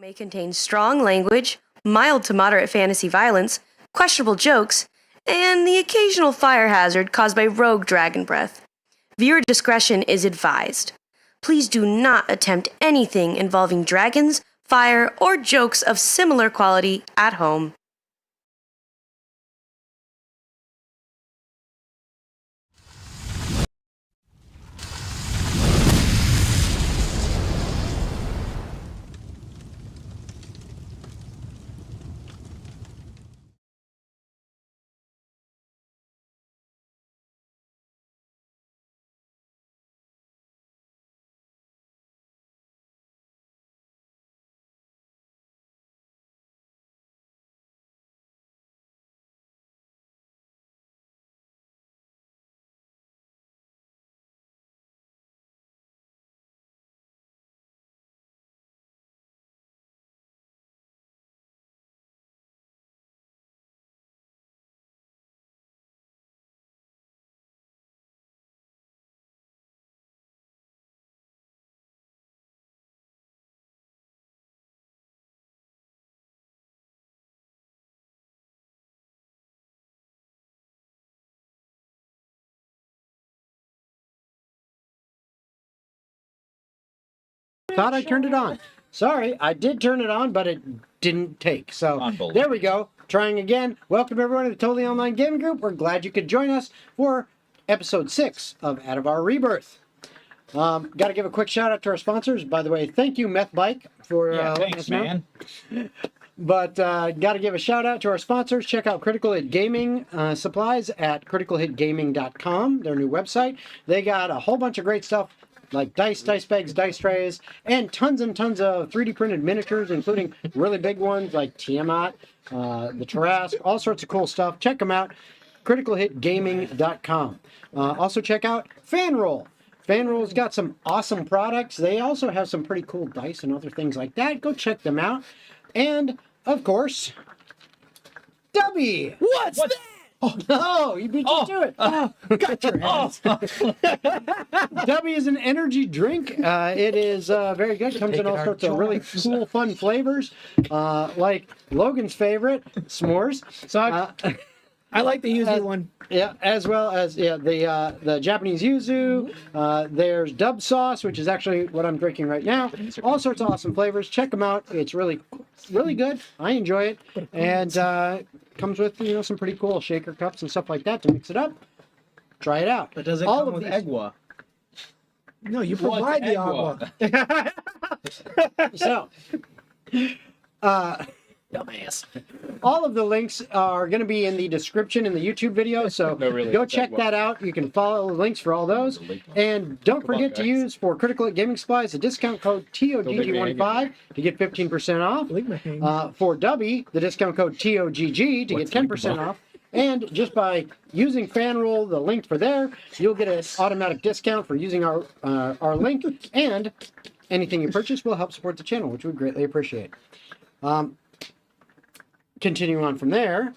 may contain strong language, mild to moderate fantasy violence, questionable jokes, and the occasional fire hazard caused by rogue dragon breath. Viewer discretion is advised. Please do not attempt anything involving dragons, fire, or jokes of similar quality at home. Thought I turned it on. Sorry, I did turn it on, but it didn't take. So there we go. Trying again. Welcome everyone to the Totally Online Gaming Group. We're glad you could join us for episode 6 of Atavar Rebirth. Got to give a quick shout out to our sponsors. By the way, thank you, Meth Bike, for letting us know. Man. But got to give a shout out to our sponsors. Check out Critical Hit Gaming supplies at criticalhitgaming.com, their new website. They got a whole bunch of great stuff like dice bags, dice trays, and tons of 3D printed miniatures, including really big ones like Tiamat, the Tarrasque, all sorts of cool stuff. Check them out, criticalhitgaming.com. Also check out Fanroll. Fanroll's got some awesome products. They also have some pretty cool dice and other things like that. Go check them out. And, of course, Dubby. What's that? Oh, no, you beat you to it. Got your ass. Dubby is an energy drink. It is very good. Comes in all sorts of really cool, fun flavors, like Logan's favorite, s'mores. So I like the yuzu one. Yeah, as well as the Japanese yuzu. There's dub sauce, which is actually what I'm drinking right now. All sorts of awesome flavors. Check them out. It's really good. I enjoy it, and comes with some pretty cool shaker cups and stuff like that to mix it up. Try it out. But does it come with agua? No, you provide the agua. So, dumbass. All of the links are going to be in the description in the YouTube video, so go check that out. You can follow the links for all those. And don't forget to use, for Critical Hit Gaming Supplies, the discount code TOGG15 to get 15% off. For Dubby, the discount code TOGG to get 10% off. And just by using Fanroll, the link for there, you'll get an automatic discount for using our link. And anything you purchase will help support the channel, which we greatly appreciate. Continuing on from there,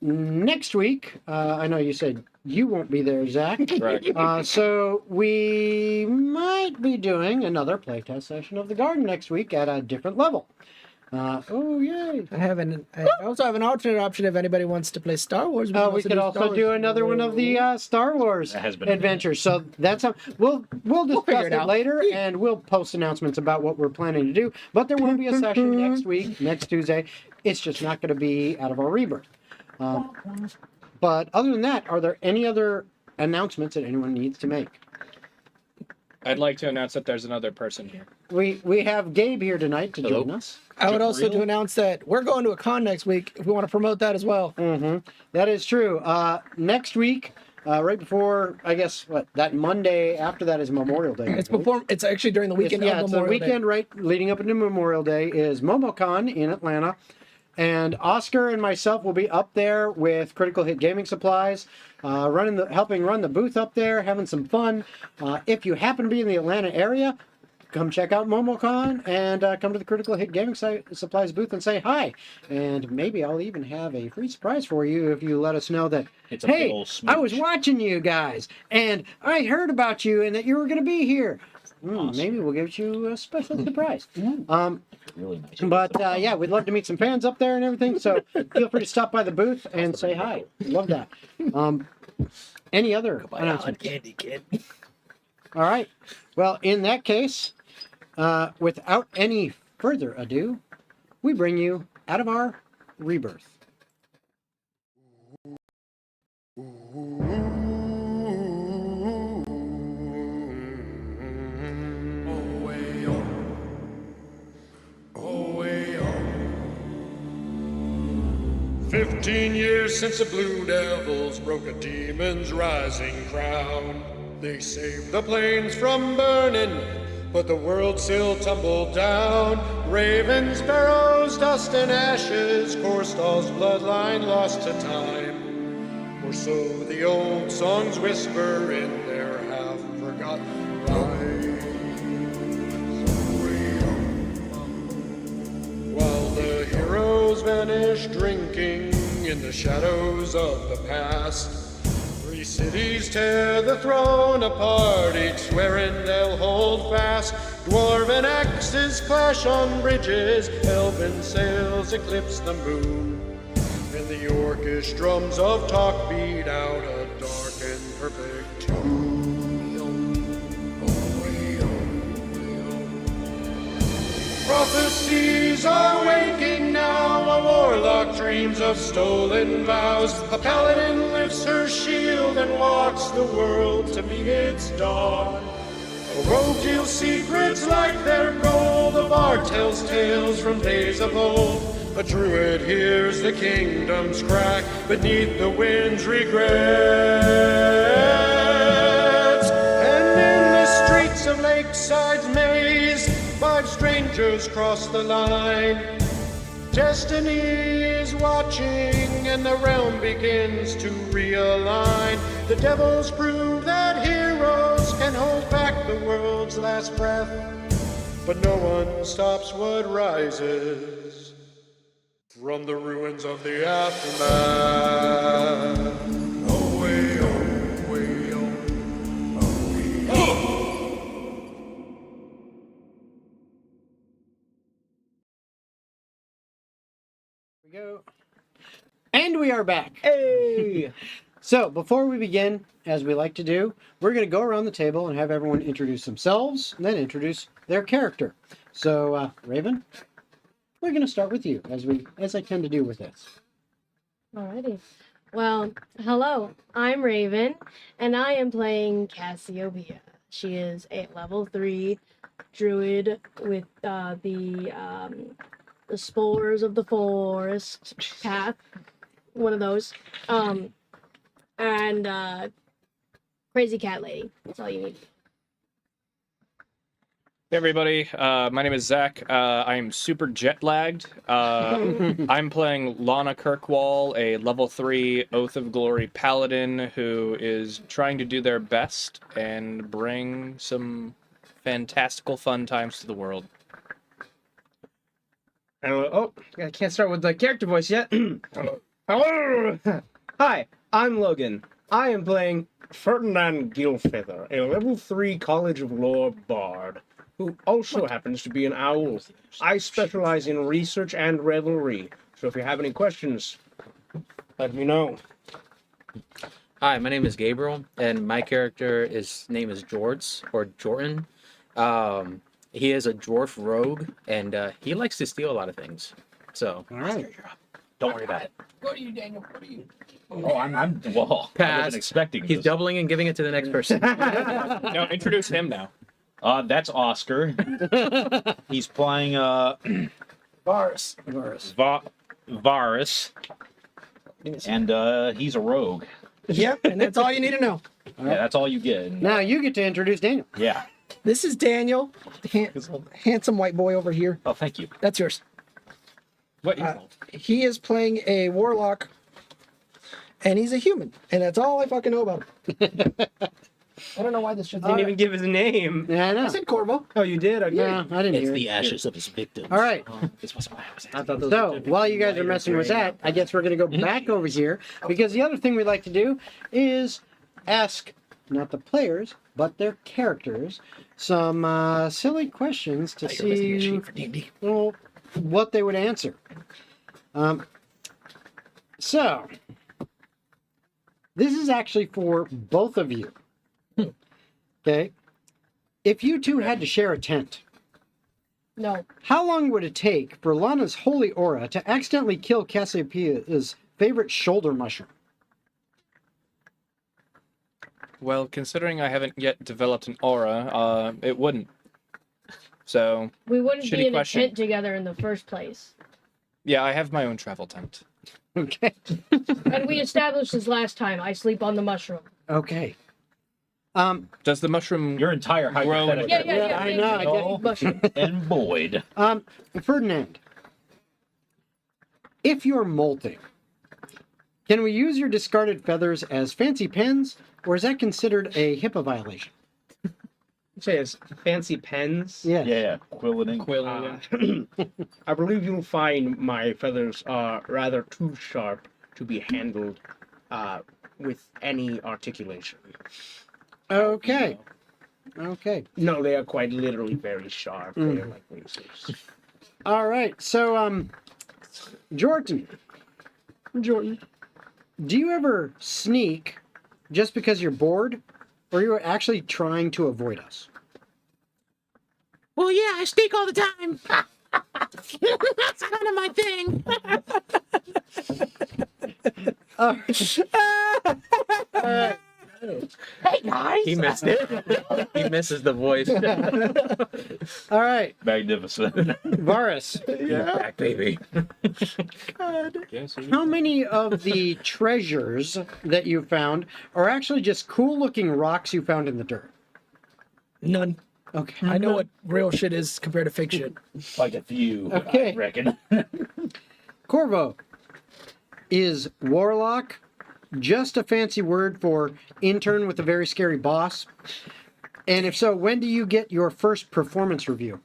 next week, I know you said you won't be there, Zach. Right. So we might be doing another playtest session of the garden next week at a different level. Oh, yay. I also have an alternate option if anybody wants to play Star Wars. We could also do another one of the Star Wars adventures. So that's we'll discuss it later, and we'll post announcements about what we're planning to do. But there will be a session next week, next Tuesday. It's just not going to be out of our Rebirth. But other than that, are there any other announcements that anyone needs to make? I'd like to announce that there's another person here. We have Gabe here tonight to join us. I would also to announce that we're going to a con next week if we want to promote that as well. Mm-hmm. That is true. Next week, right before, I guess, that Monday after that is Memorial Day. It's actually during the weekend. It's the weekend right leading up into Memorial Day is MomoCon in Atlanta. And Oscar and myself will be up there with Critical Hit Gaming Supplies, helping run the booth up there, having some fun. If you happen to be in the Atlanta area, come check out MomoCon and come to the Critical Hit Gaming Supplies booth and say hi. And maybe I'll even have a free surprise for you if you let us know that, hey, I was watching you guys and I heard about you and that you were going to be here. Maybe we'll give you a special surprise. Really nice. But yeah, we'd love to meet some fans up there and everything. So feel free to stop by the booth and say hi. Love that. Any other announcements? Candy kid. All right. Well, in that case, without any further ado, we bring you Atavar Rebirth. Way on. 15 years since the Blue Devils broke a demon's rising crown. They saved the plains from burning, but the world still tumbled down. Ravens, sparrows, dust and ashes, Korstall's bloodline lost to time. Or so the old songs whisper in their half-forgotten rhymes. While the heroes vanish drinking in the shadows of the past, three cities tear the throne apart, each swearing they'll hold fast. Dwarven axes clash on bridges, elven sails eclipse the moon, and the Orcish drums of talk beat out a dark and perfect tune. Prophecies are waking now, a warlock dreams of stolen vows. A paladin lifts her shield and walks the world to meet its dawn. A rogue deals secrets like their gold, a bard tells tales from days of old. A druid hears the kingdom's crack beneath the wind's regrets. And in the streets of Lakeside's maze, 5 strangers cross the line. Destiny is watching and the realm begins to realign. The devils prove that heroes can hold back the world's last breath, but no one stops what rises from the ruins of the aftermath. Oh, way on, way on, oh, way on. We go. And we are back. Hey! So before we begin, as we like to do, we're going to go around the table and have everyone introduce themselves and then introduce their character. So Raven, we're going to start with you, as I tend to do with this. Alrighty. Well, hello. I'm Raven, and I am playing Cassiopeia. She is a level 3 druid with the spores of the forest path. One of those. And crazy cat lady. That's all you need. Hey everybody, my name is Zach. I'm super jet lagged. I'm playing Lana Kirkwall, a level 3 Oath of Glory paladin who is trying to do their best and bring some fantastical fun times to the world. Oh, I can't start with the character voice yet. Hello! Hi, I'm Logan. I am playing Ferdinand Gilfeather, a level 3 College of Lore bard, who also happens to be an owl. I specialize in research and revelry, so if you have any questions, let me know. Hi, my name is Gabriel, and my character's name is Jords, or Jordan. He is a dwarf rogue, and he likes to steal a lot of things. So, All right. don't worry about it. Go to you, Daniel. Go to you. Well, I Pass. wasn't expecting He's this. doubling and giving it to the next person. No, introduce him now. That's Oscar. He's playing Varus. Varus, and he's a rogue. Yep, and that's all you need to know. Yeah, that's all you get. Now you get to introduce Daniel. Yeah. This is Daniel, the handsome white boy over here. Oh, thank you. That's yours. What? He is playing a warlock, and he's a human, and that's all I fucking know about him. I don't know why this should. Didn't even give his name. Yeah, I know. I said Corvo. Oh, you did? Okay. No, I didn't hear it. ashes of his victims. All right. This wasn't what I was I thought those So while you guys are messing with that, I guess we're going to go back over here because the other thing we like to do is ask not the players, but their characters, some silly questions to see well, what they would answer. So, this is actually for both of you. Okay? If you two had to share a tent, No. how long would it take for Lana's holy aura to accidentally kill Cassiopeia's favorite shoulder mushroom? Well, considering I haven't yet developed an aura, it wouldn't. So, We wouldn't Shitty be in question. a tent together in the first place. yeah, I have my own travel tent. Okay. And we established this last time. I sleep on the mushroom. Okay. Does the mushroom Your entire grow? hypothetical. Yeah. I know, I No. Mushroom. And Boyd. Ferdinand, if you're molting, can we use your discarded feathers as fancy pens, or is that considered a HIPAA violation? Say it's fancy pens. Yeah. Yeah, quilling. Quill, yeah. I believe you'll find my feathers are rather too sharp to be handled with any articulation. Okay. Okay. No, they are quite literally very sharp. They are like razors. All right. So, Jordan, do you ever sneak just because you're bored, or are you actually trying to avoid us? Well, yeah, I sneak all the time. That's kind of my thing. Hey guys! He missed it. He misses the voice. All right. Magnificent. Varus, Back, baby. how many of the treasures that you found are actually just cool-looking rocks you found in the dirt? None. Okay. I know what real shit is compared to fake shit. Like a few, Okay. I reckon. Corvo, is warlock just a fancy word for intern with a very scary boss? And if so, when do you get your first performance review?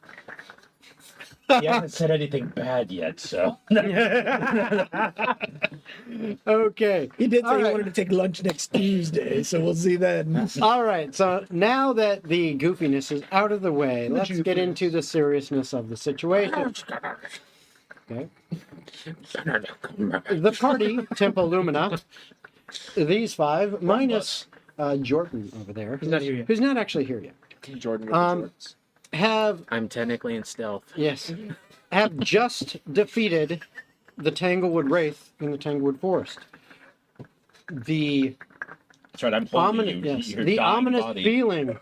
He hasn't said anything bad yet, so. Okay. He did say All he right. wanted to take lunch next Tuesday, so we'll see then. All right, so now that the goofiness is out of the way, let's get into the seriousness of the situation. Okay. The party, Tempo Lumina, these five, minus Jordan over there, He's not here yet. who's not actually here yet, Jordan with the jorts. have I'm technically in stealth. Yes. Have just defeated the Tanglewood Wraith in the Tanglewood Forest. The That's right, I'm holding ominous, you. yes, Your the dying ominous body. feeling,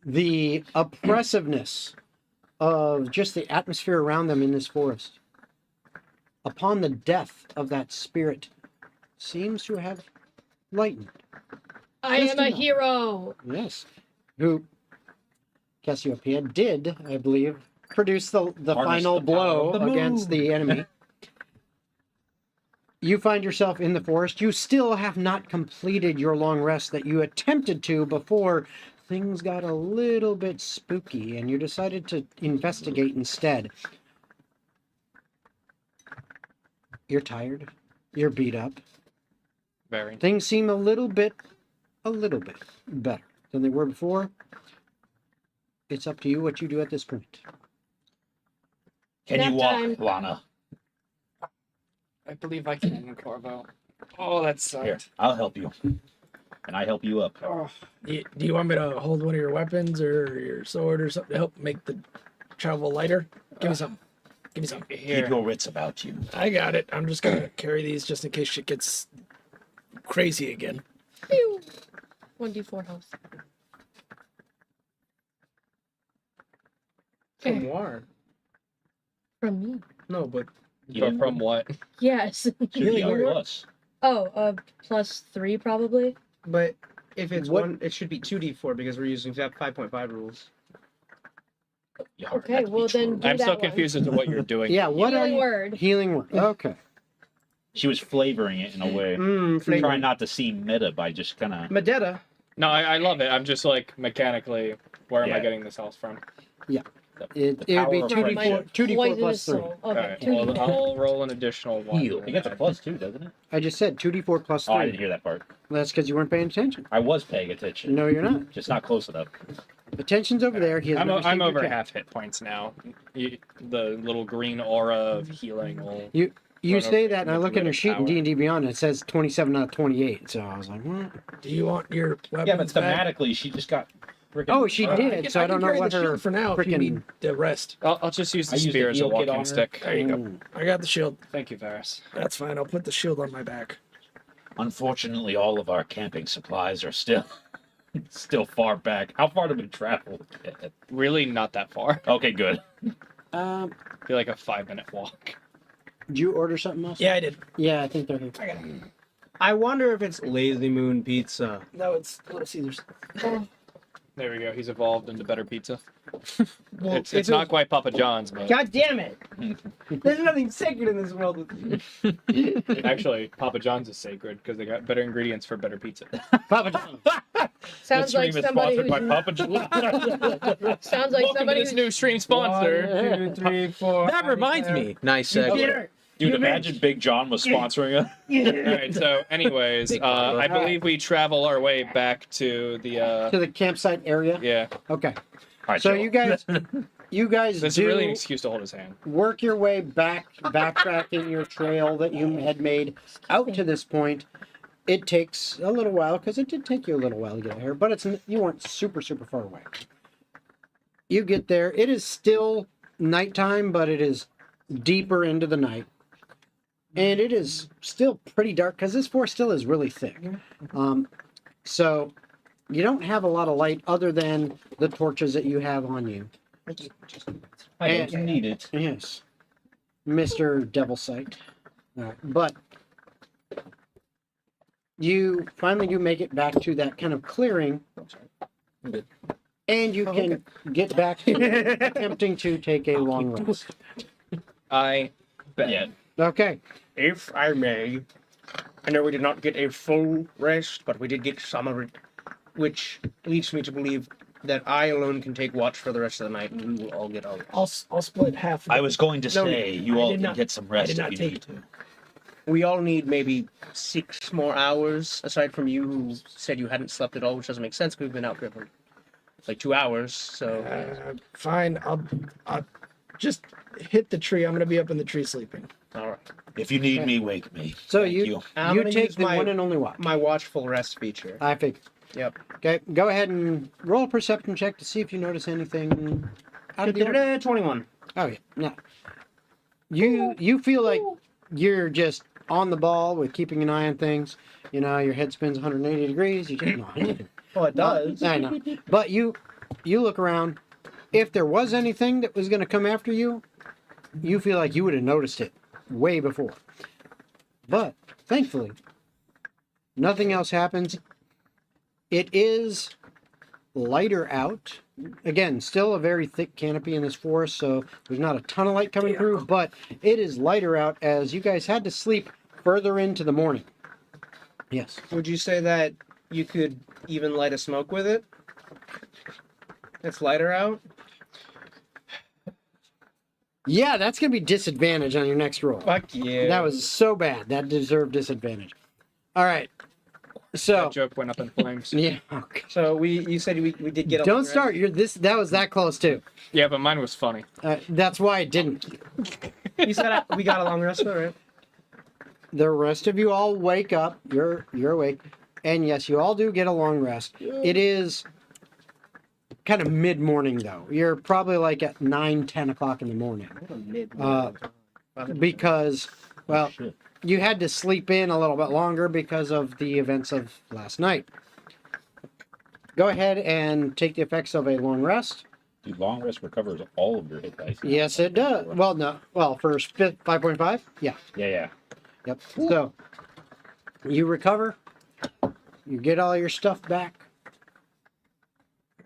the oppressiveness of just the atmosphere around them in this forest, upon the death of that spirit, seems to have lightened. I Just am a enough. hero. Yes. Who Cassiopeia did, I believe, produce the Harness final the power blow of the against moon. the enemy. You find yourself in the forest. You still have not completed your long rest that you attempted to before things got a little bit spooky and you decided to investigate instead. You're tired. You're beat up. Very. Things seem a little bit better than they were before. It's up to you what you do at this point. Can you Nap walk, time. Lana? I believe I can, Corvo. Oh, that Here, sucked. I'll help you. And I help you up. Oh, Do you want me to hold one of your weapons or your sword or something to help make the travel lighter? Give me some. Give me some. Keep here. your wits about you. I got it. I'm just gonna carry these just in case shit gets crazy again. Pew. 1d4 health. From war. From me. No, but But from what? Yes. Should be a plus. Oh, +3 probably. but if it's What- one, it should be 2d4 because we're using 5.5 rules. You heard Okay, that to be well then true. do I'm that so one. confused as to what you're doing. Yeah, what are Healing you? word. Healing word. Okay. She was flavoring it in a way. Flavor. Trying not to seem meta by just kind of. Medetta. No, I love it. I'm just like mechanically, where am I Yeah. getting this health from? It would be power of 2d4, My 2d4 poisonous plus 3. soul. All Okay, right, 2d4. I'll roll an additional one. Heal. It gets a +2, doesn't it? I just said 2d4 plus 3. Oh, I didn't hear that part. That's because you weren't paying attention. I was paying attention. No, you're not. Just not close enough. Attention's over there. He has I'm not received your over check. half hit points now. The little green aura of healing will. You Run say over that, and I with look rid at your of sheet in power. D&D Beyond, and it says 27 out of 28. So I was like, what? Do you want your weapons Yeah, but back? thematically, she just got freaking. Oh, she I did. can- So I don't can know carry what the her shield for now if you frickin'. need the rest. I'll just use the I used spear the as a heal kit on walking her. stick. There you go. Ooh. I got the shield. Thank you, Varys. That's fine. I'll put the shield on my back. Unfortunately, all of our camping supplies are still far back. How far did we travel? Really, not that far. Okay, good. I Be like a 5-minute walk. Did you order something else? Yeah, I did. Yeah, I think they're here. I got it. I wonder if it's Lazy Moon Pizza. No, it's Little Caesars. There we go. He's evolved into better pizza. Well, It's not quite Papa John's, but God damn it! There's nothing sacred in this world. actually, Papa John's is sacred because they got better ingredients for better pizza. Papa John. Sounds This like stream is somebody sponsored by who's Papa John's. sounds like Welcome to somebody this who's new stream sponsor. 1, 2, 3, 4. That reminds me. Nice segue. Dude, imagine Big John was sponsoring us. All right. So, anyways, I believe we travel our way back to the. To the campsite area? Yeah. Okay. All right, So chill. you guys This is do really an excuse to hold his hand. work your way backtracking your trail that you had made out to this point. It takes a little while, because it did take you a little while to get here, but you weren't super far away. You get there. It is still nighttime, but it is deeper into the night. And it is still pretty dark, because this forest still is really thick. So you don't have a lot of light other than the torches that you have on you. I don't need it. Yes, Mr. Devil Sight. All right. But you finally do make it back to that kind of clearing, and you can get back to attempting to take a long rest. I bet. Yeah. Okay. If I may, I know we did not get a full rest, but we did get some of it, which leads me to believe that I alone can take watch for the rest of the night, and we will all get our rest. I'll split half. I was going to say, you I all did can not- get some I rest did if not you take need it. to. We all need maybe 6 more hours, aside from you who said you hadn't slept at all, which doesn't make sense because we've been out here for like 2 hours. So, Fine. I'll just hit the tree. I'm gonna be up in the tree sleeping. all right. If you need me, wake me. So Thank you. I'm you gonna take use the my- one and only watch. My watchful rest feature. I figured. Yep. Okay. Go ahead and roll a perception check to see if you notice anything out of the ordinary. 21. Oh yeah. No. You feel like you're just on the ball with keeping an eye on things. You know, your head spins 180 degrees. You just Well, it does. I know. But you look around. If there was anything that was going to come after you, you feel like you would have noticed it way before. But thankfully, nothing else happens. It is lighter out. Again, still a very thick canopy in this forest, so there's not a ton of light coming through, but it is lighter out as you guys had to sleep further into the morning. Yes. Would you say that you could even light a smoke with it? It's lighter out? Yeah, that's going to be disadvantage on your next roll. Fuck yeah. That was so bad. That deserved disadvantage. All right. So, That joke went up in flames. yeah. Okay. So you said we did get a Don't long start. That was that close too. Yeah, but mine was funny. That's why I didn't. rest? You said we got a long rest though, right? The rest of you all wake up. You're awake, and yes, you all do get a long rest. It is kind of mid morning though. You're probably like at 9-10 o'clock in the morning. Because well, Shit. you had to sleep in a little bit longer because of the events of last night. Go ahead and take the effects of a long rest. Dude, long rest recovers all of your hit dice. now. Yes, it does. Well, no. Well, for 5.5, yeah. Yeah. Yep. So you recover. You get all your stuff back.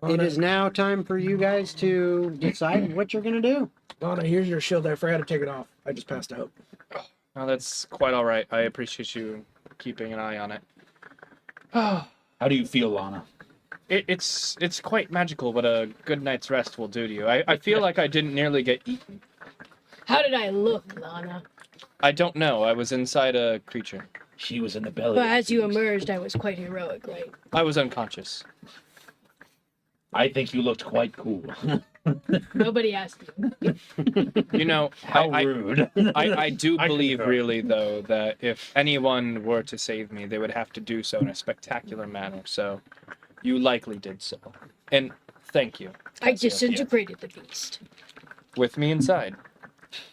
It is now time for you guys to decide what you're going to do. Lana, here's your shield. I forgot to take it off. I just passed out. No, that's quite all right. I appreciate you keeping an eye on it. How do you feel, Lana? It's quite magical what a good night's rest will do to you. I feel like I didn't nearly get eaten. How did I look, Lana? I don't know. I was inside a creature. She was in the belly. But of as the you beast. emerged, I was quite heroic, right? I was unconscious. I think you looked quite cool. Nobody asked you. You know, How rude. I do I believe concur. really though that if anyone were to save me, they would have to do so in a spectacular manner. So, you likely did so, and thank you. I Cassiopeia. disintegrated the beast. With me inside.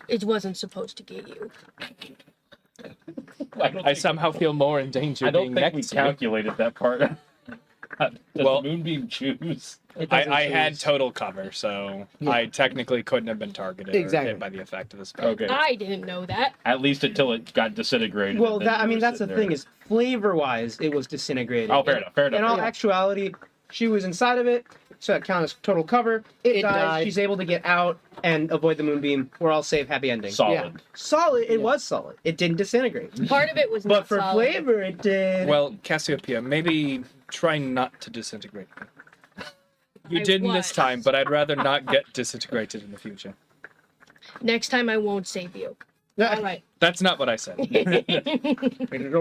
It wasn't supposed to get you. I somehow feel more in danger I don't being think we next to you. calculated that part. Does Well- Moonbeam choose? I had total cover, so Yeah. I technically couldn't have been targeted or Exactly. hit by the effect of the spell. Okay. I didn't know that. At least until it got disintegrated. Well, and then you were that's the sitting thing there. is flavor-wise, it was disintegrated. Oh, fair enough. Fair enough. In all actuality, she was inside of it, so that counts as total cover. It dies. died. She's able to get out and avoid the moonbeam. We're all safe. Happy ending. Solid. Solid. It was solid. It didn't disintegrate. Part of it was But not for solid. flavor, it did. Well, Cassiopeia, maybe try not to disintegrate me. You I didn't this was. time, but I'd rather not get disintegrated in the future. Next time I won't save you. All right. That's not what I said.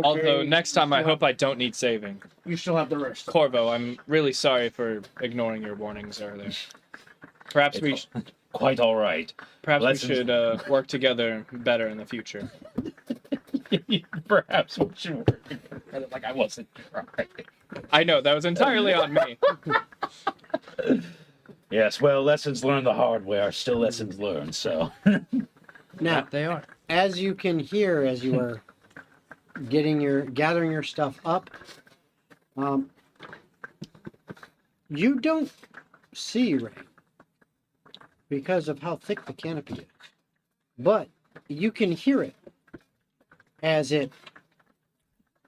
Although next time I hope I don't need saving. You still have the rest. Corvo, I'm really sorry for ignoring your warnings earlier. Perhaps we Quite all right. perhaps we should work together better in the future. Perhaps we should work together. Like I wasn't trying. I know that was entirely on me. Yes, well, lessons learned the hard way are still lessons learned, so. Now, That they are. as you can hear, as you are gathering your stuff up, you don't see Ray because of how thick the canopy is, but you can hear it as it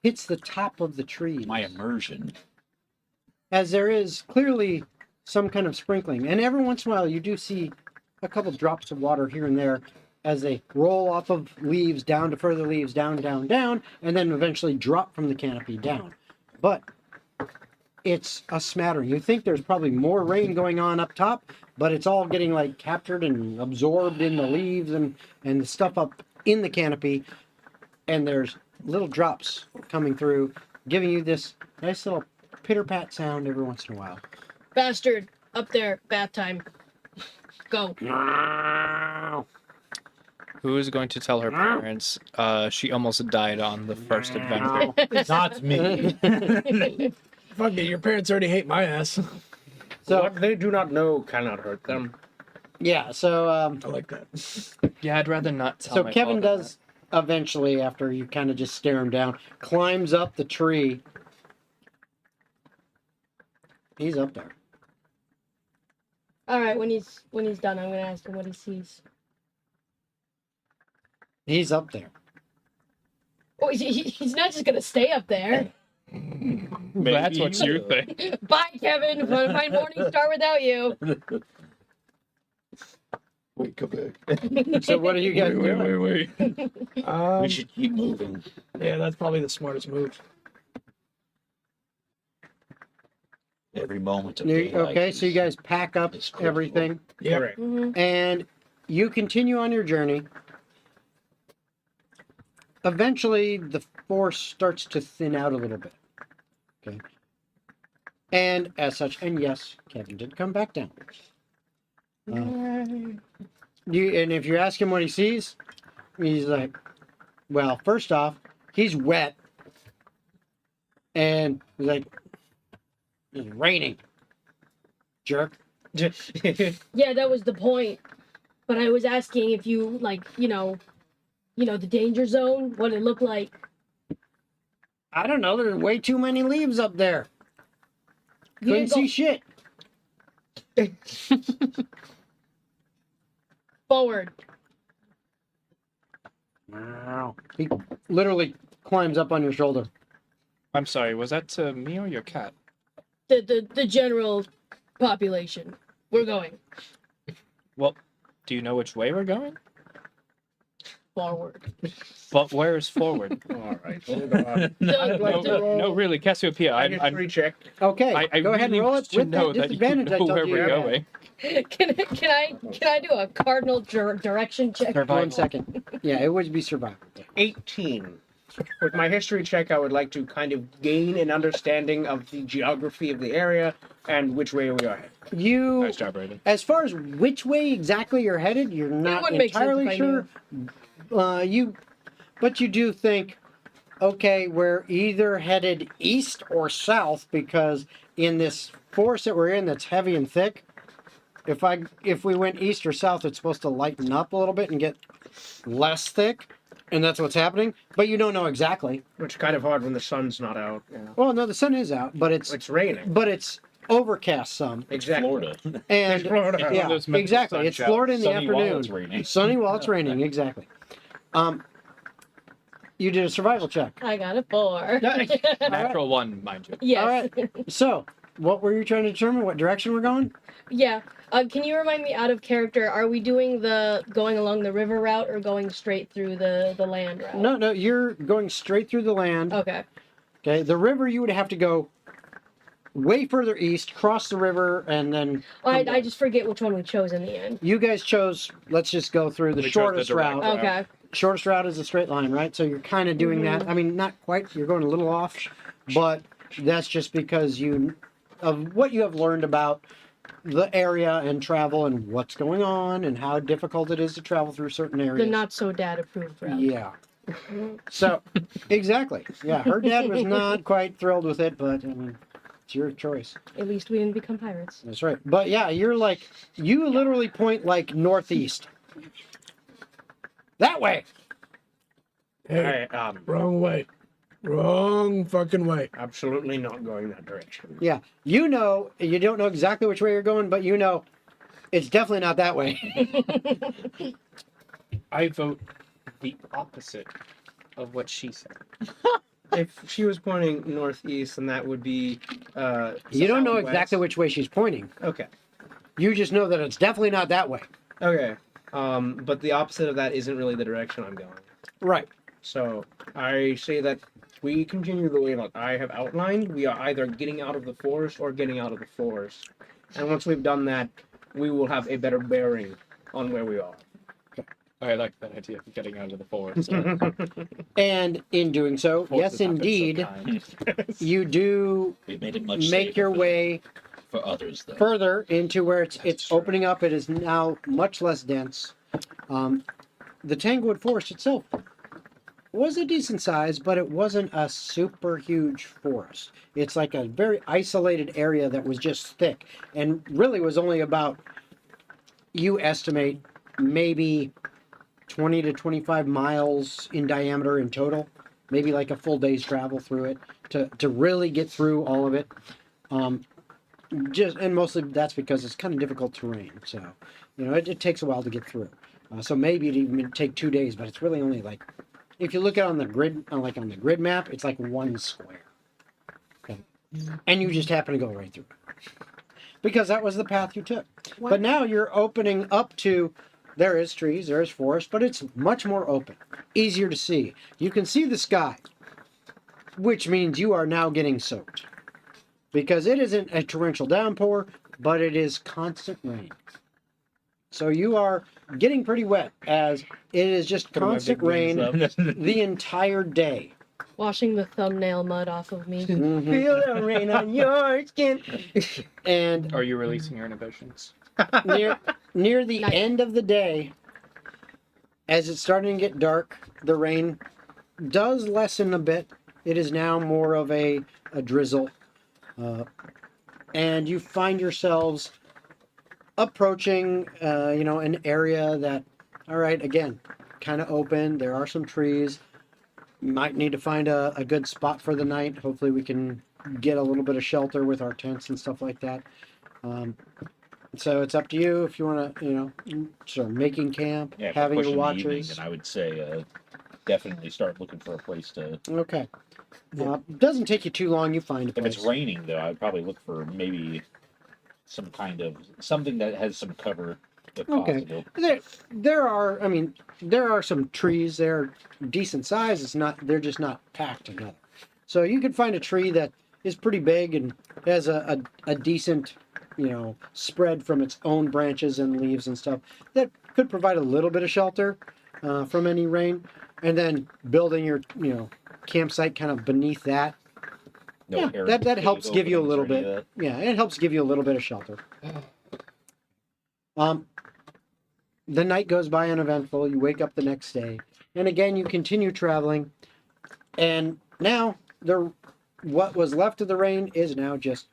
hits the top of the tree. My immersion. As there is clearly some kind of sprinkling, and every once in a while you do see a couple drops of water here and there as they roll off of leaves down to further leaves, down, down, down, and then eventually drop from the canopy down. But it's a smattering. You think there's probably more rain going on up top, but it's all getting like captured and absorbed in the leaves and the stuff up in the canopy, and there's little drops coming through, giving you this nice little pitter-pat sound every once in a while. Bastard, up there, bath time. Go. Who is going to tell her parents she almost died on the first adventure? Not me. Fuck it, your parents already hate my ass. So what they do not know cannot hurt them. yeah, so I like that. Yeah, I'd rather not tell so my Kevin father does eventually, after you kind of just stare him down, climbs up the tree. He's up there. All right, when he's done, I'm gonna ask him what he sees. He's up there. Oh, he's not just gonna stay up there. that. That's what you think. Bye, Kevin. Fun my morning star without you. Wait, come back. So what are you guys doing? wait. We should keep moving. Yeah, that's probably the smartest move. Every moment of You- daylight okay, so you is- guys pack up is critical. everything Yeah. Correct. and you continue on your journey. Eventually, the force starts to thin out a little bit. Okay. And as such, and yes, Kevin did come back down. And if you ask him what he sees, he's like, well, first off, he's wet. And he's like, it's raining. Jerk. Yeah, that was the point. But I was asking if you the danger zone, what it looked like. I don't know. There's way too many leaves up there. You Couldn't didn't see go shit. forward. Wow. He literally climbs up on your shoulder. I'm sorry, was that to me or your cat? The general population. We're going. Well, do you know which way we're going? forward. But where is forward? All right, hold on. The- I'd like to roll No, really, Cassiopeia. a history check. Okay, I go ahead and really roll wish it to with know that that you disadvantage I know told where you. we're you had. going. Can I do a cardinal direction check? Survival. 1 second. Yeah, it would be survival. 18. With my history check, I would like to kind of gain an understanding of the geography of the area and which way we are headed. You, Nice job, Raven. as far as which way exactly you're headed, you're not wouldn't make sense entirely if I sure. But you do think, okay, we're either headed east or south because in this forest that we're in that's heavy and thick, if we went east or south, it's supposed to lighten up a little bit and get less thick, and that's what's happening. But you don't know exactly. Which is kind of hard when the sun's not out. Yeah. Well, no, the sun is out, but it's raining. but it's overcast some. Exactly. Florida. And Florida. One yeah, of those mythical exactly. sun It's showers. Florida in the Sunny while afternoon. it's raining. Sunny while it's raining. Exactly. You did a survival check. I got a 4. Natural 1, mind you. Yes. All right. So, what were you trying to determine? What direction we're going? Yeah. Can you remind me out of character? Are we doing the going along the river route or going straight through the land route? No, you're going straight through the land. Okay. Okay. The river, you would have to go way further east, cross the river, and then. I come down. just forget which one we chose in the end. You guys chose. Let's just go through the We chose the shortest direct route. route. Okay. Shortest route is a straight line, right? So you're kind of doing that. I mean, not quite. You're going a little off, but that's just because of what you have learned about the area and travel and what's going on and how difficult it is to travel through certain areas. The not so dad approved route. Yeah. So, exactly. Yeah, her dad was not quite thrilled with it, but I mean, it's your choice. At least we didn't become pirates. That's right. But yeah, you literally point like northeast. That way. Hey, I wrong way. Wrong fucking way. absolutely not going that direction. Yeah. You don't know exactly which way you're going, but you know it's definitely not that way. I vote the opposite of what she said. If she was pointing northeast, then that would be. You don't know southwest. exactly which way she's pointing. Okay. You just know that it's definitely not that way. Okay. But the opposite of that isn't really the direction I'm going. Right. So I say that we continue the way that I have outlined. We are either getting out of the forest or getting out of the forest. And once we've done that, we will have a better bearing on where we are. I like that idea of getting out of the forest. And in doing so, Force yes, has happened so indeed, kind. you do We made it much make safer your way for others, though. further into where it's true. opening up. It is now much less dense. The Tanglewood Forest itself was a decent size, but it wasn't a super huge forest. It's like a very isolated area that was just thick and really was only about, you estimate, maybe 20 to 25 miles in diameter in total. Maybe like a full day's travel through it to really get through all of it. And mostly that's because it's kind of difficult terrain. So, it takes a while to get through. So maybe it'd even take 2 days, but it's really only like, if you look at it on the grid, on the grid map, it's like one square. Okay. And you just happen to go right through it. Because that was the path you took. What? But now you're opening up to, there is trees, there is forest, but it's much more open, easier to see. You can see the sky, which means you are now getting soaked. Because it isn't a torrential downpour, but it is constant rain. So you are getting pretty wet as it is just constant rain the entire day. Washing the thumbnail mud off of me. Mhm. Feel the rain on your skin. And Are you releasing your inhibitions? near the Nice. end of the day, as it's starting to get dark, the rain does lessen a bit. It is now more of a drizzle. And you find yourselves approaching, an area that, all right, again, kind of open. There are some trees. You might need to find a good spot for the night. Hopefully we can get a little bit of shelter with our tents and stuff like that. So it's up to you if you want to, start making camp, Yeah, if having we're your pushing the evening, watchers. then I would say definitely start looking for a place to. Okay. Doesn't take you too long. You find a If place. it's raining, though, I'd probably look for maybe some kind of something that has some cover. if Okay. possible. There are. I mean, there are some trees. They're decent size. It's not. They're just not packed together. So you could find a tree that is pretty big and has a decent, spread from its own branches and leaves and stuff that could provide a little bit of shelter from any rain. And then building your, campsite kind of beneath that. No Yeah, air that helps give you a openings or little any of bit. Yeah, it helps give you a little bit of shelter. The night goes by uneventful. You wake up the next day, and again you continue traveling. And now what was left of the rain is now just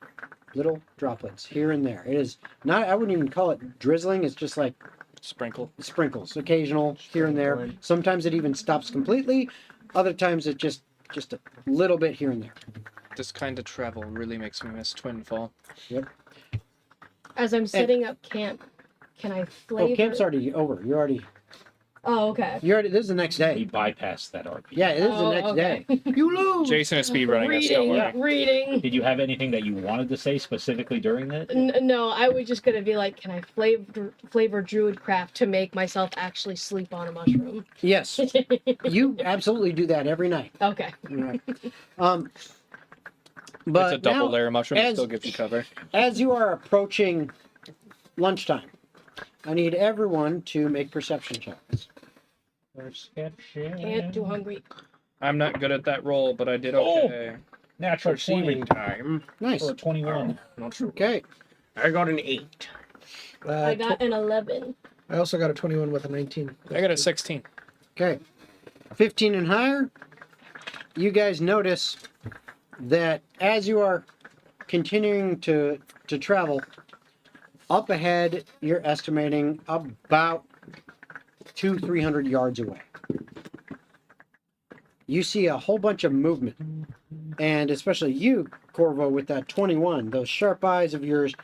little droplets here and there. It is not. I wouldn't even call it drizzling. It's just like sprinkles, occasional here and there. Sometimes it even stops completely. Other times it just a little bit here and there. This kind of travel really makes me miss Twinfall. Yep. As I'm setting up camp, can I flavor? Oh, camp's already over. You already. Oh, okay. This is the next We day. bypassed that RPG. Yeah, it is the next okay. day. You lose. Jason is speedrunning us, don't worry. Reading. Did you have anything that you wanted to say specifically during that? No, I was just gonna be like, can I flavor druid craft to make myself actually sleep on a mushroom? Yes, you absolutely do that every night. Okay. Right. It's But a double now, layer mushroom that as- still gives you cover. as you are approaching lunchtime, I need everyone to make perception checks. Can't do hungry. I'm not good at that roll, but I did Oh! okay. Natural 20 Receiving time. Nice. for a 21. Not true. Okay. I got an 8. I got an 11. I also got a 21 with a 19. I got a 16. Okay. 15 and higher. You guys notice that as you are continuing to travel, up ahead, you're estimating about 200-300 yards away. You see a whole bunch of movement, and especially you, Corvo, with that 21, those sharp eyes of yours.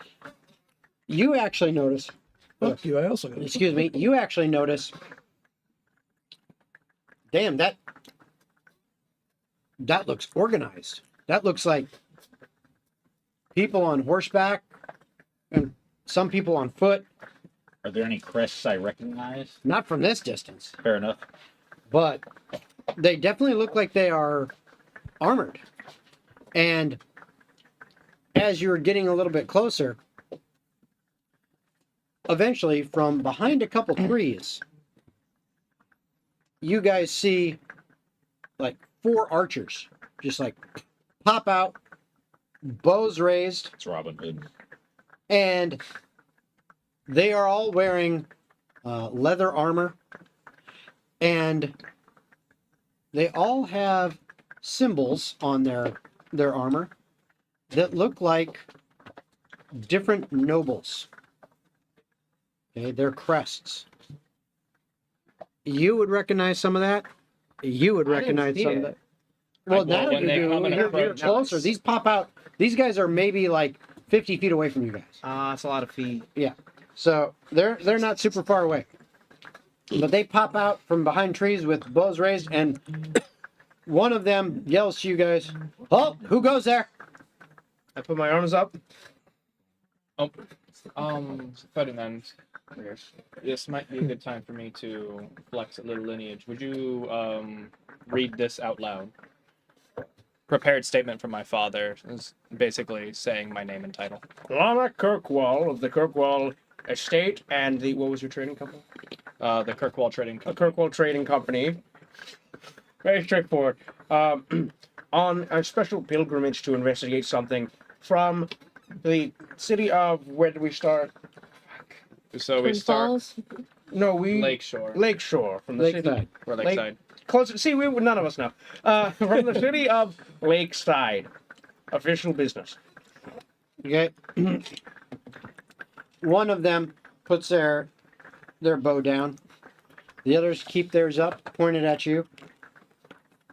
You actually notice. Fuck you, I also got Excuse me. You actually notice. Damn, that looks organized. That looks like people on horseback and some people on foot. Are there any crests I recognize? Not from this distance, Fair enough. but they definitely look like they are armored. And as you're getting a little bit closer, eventually from behind a couple trees, you guys see like 4 archers just like pop out, bows raised, It's Robin Hood. and they are all wearing leather armor, and they all have symbols on their armor that look like different nobles. Okay, they're crests. You would recognize some of that. You would recognize see some of it. that. Well, Well, now when you they do. come in You're approach, closer. nice. These pop out. These guys are maybe like 50 feet away from you guys. That's a lot of feet. So they're not super far away. But they pop out from behind trees with bows raised, and one of them yells to you guys, "Halt! Who goes there?" I put my arms up. Ferdinand, this might be a good time for me to flex a little lineage. Would you read this out loud? Prepared statement from my father is basically saying my name and title. Lana Kirkwall of the Kirkwall Estate and the, what was your trading company? The Kirkwall Trading A Company. Kirkwall Trading Company. Very straightforward. On a special pilgrimage to investigate something from the city of, where did we start? So we Twin start Falls. No, we Lakeshore. Lakeshore from the city. Lakeside. Or Lake- Lakeside. Close. See, none of us know. From the city of Lakeside, official business. Okay. One of them puts their bow down. The others keep theirs up, pointed at you.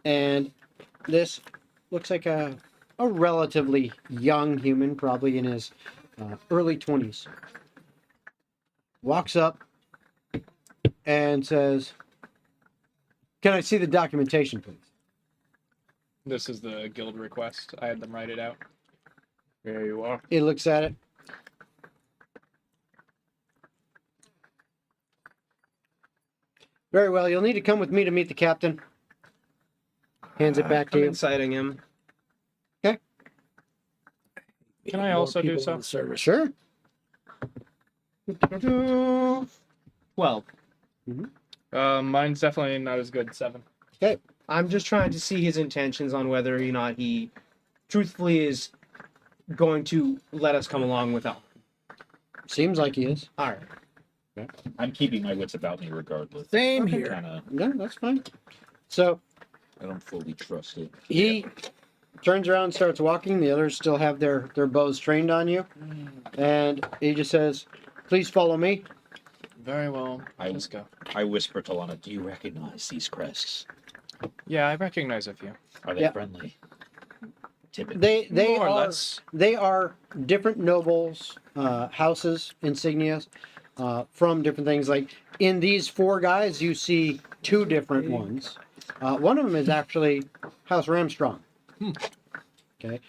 And this looks like a relatively young human, probably in his early 20s. Walks up and says, "Can I see the documentation, please?" This is the guild request. I had them write it out. There you are. He looks at it. Very well. You'll need to come with me to meet the captain. Hands it back to I'm you. inciting him. Can I also do so? Service. Sure. 12. Mine's definitely not as good. 7. I'm just trying to see his intentions on whether or not he truthfully is going to let us come along without. Seems like he is. All right. I'm keeping my wits about me regardless. Same here. Kinda, Yeah, that's fine. So I don't fully trust it. he turns around and starts walking. The others still have their bows trained on you. And he just says, please follow me. Very well. I- Let's go. I whisper to Lana, do you recognize these crests? Yeah, I recognize a few. Are they Yeah. friendly? Typically. They More or are less. they are different nobles, houses, insignias from different things. Like in these 4 guys, you see 2 different ones. One of them is actually House Ramstrong. Okay.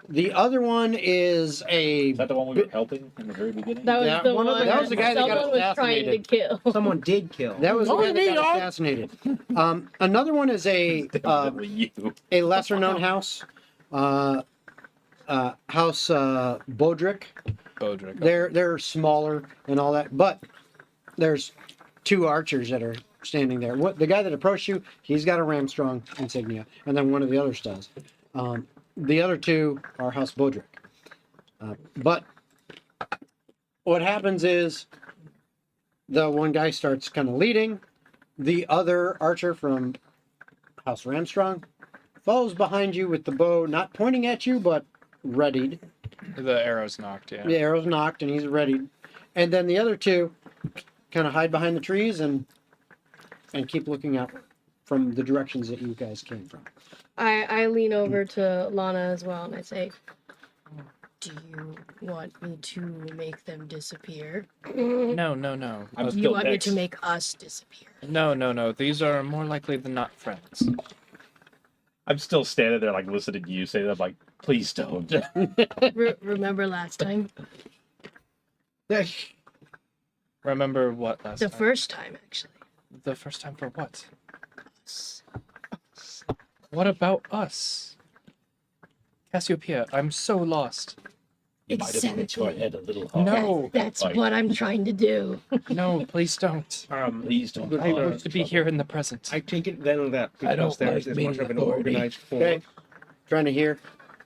The other one is a. Is that the one we were helping in the very beginning? That was Yeah, the one one of that was the guy that got someone was trying to assassinated. kill. Someone did kill. That was the Oh, guy that me, got dog. assassinated. Another one is Definitely you. a lesser known house. House Bodrick. Bodrick. They're smaller and all that, but there's 2 archers that are standing there. What the guy that approached you, he's got a Ramstrong insignia, and then one of the others does. The other 2 are House Bodrick. But what happens is the one guy starts kind of leading. The other archer from House Ramstrong follows behind you with the bow, not pointing at you, but readied. The arrow's knocked, yeah. The arrow's knocked and he's ready. And then the other 2 kind of hide behind the trees and keep looking out from the directions that you guys came from. I lean over to Lana as well and I say, do you want me to make them disappear? No. I'm Do you still want me next. to make us disappear? No. These are more likely than not friends. I'm still standing there, like, listening to you say that. I'm like, please don't. Remember last time? Remember what last The time? first time, actually. The first time for what? What about us? Cassiopeia, I'm so lost. You might have hit your head a little hard. No. That's Like, what I'm trying to do. No, please don't. Please don't. I cause wish to be trouble. here in the present. I take it then that I don't because there like is this being much of an authority. organized force. Okay. Trying to hear.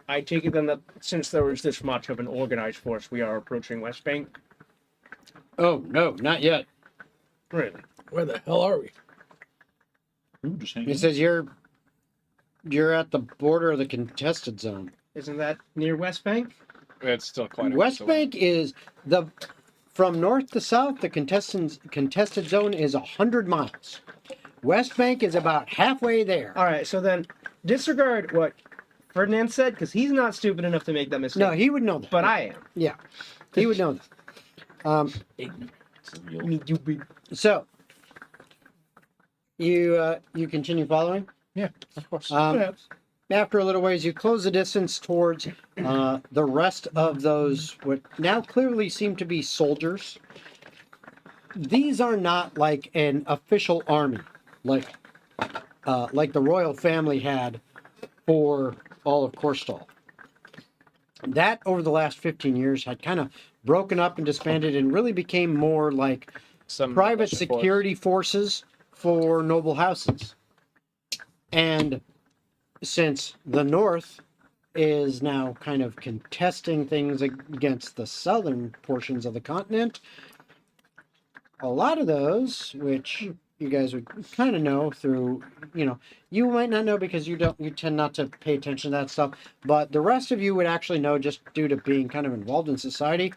I take it then that since there is this much of an organized force, we are approaching West Bank. Oh, no, not yet. Really? Where the hell are we? Ooh, just hang He on. says you're at the border of the contested zone. Isn't that near West Bank? It's still quite a West ways away. Bank is from north to south, the contested zone is 100 miles. West Bank is about halfway there. All right, so then disregard what Ferdinand said because he's not stupid enough to make that mistake. No, he would know that. but I am. Yeah, he would know that. Ignorance of real- Me, you be- So you continue following. Yeah, of course. After a little ways, you close the distance towards the rest of those what now clearly seem to be soldiers. These are not like an official army, like the royal family had for all of Korstal. That over the last 15 years had kind of broken up and disbanded and really became more like Some private militia force. security forces for noble houses. And since the North is now kind of contesting things against the southern portions of the continent, a lot of those, which you guys would kind of know through, you might not know because you tend not to pay attention to that stuff, but the rest of you would actually know just due to being kind of involved in society.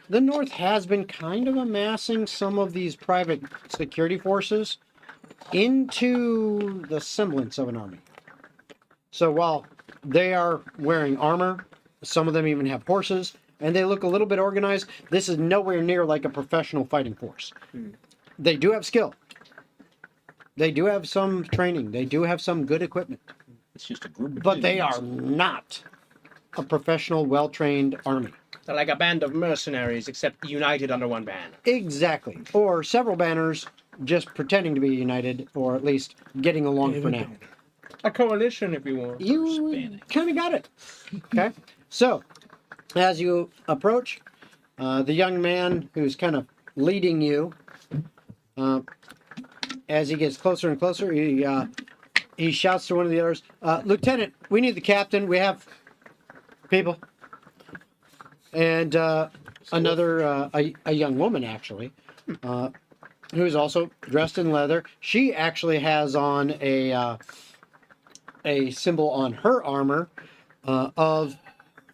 The North has been kind of amassing some of these private security forces into the semblance of an army. So while they are wearing armor, some of them even have horses, and they look a little bit organized, this is nowhere near like a professional fighting force. They do have skill. They do have some training. They do have some good equipment. It's just a group of But they dudes. are not a professional, well-trained army. They're like a band of mercenaries, except united under one band. Exactly. Or several banners just pretending to be united, or at least getting along for now. A coalition, if you want. You kind of got it. Okay. So, as you approach, the young man who's kind of leading you, as he gets closer and closer, he shouts to one of the others, "Lieutenant, we need the captain. We have people." And another, a young woman, actually, who is also dressed in leather. She actually has on a symbol on her armor of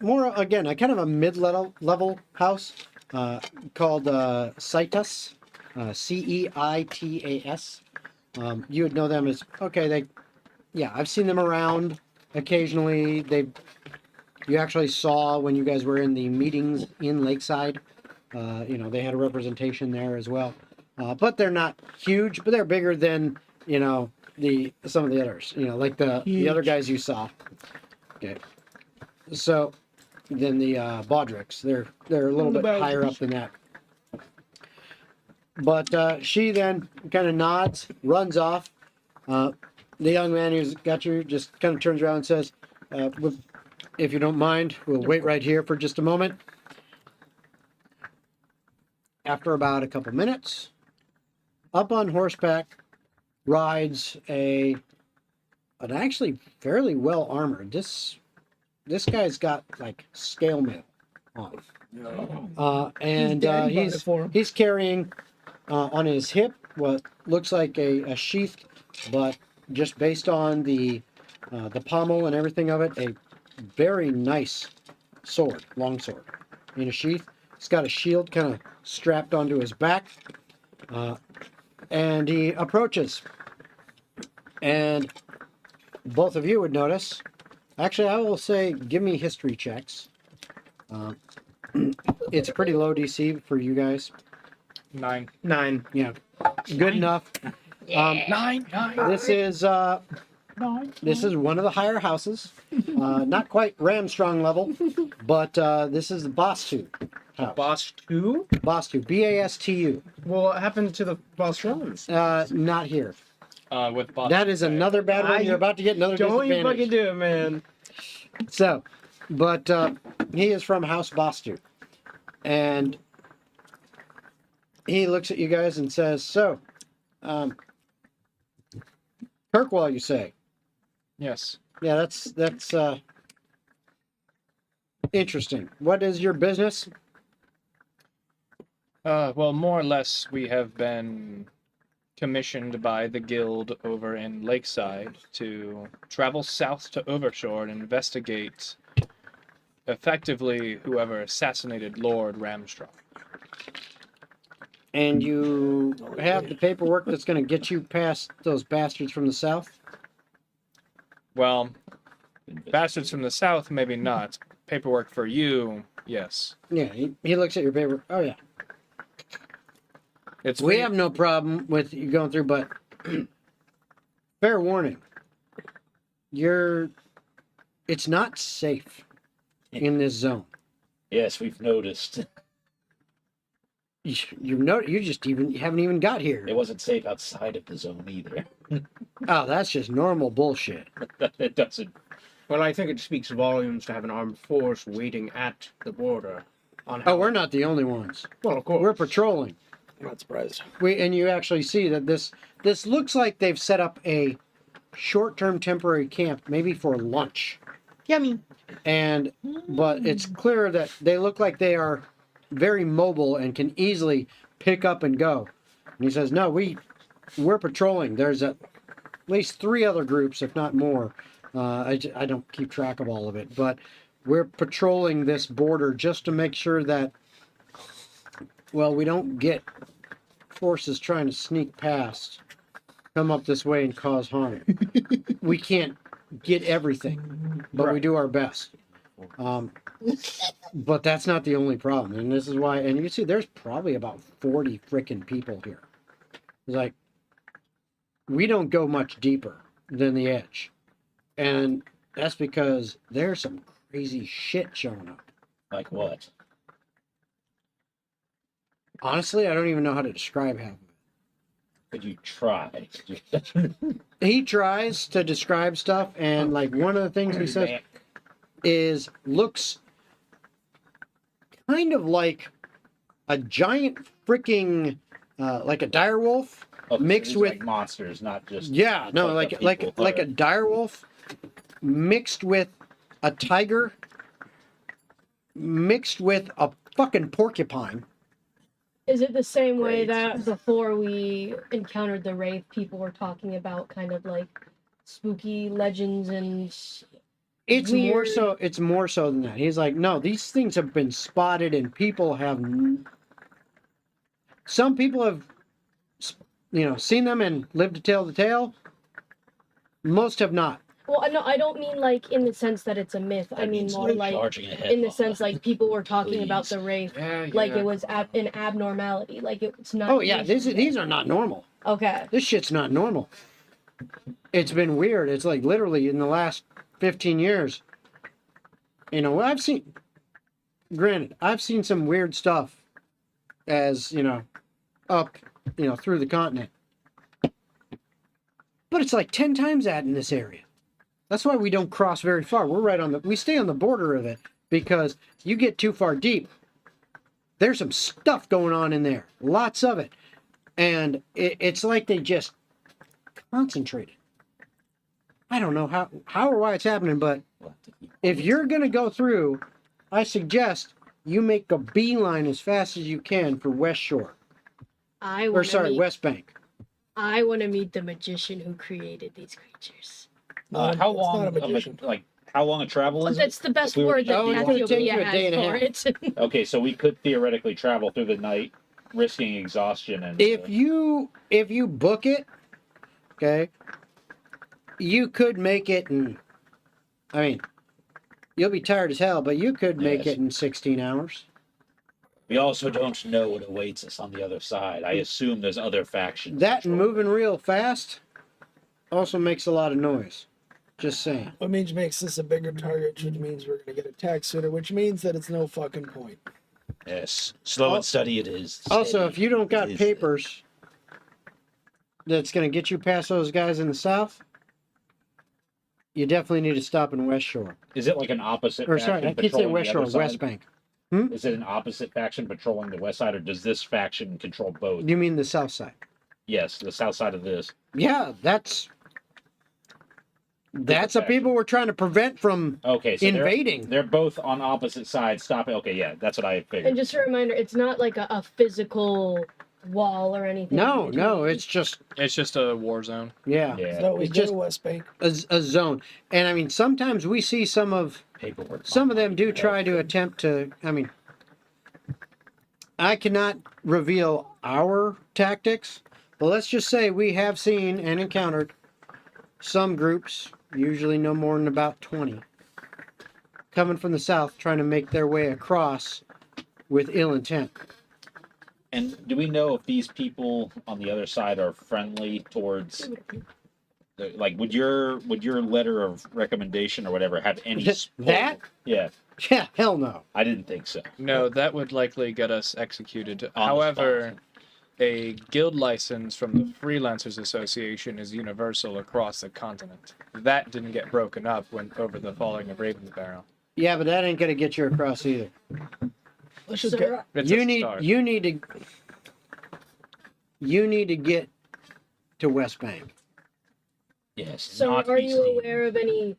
more, again, a kind of a mid-level house called Citas, Ceitas. You would know them as, okay, I've seen them around occasionally. You actually saw when you guys were in the meetings in Lakeside, they had a representation there as well. But they're not huge, but they're bigger than, some of the others, like the other guys you saw. Okay. So then the Baudricks, they're a little bit higher up than that. But she then kind of nods, runs off. The young man who's got you just kind of turns around and says, if you don't mind, we'll wait right here for just a moment. After about a couple minutes, up on horseback rides an actually fairly well armored. This guy's got like scale mail on, and he's carrying on his hip what looks like a sheath, but just based on the pommel and everything of it, a very nice sword, long sword in a sheath. He's got a shield kind of strapped onto his back, and he approaches. And both of you would notice. Actually, I will say, give me history checks. It's a pretty low DC for you guys. 9. Yeah, good enough. Nine. This is one of the higher houses. Not quite Ramstrong level, but this is the Bastu house. Boss 2? Bastu, Bastu. Well, what happened to the Boss Drums? Not here. With Boss. That is another bad one. You're about to get another Don't you disadvantage. fucking do it, man. So, but he is from House Bastu. And he looks at you guys and says, "So, Kirkwall, you say?" Yes. Yeah, that's interesting. What is your business? Well, more or less, we have been commissioned by the guild over in Lakeside to travel south to Overshore and investigate effectively whoever assassinated Lord Ramstrong. And you have the paperwork that's going to get you past those bastards from the south? Well, bastards from the south, maybe not. Paperwork for you, yes. Yeah, he looks at your paper. Oh, yeah. We have no problem with you going through, but fair warning. It's not safe in this zone. Yes, we've noticed. You haven't even got here. It wasn't safe outside of the zone either. Oh, that's just normal bullshit. It doesn't. Well, I think it speaks volumes to have an armed force waiting at the border. We're not the only ones. Well, of course. We're patrolling. I'm not surprised. And you actually see that this looks like they've set up a short-term temporary camp, maybe for lunch. Yummy. But it's clear that they look like they are very mobile and can easily pick up and go. And he says, "No, we're patrolling. There's at least 3 other groups, if not more. I don't keep track of all of it, but we're patrolling this border just to make sure that, well, we don't get forces trying to sneak past, come up this way and cause harm. We can't get everything, but we do our best. But that's not the only problem, and this is why. And you see, there's probably about 40 freaking people here. It's like we don't go much deeper than the edge, and that's because there's some crazy shit showing up. Like what? Honestly, I don't even know how to describe half of it. Could you try? He tries to describe stuff, and like one of the things he says is looks kind of like a giant freaking like a dire wolf mixed with like monsters, not just like a dire wolf mixed with a tiger mixed with a fucking porcupine. Is it the same way Great. that before we encountered the Wraith, people were talking about kind of like spooky legends and It's more weird- so. It's more so than that. He's like, no, these things have been spotted, and people have. Some people have, seen them and lived to tell the tale. Most have not. Well, no, I don't mean like in the sense that it's a myth. I mean more like in the sense like people were talking about the Wraith, like it was an abnormality, like it's not. Oh yeah, these are not normal. Okay. This shit's not normal. It's been weird. It's like literally in the last 15 years. I've seen. Granted, I've seen some weird stuff, as up, through the continent. But it's like 10 times that in this area. That's why we don't cross very far. We stay on the border of it because you get too far deep. There's some stuff going on in there. Lots of it. And it's like they just concentrated. I don't know how or why it's happening, but if you're going to go through, I suggest you make a beeline as fast as you can for West Shore. West Bank. I want to meet the magician who created these creatures. How long a travel But is it? that's the best If we were word to that Oh, it's gonna take you Cassiopeia a day and a has for it. Okay, so we could theoretically travel through the night, risking exhaustion and. If you book it, okay, you could make it in. I mean, you'll be tired as hell, but you could make Yes. it in 16 hours. We also don't know what awaits us on the other side. I assume there's other factions. That and moving real fast also makes a lot of noise. Just saying. Which means makes this a bigger target, which means we're gonna get attacked sooner, which means that it's no fucking point. Yes, slow and steady it is. Also, Steady if you don't got it is. papers that's going to get you past those guys in the south, you definitely need to stop in West Shore. Is it like an opposite? Or sorry, faction I keep saying patrolling West the Shore, other side? West Bank. Is it an opposite faction patrolling the west side, or does this faction control both? You mean the south side? Yes, the south side of this. Yeah, that's the faction. people we're trying to prevent from Okay, so invading. They're both on opposite sides. Stopping. Okay, yeah, that's what I figured. And just a reminder, it's not like a physical wall or anything. No, it's just It's just a war zone. yeah, Yeah, So we It's go just- to West Bank. a zone. And I mean, sometimes we see some of paperwork. them do try to attempt to. I mean, I cannot reveal our tactics, but let's just say we have seen and encountered some groups, usually no more than about 20, coming from the south trying to make their way across with ill intent. And do we know if these people on the other side are friendly towards? Like, would your letter of recommendation or whatever have any That? Yeah, Yeah, hell no. I didn't think so. No, that would likely get us executed. On the However, a guild license from the Freelancers Association is universal across the continent. That didn't get broken up when over the falling of Raven's Barrow. Yeah, but that ain't gonna get you across either. Let's just Sir, get. It's You a need start. you need to get to West Bank. Yes. So not are you BC. aware of any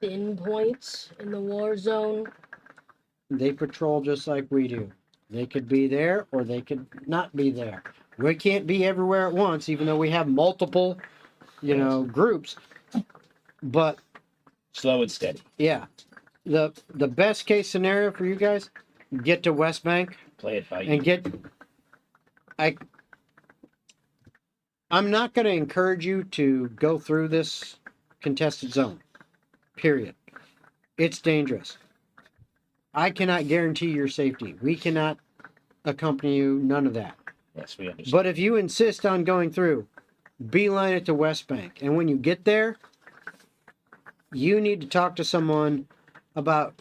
thin points in the war zone? They patrol just like we do. They could be there or they could not be there. We can't be everywhere at once, even though we have multiple, groups. But Slow and steady. yeah, the best case scenario for you guys, get to West Bank Play it by and ear. I'm not going to encourage you to go through this contested zone. Period. It's dangerous. I cannot guarantee your safety. We cannot accompany you, none of that. Yes, we understand. But if you insist on going through, beeline it to West Bank. And when you get there, you need to talk to someone about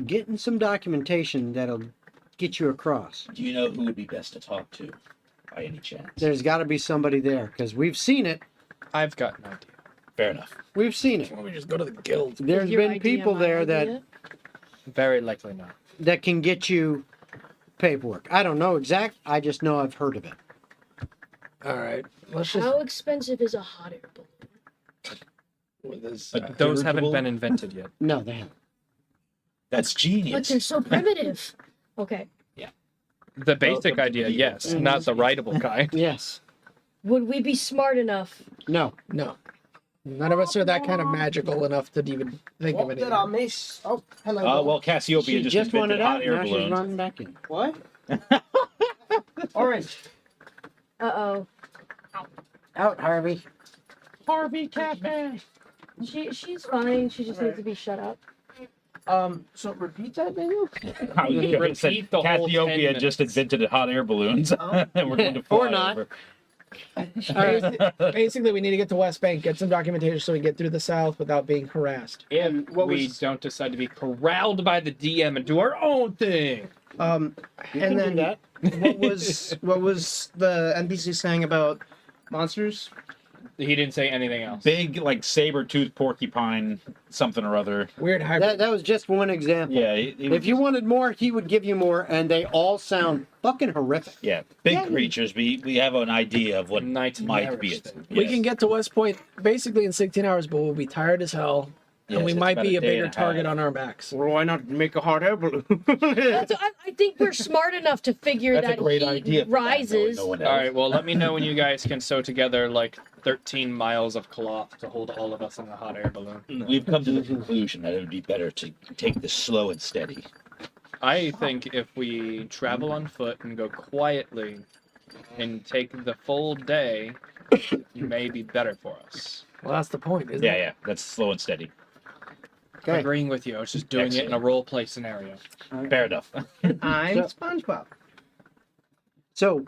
getting some documentation that'll get you across. Do you know who would be best to talk to? by any chance? There's got to be somebody there because we've seen it. I've got an idea. Fair enough. We've seen it. Why don't we just go to the guild? There's Your been idea, people my there idea? Very likely not. that can get you paperwork. I don't know exact. I just know I've heard of it. All right. Let's just. How expensive is a hot air balloon? With this, But Those haven't dirigible? been invented yet. No, they haven't. That's But genius. they're so primitive. Okay. The basic Welcome to idea, the yes, evil. not the writable kind. Yes. Would we be smart enough? No. no. None of us are that kind of magical enough to even think of anything. Oh, hello. Well, Cassiopeia She just wanted invented out. hot air Now she's balloons. running back in. What? Orange. Uh-oh. Out, Harvey. Harvey Cafe. She's fine. She just needs to be shut up. So repeat that menu? How you Repeat said the whole 10 Cassiopeia just minutes. invented hot air balloons, and we're going to fly Or not. over. Basically, we need to get to West Bank, get some documentation so we get through the South without being harassed. If what we was- don't decide to be corralled by the DM and do our own thing. And then that. what was the NPC saying about monsters? He didn't say anything else. Big, like saber-toothed porcupine, something or other. Weird hybrid. That was just one example. Yeah. He was If you wanted more, he would give you more, and they all sound fucking horrific. Yeah, big creatures. We have an idea of what might Nightmarish be it. thing. We can get to West Point basically in 16 hours, but we'll be tired as hell. Yes, And we it's might about be a a day bigger and a target half. on our backs. Well, why not make a hot air balloon? I think we're smart enough to figure That's a that great heat idea. for that, rises. no one All else. right, well, let me know when you guys can sew together like 13 miles of cloth to hold all of us in a hot air balloon. We've come to the conclusion that it would be better to take this slow and steady. I think if we travel on foot and go quietly and take the full day, it may be better for us. Well, that's the point, isn't Yeah, it? yeah, that's slow and steady. Okay. Agreeing with you. I was just doing it in a role play scenario. Fair enough. I'm So- SpongeBob. So,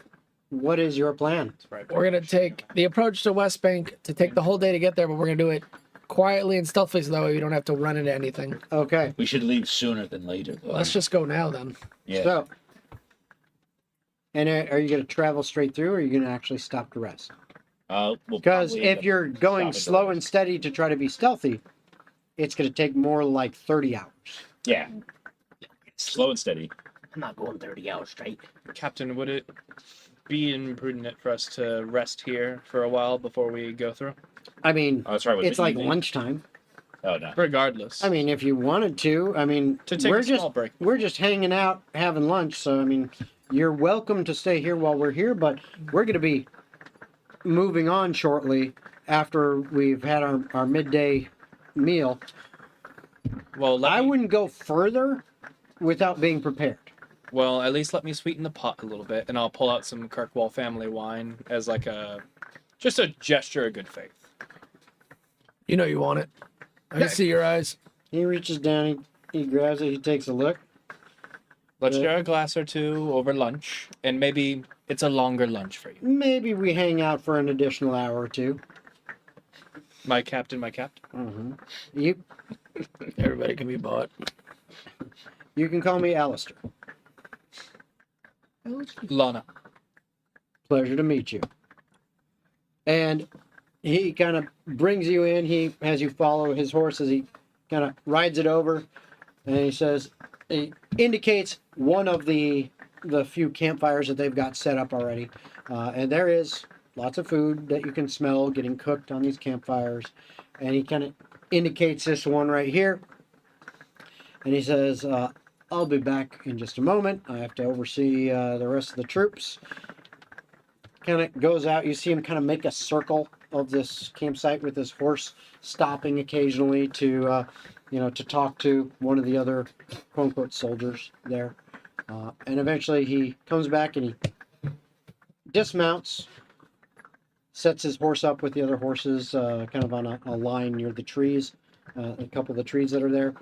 what is your plan? Right. We're going to take the approach to West Bank to take the whole day to get there, but we're going to do it quietly and stealthily so that way we don't have to run into anything. Okay. We should leave sooner than later. Though. Let's just go now then. Yeah. So, and are you going to travel straight through, or are you going to actually stop to rest? We'll Because probably end if up you're going stopping to slow rest. and steady to try to be stealthy, it's going to take more like 30 hours. Yeah. Slow and steady. I'm not going 30 hours straight. Captain, would it be imprudent for us to rest here for a while before we go through? I mean, Oh, that's right. it's like lunchtime. Oh no. Regardless. I mean, if you wanted to, I mean, to take we're a just small break. we're just hanging out having lunch. So I mean, you're welcome to stay here while we're here, but we're going to be moving on shortly after we've had our midday meal. Well, I wouldn't go further without being prepared. Well, at least let me sweeten the pot a little bit, and I'll pull out some Kirkwall family wine as like just a gesture of good faith. You know you want it. I can see your eyes. He reaches down, he grabs it, he takes a look. Let's Yeah. share a glass or two over lunch, and maybe it's a longer lunch for you. Maybe we hang out for an additional hour or two. My captain, my captain. Mm-hmm. You Everybody can be bought. you can call me Alistair. Lana. Pleasure to meet you. And he kind of brings you in. He has you follow his horse as he kind of rides it over, and he indicates one of the few campfires that they've got set up already, and there is lots of food that you can smell getting cooked on these campfires. And he kind of indicates this one right here, and he says, "I'll be back in just a moment. I have to oversee the rest of the troops." Kind of goes out. You see him kind of make a circle of this campsite with his horse, stopping occasionally to, to talk to one of the other "quote unquote" soldiers there. And eventually he comes back and he dismounts, sets his horse up with the other horses, kind of on a line near the trees, a couple of the trees that are there,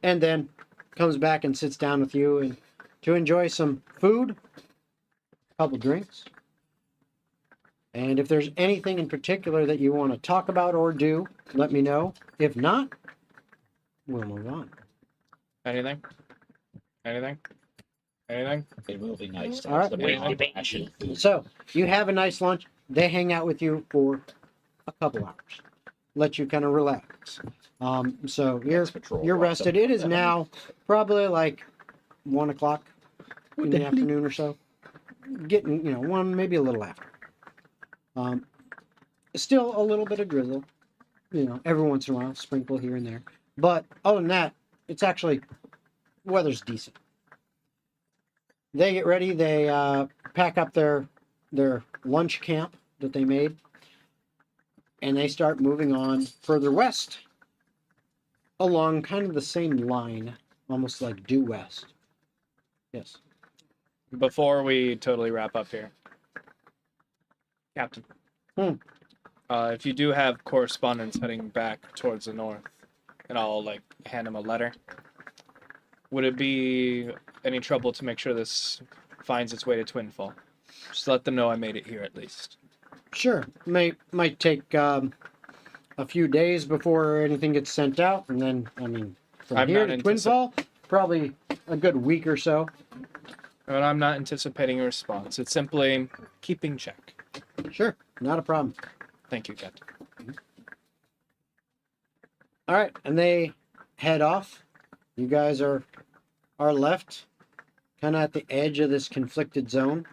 and then comes back and sits down with you and to enjoy some food, a couple drinks. And if there's anything in particular that you want to talk about or do, let me know. If not, we'll move on. Anything? Anything? Anything? It will be nice. All right. The main passion. So you have a nice lunch. They hang out with you for a couple hours, let you kind of relax. So you're rested. It is now probably like 1 o'clock in the afternoon or so. Getting one, maybe a little after. Still a little bit of drizzle, every once in a while, sprinkle here and there. But other than that, it's actually weather's decent. They get ready. They pack up their lunch camp that they made, and they start moving on further west along kind of the same line, almost like due west. Yes. Before we totally wrap up here, Captain. If you do have correspondence heading back towards the north, and I'll hand him a letter, would it be any trouble to make sure this finds its way to Twinfall? Just let them know I made it here at least. Sure. Might take a few days before anything gets sent out, and then from I'm here not to Twinfall, probably a good week or so. And I'm not anticipating a response. It's simply keeping check. Sure, not a problem. Thank you, Captain. All right, and they head off. You guys are left, kind of at the edge of this conflicted zone,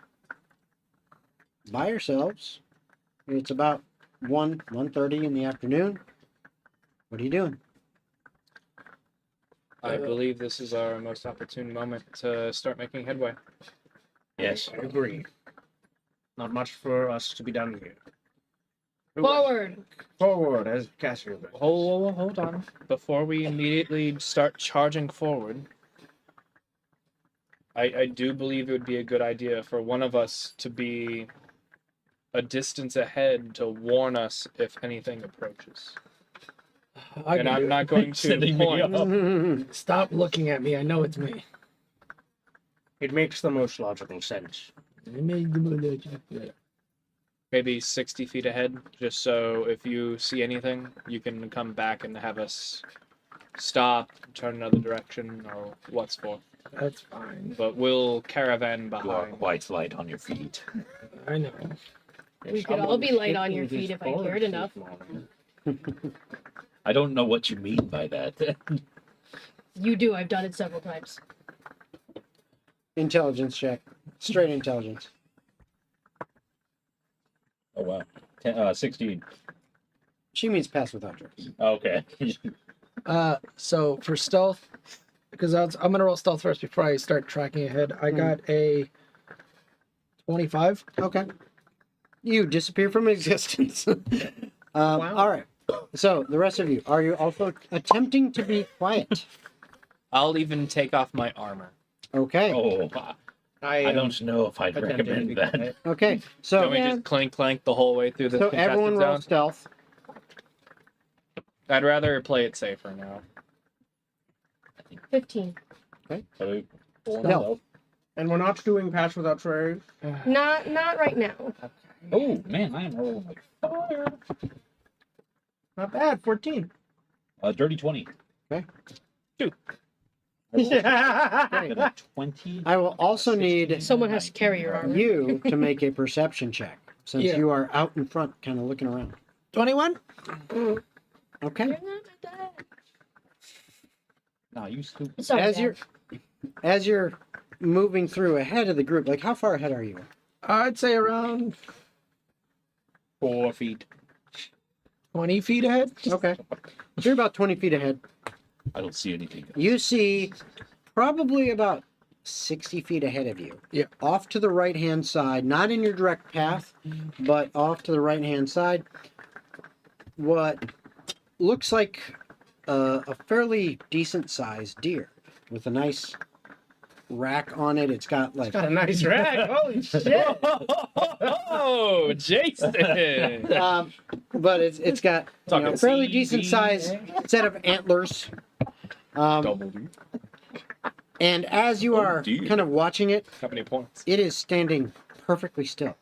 by yourselves. It's about 1:30 in the afternoon. What are you doing? I believe this is our most opportune moment to start making headway. Yes, I agree. Not much for us to be done here. Forward. Forward, as Cassio. Hold on. Before we immediately start charging forward, I do believe it would be a good idea for one of us to be a distance ahead to warn us if anything approaches. And I'm not going to point. Stop looking at me. I know it's me. It makes the most logical sense. Maybe 60 feet ahead, just so if you see anything, you can come back and have us stop, turn another direction, or what's for. That's fine. But we'll caravan You are behind. quite light on your feet. I know. We could all be light on your feet if I cared enough. I don't know what you mean by that. You do. I've done it several times. Intelligence check. Straight intelligence. Oh wow. 16. She means pass without trace. Okay. So for stealth, because I'm gonna roll stealth first before I start tracking ahead. I got a 25. Okay. You disappear from existence. All right. So the rest of you, are you also attempting to be quiet? I'll even take off my armor. Okay. Oh, I don't know if I'd attempting to be recommend that. quiet. Okay. Don't So we just clank the whole way through the contested everyone roll zone? stealth. I'd rather play it safer now. 15. So, No. And we're not doing pass without trace. Not right now. Oh man, I am rolling like fire. Not bad. 14. Dirty 20. Okay. Two. I got a 20. I will also need Someone has to carry your armor. you to make a perception check, since Yeah. you are out in front, kind of looking around. 21. Okay. You're not my dad. No, you stupid. Sorry, As Dad. you're moving through ahead of the group, like how far ahead are you? I'd say around 4 feet. 20 feet ahead. Okay. So you're about 20 feet ahead. I don't see anything. You see probably about 60 feet ahead of you. Yeah. Off to the right-hand side, not in your direct path, but off to the right-hand side, what looks like a fairly decent-sized deer with a nice rack on it. It's got like Got a nice rack. Holy shit. Oh, Jason! but it's got Talking fairly CB. decent sized set of antlers. Double D. And as you are dear. kind of watching it, How many points? it is standing perfectly still,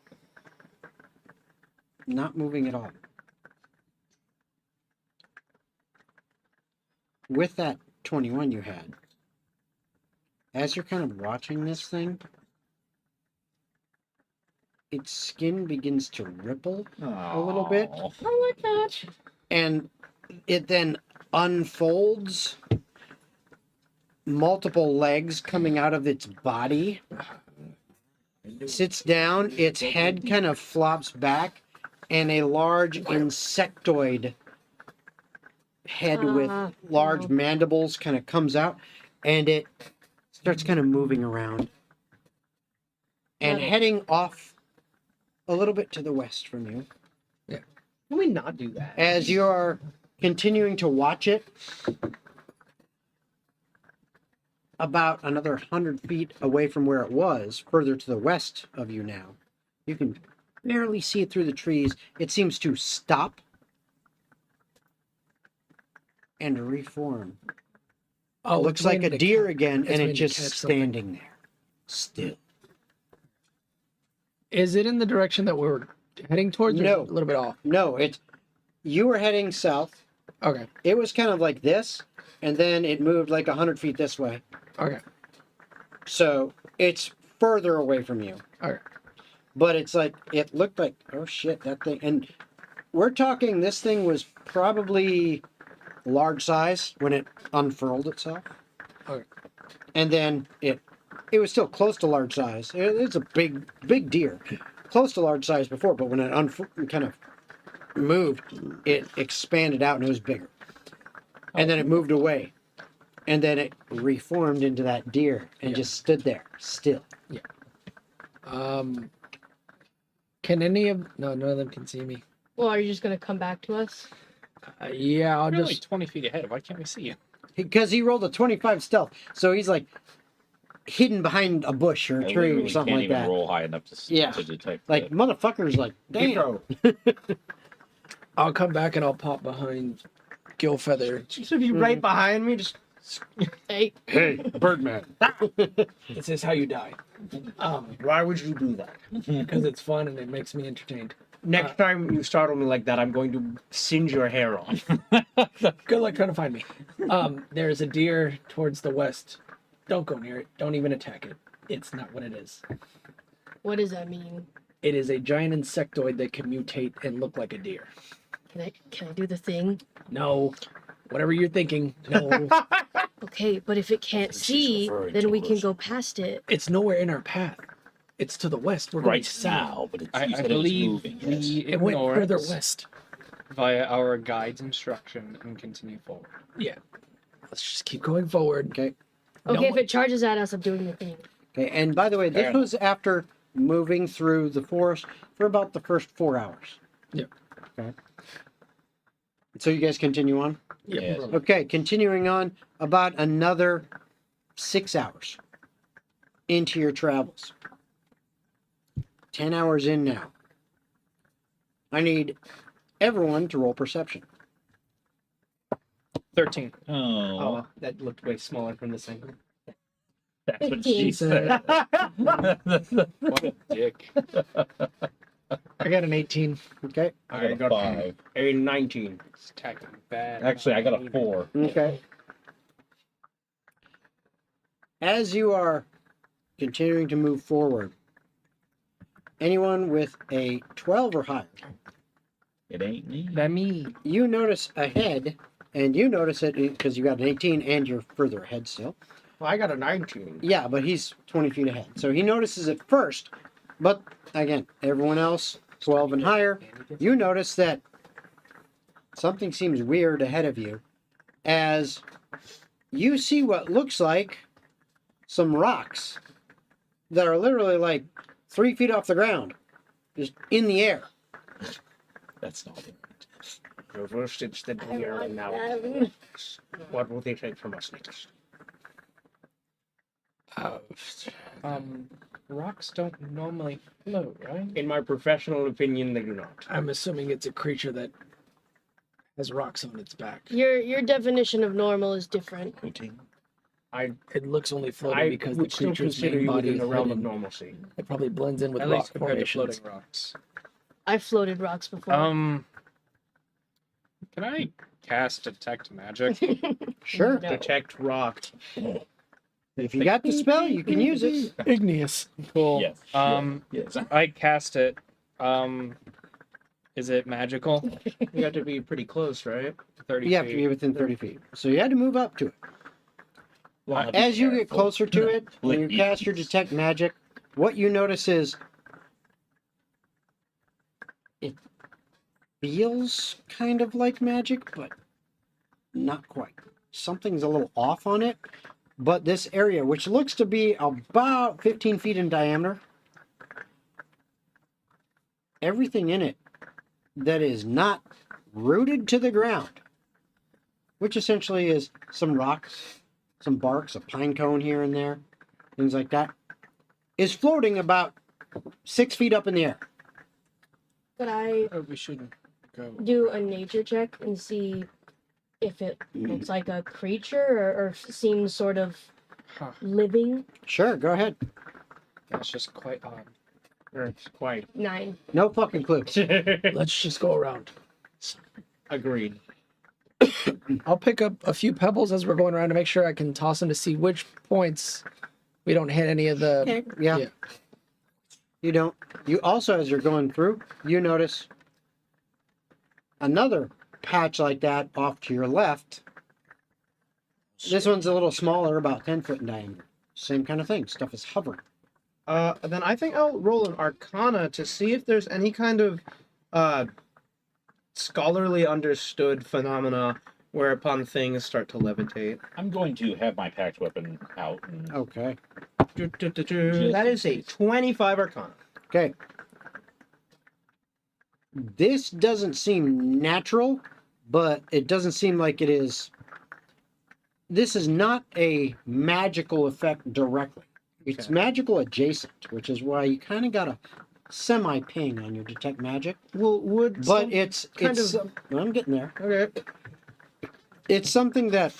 not moving at all. With that 21 you had, as you're kind of watching this thing, its skin begins to ripple a little bit, Aw. I like that. and it then unfolds, multiple legs coming out of its body, sits down, its head kind of flops back, and a large insectoid head with large no. mandibles kind of comes out, and it starts kind of moving around and Got it. heading off a little bit to the west from you. Can we not do that? As you are continuing to watch it, about another 100 feet away from where it was, further to the west of you now, you can barely see it through the trees. It seems to stop and reform. Oh, Looks it's like waiting a to deer ca- again, it's and waiting it's to just catch something. standing there, still. Is it in the direction that we were heading towards? Or No. a little bit off. No, you were heading south. Okay. It was kind of like this, and then it moved like 100 feet this way. Okay. So it's further away from you. Okay. But it's like, it looked like, oh shit, that thing. And we're talking, this thing was probably large size when it unfurled itself. Okay. And then it was still close to large size. It's a big deer. Close to large size before, but when it kind of moved, it expanded out and it was bigger. And then it moved away. And then it reformed into that deer and just stood there, still. Can any of none of them can see me? Well, are you just gonna come back to us? Yeah, I'll You're just. only 20 feet ahead. Why can't we see you? Because he rolled a 25 stealth. So he's like hidden behind a bush or a I tree or literally something can't like even that. roll high enough to, Yeah. to detect Like, that. motherfucker's like, damn. Intro. I'll come back and I'll pop behind Gillfeather. So if you right behind me, just Hey, Hey, Birdman. This is how you die. why would you do that? Because it's fun and it makes me entertained. Next time you startle me like that, I'm going to singe your hair off. Good luck trying to find me. There's a deer towards the west. Don't go near it. Don't even attack it. It's not what it is. what does that mean? It is a giant insectoid that can mutate and look like a deer. Can I do the thing? No. Whatever you're thinking. No. Okay, but if it can't see, referring then to we can us. go past it. It's nowhere in our path. It's to the west. We're going Right now, but it's, you I said it was believe moving. Yes. we It went ignore further it west. via our guide's instruction and continue forward. Yeah. Let's just keep going forward. Okay. Okay, No if it charges at us, I'm doing the thing. Okay. And by the way, this Fair was after moving through the forest for about the first 4 hours. Yeah. Okay. So you guys continue on? Yes. Okay, continuing on about another 6 hours into your travels. 10 hours in now. I need everyone to roll perception. 13. Oh, Oh, that looked way smaller from this angle. that's what she 15. said. What a dick. I got an 18. Okay. I got a 5. A 19. It's attacking bad. Actually, I got a 4. Okay. As you are continuing to move forward, anyone with a 12 or higher, It ain't me. That me. you notice ahead, and you notice it because you got an 18 and you're further ahead still. Well, I got a 19. Yeah, but he's 20 feet ahead. So he notices it first, but again, everyone else, 12 and higher, you notice that something seems weird ahead of you as you see what looks like some rocks that are literally like 3 feet off the ground, just in the air. That's not it. Reversed instead of here and now. What will they take from us next? Rocks don't normally float, right? In my professional opinion, they do not. I'm assuming it's a creature that has rocks on its back. Your definition of normal is different. It looks only floating I because the would still creature's consider main you body within is the realm of hidden. normalcy. It probably blends in with At rock least compared to formations. floating rocks. I've floated rocks before. Can I cast detect magic? Sure. No. Detect rock. If you got the spell, you can use it. Igneous. Cool. Yes. Yes. I cast it. Is it magical? You have to be pretty close, right? 30 You have to feet. be within 30 feet. So you had to move up to it. Wanna be As you get careful. closer to it, when you Please. cast your detect magic, what you notice is it feels kind of like magic, but not quite. Something's a little off on it. But this area, which looks to be about 15 feet in diameter, everything in it that is not rooted to the ground, which essentially is some rocks, some barks, a pine cone here and there, things like that, is floating about 6 feet up in the air. Could I Oh, we shouldn't go. do a nature check and see if it looks like a creature or seems sort of Huh. living? Sure, go ahead. That's just quite odd. It's quite 9. No fucking clue. Let's just go around. agreed. I'll pick up a few pebbles as we're going around to make sure I can toss them to see which points we don't hit any of the. Okay, yeah. Yeah. You don't. You also, as you're going through, you notice another patch like that off to your left. This one's a little smaller, about 10 foot in diameter. Same kind of thing. Stuff is hovering. Then I think I'll roll an Arcana to see if there's any kind of scholarly understood phenomena whereupon things start to levitate. I'm going to have my packed weapon out. And Okay. That is a 25 Arcana. Okay. This doesn't seem natural, but it doesn't seem like it is. This is not a magical effect directly. It's Okay. magical adjacent, which is why you kind of got a semi-ping on your detect magic. Well, would But some- it's kind it's. of- I'm getting there. okay. It's something that,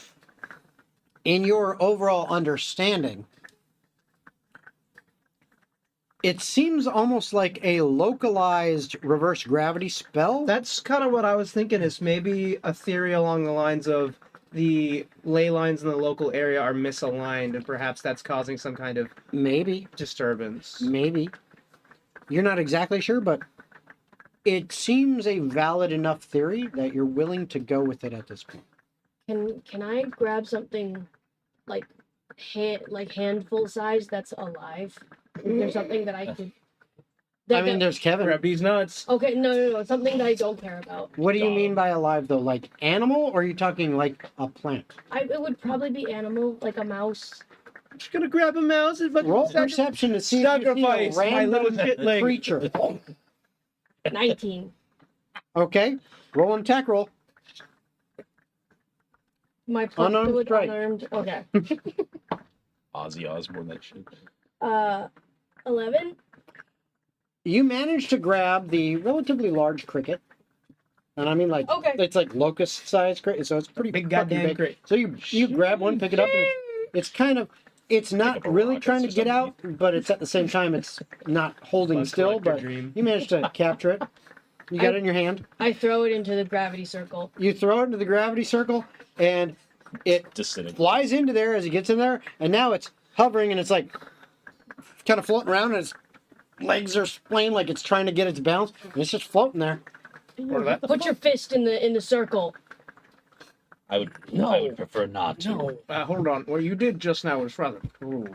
in your overall understanding, it seems almost like a localized reverse gravity spell. That's kind of what I was thinking. Is maybe a theory along the lines of the ley lines in the local area are misaligned, and perhaps that's causing some kind of Maybe. disturbance. Maybe. You're not exactly sure, but it seems a valid enough theory that you're willing to go with it at this point. Can I grab something like handful size that's alive? Is there something that I could? I mean, there's Kevin. Grab these nuts. Okay, no, something that I don't care about. What do you mean by alive, though? Like animal, or are you talking like a plant? It would probably be animal, like a mouse. I'm just gonna grab a mouse and fucking Roll perception to see if you see a sacrifice my little random shit leg. creature. 19. Okay, roll an attack roll. My plus Unarmed two is strike. unarmed. Okay. Ozzy Osbourne, that shit. 11. You manage to grab the relatively large cricket, and I mean like Okay. it's like locust-sized cricket, so it's pretty Big fucking goddamn big. cricket. So you grab one, pick it up, and it's kind of it's not up a really rock, trying to it's get just out, but it's at the same time it's not holding Bug still. collector But dream. you managed to capture it. You got it in your hand. I throw it into the gravity circle. You throw it into the gravity circle, and it Disintegrate. flies into there as it gets in there, and now it's hovering and it's like kind of floating around, and its legs are splaying like it's trying to get its balance, and it's just floating there. Put your fist in the circle. I would prefer not to. No. Hold on. What you did just now was rather cruel.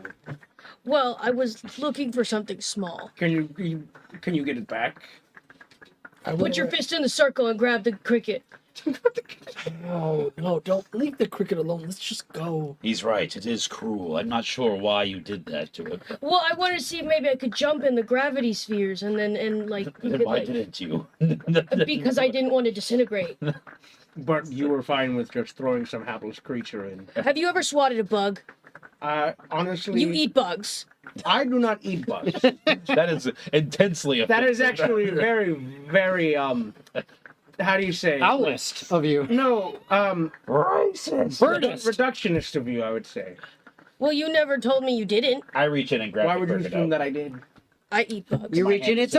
Well, I was looking for something small. Can you get it back? Put your fist in the circle and grab the cricket. No, don't leave the cricket alone. Let's just go. He's right. It is cruel. I'm not sure why you did that to it. Well, I wanted to see if maybe I could jump in the gravity spheres and like you Then could, why like didn't you? because I didn't want to disintegrate. But you were fine with just throwing some hapless creature in. Have you ever swatted a bug? Honestly, You eat bugs. I do not eat bugs. That is intensely That is offensive. actually very, very how do you say? Owlist of you. No, Racist. reductionist of you, I would say. Well, you never told me you didn't. I reach in and grab Why the would you cricket assume out. that I did? I eat bugs. You My reach in. hand It's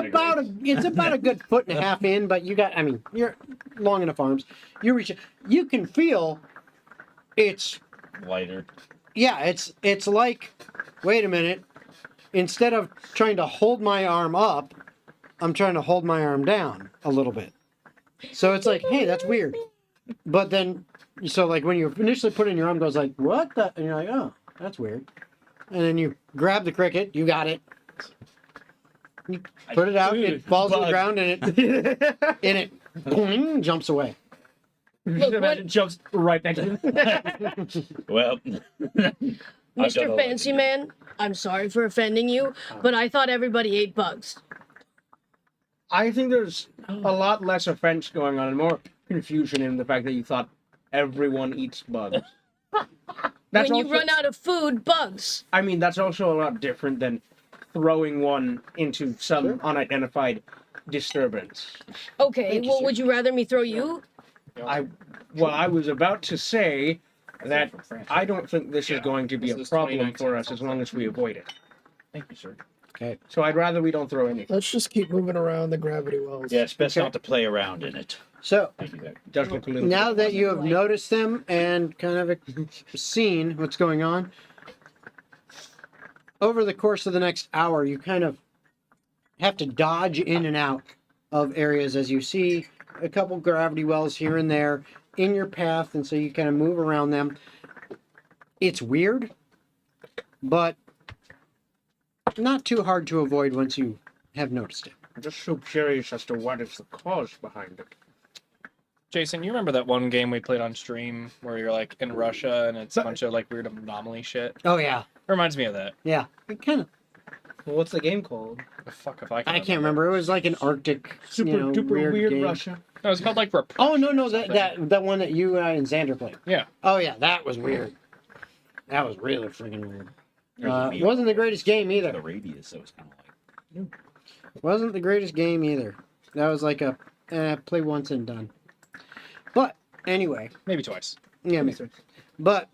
about a good foot and a half in, but you got. I mean, you're long enough arms. You reach. You can feel it's Lighter. Yeah, it's like, wait a minute. Instead of trying to hold my arm up, I'm trying to hold my arm down a little bit. So it's like, hey, that's weird. But then, so like when you initially put it in your arm, goes like, what the? And you're like, oh, that's weird. And then you grab the cricket, you got it. You put it out, it falls to the ground, and it boing, jumps away. Look, what, It jumps right back to Well, Mr. Fancy Man, I'm sorry for offending you, but I thought everybody ate bugs. I think there's a lot less offense going on and more confusion in the fact that you thought everyone eats bugs. That's When you also- run out of food, bugs. I mean, that's also a lot different than throwing one into some unidentified disturbance. Okay, well, would you rather me throw you? I was about to say that I don't think this is going to be This a is problem 2019 for us as long as we avoid it. thank you, sir. Okay. So I'd rather we don't throw anything. Let's just keep moving around the gravity wells. Yeah, it's best Okay. not to play around in it. So Thank you, Zach. Just look a little now that you have noticed them and kind of seen what's going on, over the course of the next hour, you kind of have to dodge in and out of areas as you see a couple gravity wells here and there in your path, and so you kind of move around them. It's weird, but not too hard to avoid once you have noticed it. I'm just so curious as to what is the cause behind it. Jason, you remember that one game we played on stream where you're like in Russia and it's a bunch of like weird anomaly shit? Oh yeah, Reminds me of that. yeah. It kind of. Well, what's the game called? Oh, fuck if I can. I can't remember. It was like an Arctic, Super you know, duper weird game. Russia. No, it's called like Oh no, that one that you and Xander played. Yeah. Oh yeah, that was weird. That was really freaking weird. There's a It wasn't the greatest game The either. radius, so it's kind of like. Wasn't the greatest game either. That was like a play once and done. But anyway, Maybe twice. yeah. maybe. But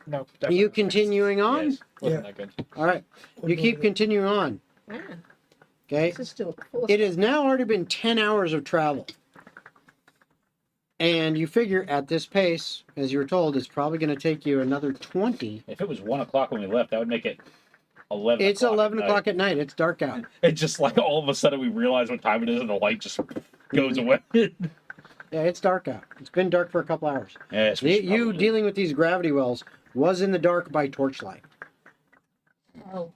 No. you continuing on? Yes. Wasn't that good. All right. You keep continuing on. Ah, Okay. this is still cool. It has now already been 10 hours of travel. And you figure at this pace, as you were told, it's probably going to take you another 20. If it was 1 o'clock when we left, that would make it 11. It's 11 o'clock at night. It's dark out. It's just like all of a sudden we realize what time it is and the light just goes away. Yeah, it's dark out. It's been dark for a couple hours. Yes, we should You probably- dealing with these gravity wells was in the dark by torchlight. Oh,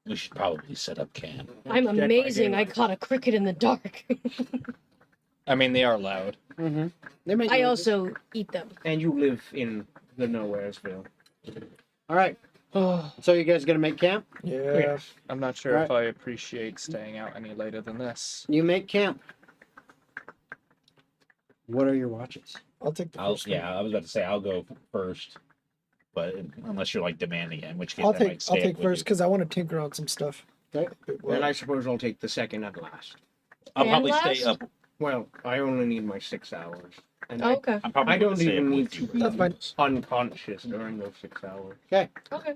We should probably set up camp. I'm amazing. I caught a cricket in the dark. I mean, they are loud. Mm-hmm. They make I noises. also eat them. And you live in the Nowheresville. All right. So you guys gonna make camp? Yeah. I'm not sure Right. if I appreciate staying out any later than this. You make camp. What are your watches? I'll take the I'll, first one. yeah, I was about to say I'll go first, but unless you're like demanding it, in which case I'll I take might stay first up with you. because I want to tinker on some stuff. Okay. Then I suppose I'll take the second at last. I'll And probably last? stay up. Well, I only need my 6 hours. And Oh, okay. I'm probably I don't gonna stay even up need with you. to be That's fine. unconscious during those 6 hours. Okay. Okay.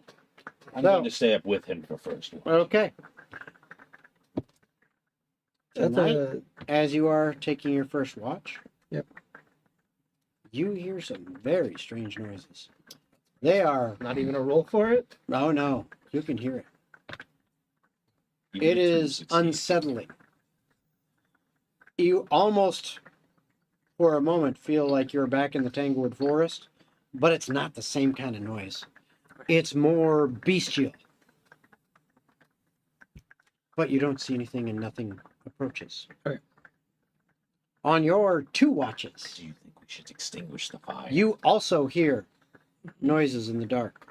I'm So- going to stay up with him for first one. Okay. That's Tonight, a as you are taking your first watch, Yep. you hear some very strange noises. They are. Not even a roll for it? Oh no, you can hear it. Even It if you is succeed. unsettling. You almost, for a moment, feel like you're back in the Tanglewood Forest, but it's not the same kind of noise. It's more bestial. But you don't see anything and nothing approaches. Okay. On your 2 watches, Do you think we should extinguish the fire? you also hear noises in the dark.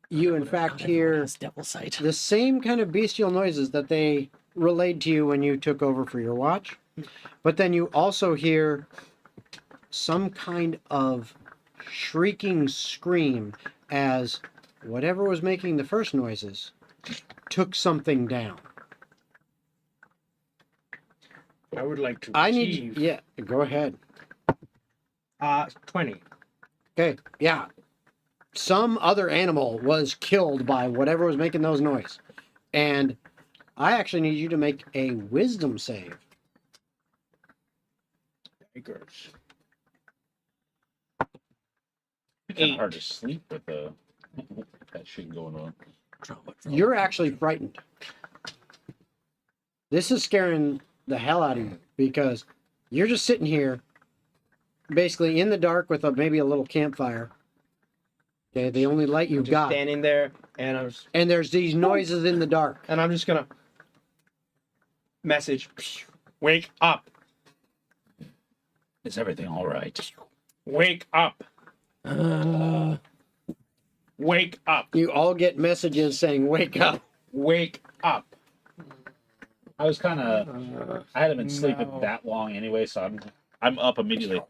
You, in fact, hear Devil sight. the same kind of bestial noises that they relayed to you when you took over for your watch. But then you also hear some kind of shrieking scream as whatever was making the first noises took something down. I would like to I need achieve, yeah, go ahead. 20. Okay, yeah. Some other animal was killed by whatever was making those noise. And I actually need you to make a wisdom save. Yikers. Kind of hard to sleep with that shit going on. You're actually frightened. This is scaring the hell out of you because you're just sitting here, basically in the dark with maybe a little campfire. Okay, the only light you've Just got, standing there, and there's these noises in the dark. I'm just gonna message. Wake up! Is everything all right? Wake up! Wake up! You all get messages saying, "Wake up!" Wake up! I was kind of. I hadn't been sleeping that long anyway, so I'm up immediately.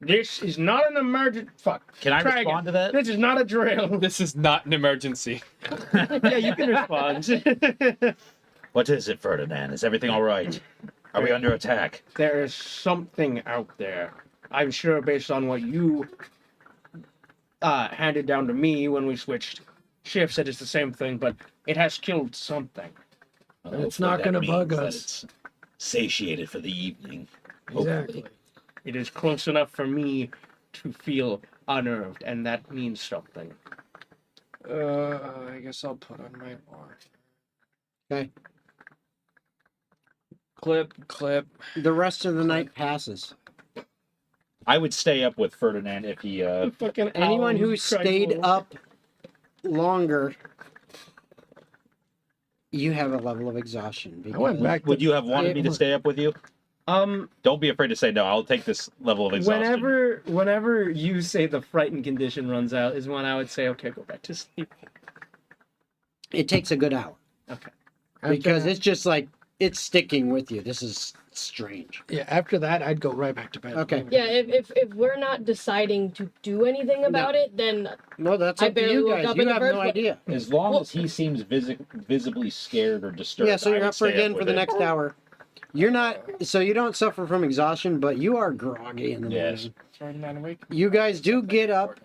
This is not an emergent. Fuck. Can I Try respond again. to that? This is not a drill. This is not an emergency. Yeah, you can respond. What is it, Ferdinand? Is everything all right? Are we under attack? There is something out there. I'm sure, based on what you handed down to me when we switched shifts, that it's the same thing, but it has killed something. And it's not gonna bug that us. It's satiated for the evening. Exactly. It is close enough for me to feel unnerved, and that means something. I guess I'll put on my bar. Okay. Clip. The rest of the night passes. I would stay up with Ferdinand if he. Fucking Anyone who owls, stayed cried wolf. up longer, you have a level of exhaustion. I went back. Would you have wanted me to stay up with you? Don't be afraid to say no. I'll take this level of exhaustion. Whenever you say the frightened condition runs out, is when I would say, okay, go back to sleep. It takes a good hour. Okay. Because it's just like, it's sticking with you. This is strange. Yeah, after that, I'd go right back to bed. Okay. Yeah, if we're not deciding to do anything about it, then No, that's I up to barely you woke guys. up You in the have first no place. idea. As long as he seems visibly scared or disturbed. Yeah, so I you're would up for stay again for with the him. next hour. You're not, so you don't suffer from exhaustion, but you are groggy in the Yes. morning. Ferdinand awake. You guys do get up.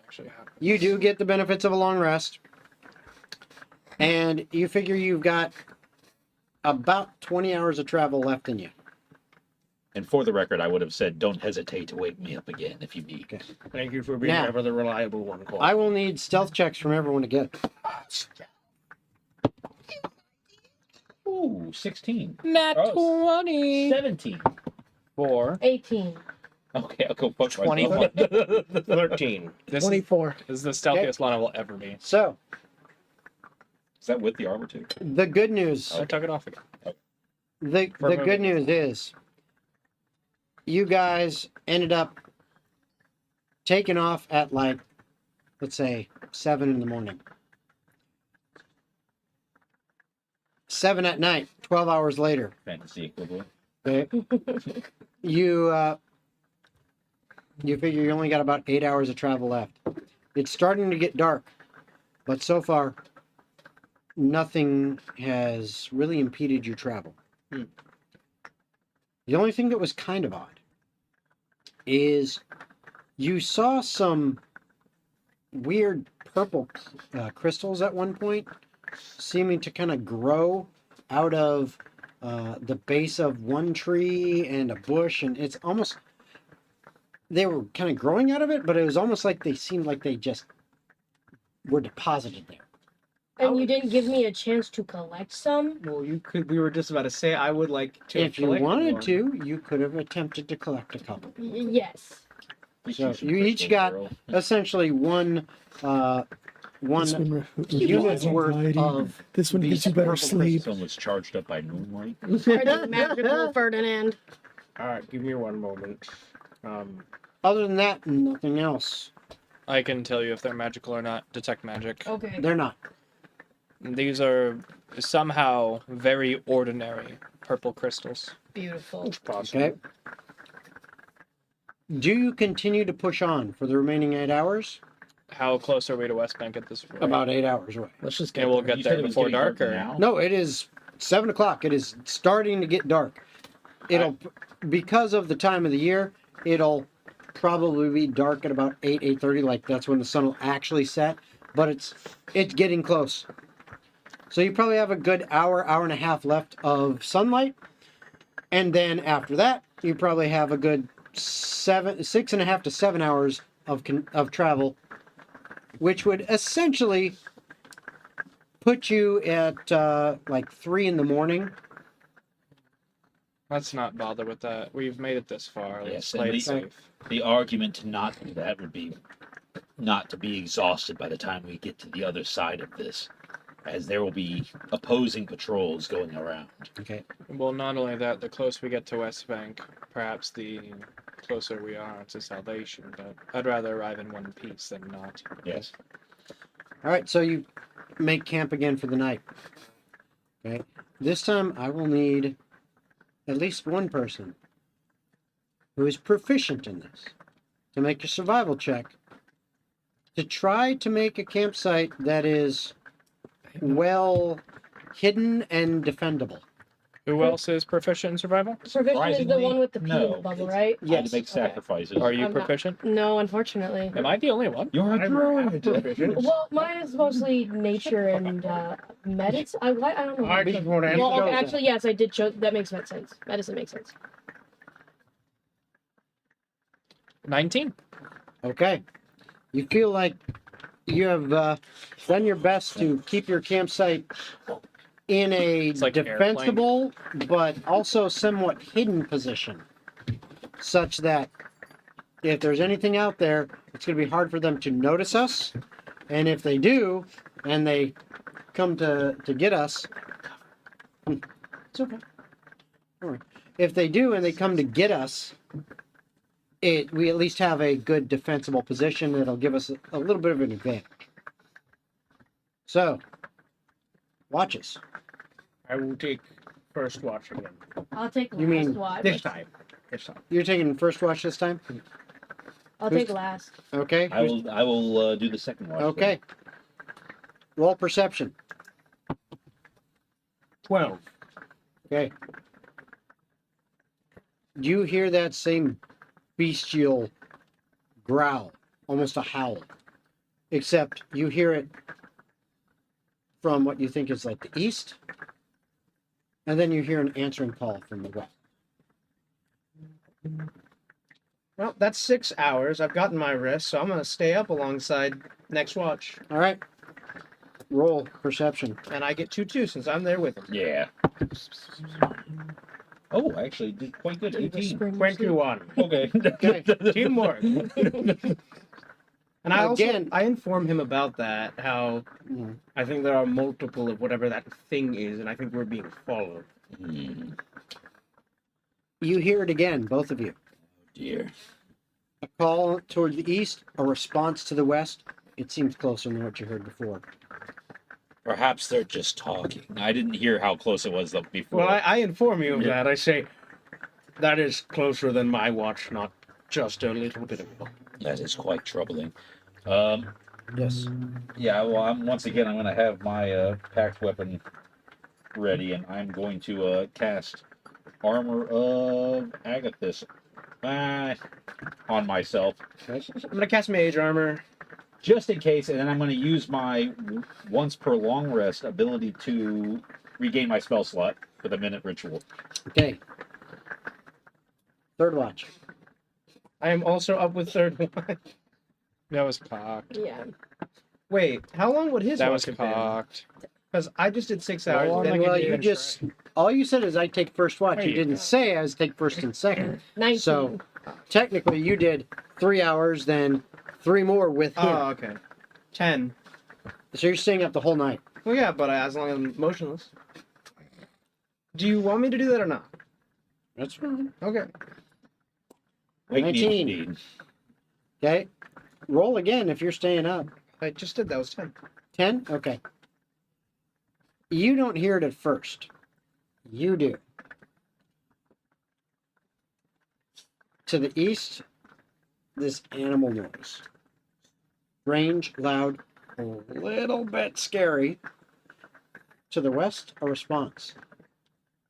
You do get the benefits of a long rest. And you figure you've got about 20 hours of travel left in you. And for the record, I would have said, don't hesitate to wake me up again if you need. Okay. Thank you for being Now, ever the reliable one, Cole. I will need stealth checks from everyone again. Ooh, 16. Nat Oh, 20. 17. 4. 18. Okay, I'll go fuck 21. myself. 13. This 24. is the stealthiest Lana will ever be. So, Is that with the armor too? the good news. I took it off again. The good news is you guys ended up taking off at like, let's say, 7 in the morning. 7 at night, 12 hours later. Fantasy equivalent. Okay. You figure you only got about 8 hours of travel left. It's starting to get dark, but so far, nothing has really impeded your travel. The only thing that was kind of odd is you saw some weird purple crystals at one point, seeming to kind of grow out of the base of one tree and a bush, and it's almost, they were kind of growing out of it, but it was almost like they seemed like they just were deposited there. And you didn't give me a chance to collect some? Well, you could. We were just about to say I would like to. If you collect wanted one. to, you could have attempted to collect a couple. Yes. So you each got essentially one unit's worth of This one these gives you better purple sleep. Someone's charged up by moonlight. Are they magical, Ferdinand? All right, give me one moment. Other than that, nothing else. I can tell you if they're magical or not. Detect magic. Okay. They're not. These are somehow very ordinary purple crystals. Beautiful. Okay. Do you continue to push on for the remaining 8 hours? How close are we to West Bank at this point? About 8 hours away. Let's just And we'll get You there said it was before getting dark, darker or now? No, it is 7 o'clock. It is starting to get dark. It'll, because of the time of the year, it'll probably be dark at about 8:30. Like that's when the sun will actually set. But it's getting close. So you probably have a good hour and a half left of sunlight, and then after that, you probably have a good 6.5 to 7 hours of travel which would essentially put you at like 3 in the morning. Let's not bother with that. We've made it this far. Let's Yes, play and it safe. the argument to not do that would be not to be exhausted by the time we get to the other side of this, as there will be opposing patrols going around. Okay. Well, not only that, the closer we get to West Bank, perhaps the closer we are to salvation. But I'd rather arrive in one piece than not. Yes. All right, so you make camp again for the night. Okay. This time I will need at least one person who is proficient in this to make a survival check to try to make a campsite that is well hidden and defendable. Who else is proficient in survival? Proficient is the Surprisingly, one with the pee in no. the bubble, right? I had Yes. to make sacrifices. Are you I'm not- proficient? No, unfortunately. Am I the only one? You're a druid. Well, mine is mostly nature and medicine. I don't know. I just want to Well, chose okay, that. actually, yes, I did choose. That makes sense. Medicine makes sense. 19. Okay. You feel like you have done your best to keep your campsite in a It's like defensible but also somewhat hidden position, such that if there's anything out there, it's going to be hard for them to notice us. And if they do, and they come to get us, it's okay. All right. If they do and they come to get us, we at least have a good defensible position that'll give us a little bit of an advantage. So, watches. I will take first watch again. I'll take last You mean watch. This time. You're taking first watch this time? I'll take last. Okay. I will do the second watch. Okay. Roll perception. 12. Okay. You hear that same bestial growl, almost a howl, except you hear it from what you think is like the east, and then you hear an answering call from the west. Well, that's 6 hours. I've gotten my rest, so I'm going to stay up alongside next watch. All right. Roll perception. And I get 2-2 since I'm there with him. Yeah. Oh, I actually did quite good. 18. 21. Okay. Teamwork. And I also Again- I inform him about that, how Mhm. I think there are multiple of whatever that thing is, and I think we're being followed. Hmm, You hear it again, both of you. dear. A call toward the east, a response to the west. It seems closer than what you heard before. Perhaps they're just talking. I didn't hear how close it was before. Well, I inform you of Yeah. that. I say, that is closer than my watch, not just a little bit ago. That is quite troubling. Yes. Yeah, well, I'm going to have my packed weapon ready, and I'm going to cast Armor of Agathis on myself, I'm going to cast Mage Armor. just in case, and then I'm going to use my once per long rest ability to regain my spell slot for the minute ritual. Okay. Third watch. I am also up with third one. That was cocked. Yeah. Wait, how long would his That watch was have been? cocked. Because I just did 6 hours. Well, then like Well, it you didn't just all you said is I take first watch. There You you didn't go. say I was take first and second. 19. So technically, you did 3 hours, then 3 more with him. Oh, okay. 10. So you're staying up the whole night. Well, yeah, but as long as I'm motionless. Do you want me to do that or not? That's fine. Okay. Wake me if you 19. need. Okay. Roll again if you're staying up. I just did. That was 10. 10? Okay. You don't hear it at first. You do. To the east, this animal noise. Strange, loud, a little bit scary. To the west, a response.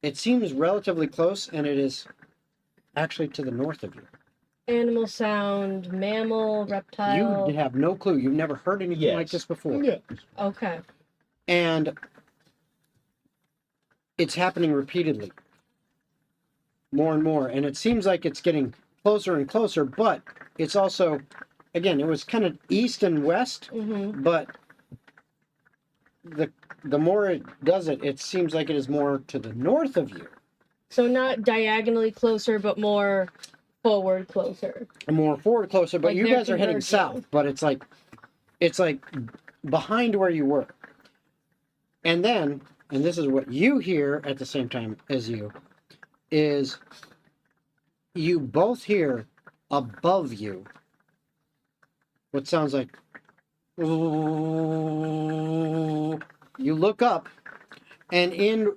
It seems relatively close, and it is actually to the north of you. Animal sound, mammal, reptile. You have no clue. You've never heard anything like Yes. this before. Yeah. Okay. And it's happening repeatedly. More and more. And it seems like it's getting closer and closer, but it's also again, it was kind of east and west, Mm-hmm. but the more it does it, it seems like it is more to the north of you. So not diagonally closer, but more forward closer. More forward closer, but Like you they're guys are heading converging. south, but it's like behind where you were. And then, and this is what you hear at the same time as you, is you both hear above you what sounds like you look up, and in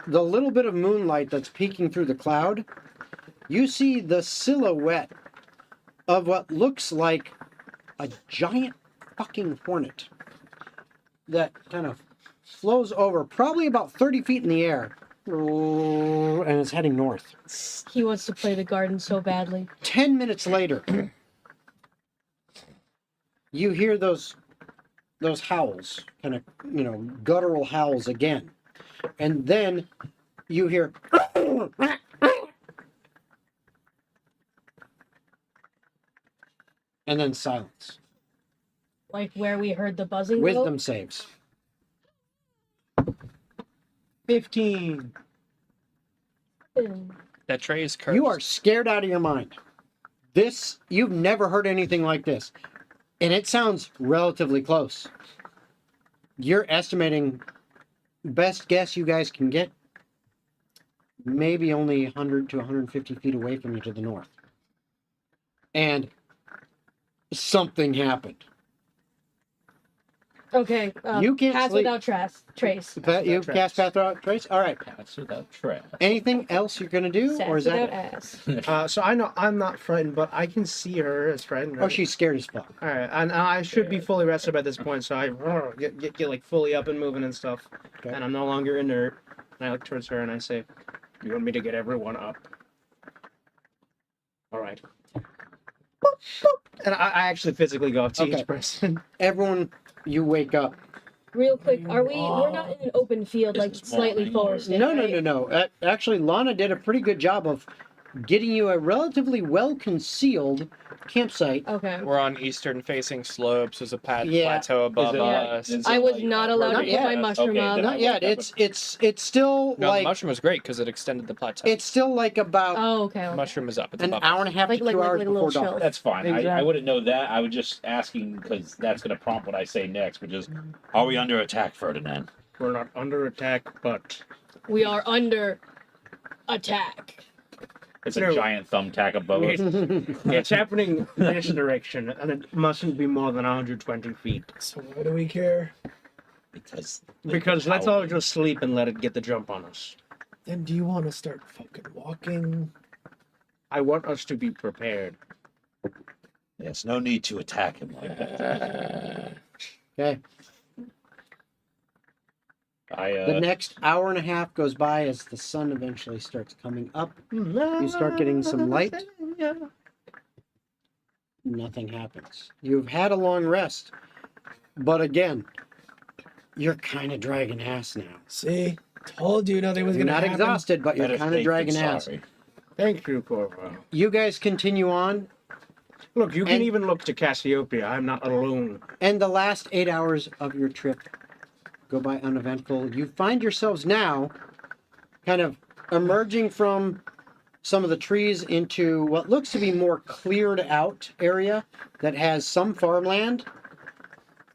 the little bit of moonlight that's peeking through the cloud, you see the silhouette of what looks like a giant fucking hornet that kind of flows over probably about 30 feet in the air and is heading north. He wants to play the garden so badly. 10 minutes later, you hear those howls, kind of, guttural howls again. And then you hear and then silence. Like where we heard the buzzing go? Wisdom saves. 15. That tray is cursed. You are scared out of your mind. You've never heard anything like this. And it sounds relatively close. You're estimating, best guess you guys can get, maybe only 100 to 150 feet away from you to the north. And something happened. Okay. You can't pass sleep. without trace. You cast Path Without Trace? All right. That's without trash. Anything else you're going to do? Sass Or is without that... ass. So I know I'm not frightened, but I can see her as frightened. Oh, she's scared as fuck. All right, and I should be fully rested by this point, so I get like fully up and moving and stuff, Okay. and I'm no longer inert. And I look towards her and I say, "You want me to get everyone up?" All right. And I actually physically go up to Okay. each person. Everyone, you wake up. Real quick, we're not in an open field, like It's slightly morning. forested. No. right? Actually, Lana did a pretty good job of getting you a relatively well-concealed campsite. Okay. We're on eastern-facing slopes. There's a Yeah. plateau above Is it- us. is I it was like not a allowed to vertical put my path? mushroom up. then I Not would yet. have It's still No, like the mushroom was great because it extended the plateau. it's still like about Oh, okay. okay. Mushroom is up. It's an above hour and a half Like- to like- 2 like- hours like a little before dawn. shelf. That's fine. I Exactly. wouldn't know that. I was just asking because that's going to prompt what I say next, which is, are we under attack, Ferdinand? We're not under attack, but We are under attack. It's No. a giant thumbtack above us. it's happening this direction, and it mustn't be more than 120 feet. So why do we care? Because Let's all just sleep and let it get the jump on us. Then do you want to start fucking walking? I want us to be prepared. Yes, no need to attack him like that. Okay. I The next hour and a half goes by as the sun eventually starts coming up. You start getting some light. Nothing happens. You've had a long rest. But again, you're kind of dragging ass now. See? Told you nothing was You're gonna not happen. exhausted, but you're better kind of safe dragging than ass. sorry. Thank you, Corvo. You guys continue on, Look, you can And- even look to Cassiopeia. I'm not alone. and the last 8 hours of your trip go by uneventful. You find yourselves now kind of emerging from some of the trees into what looks to be more cleared out area that has some farmland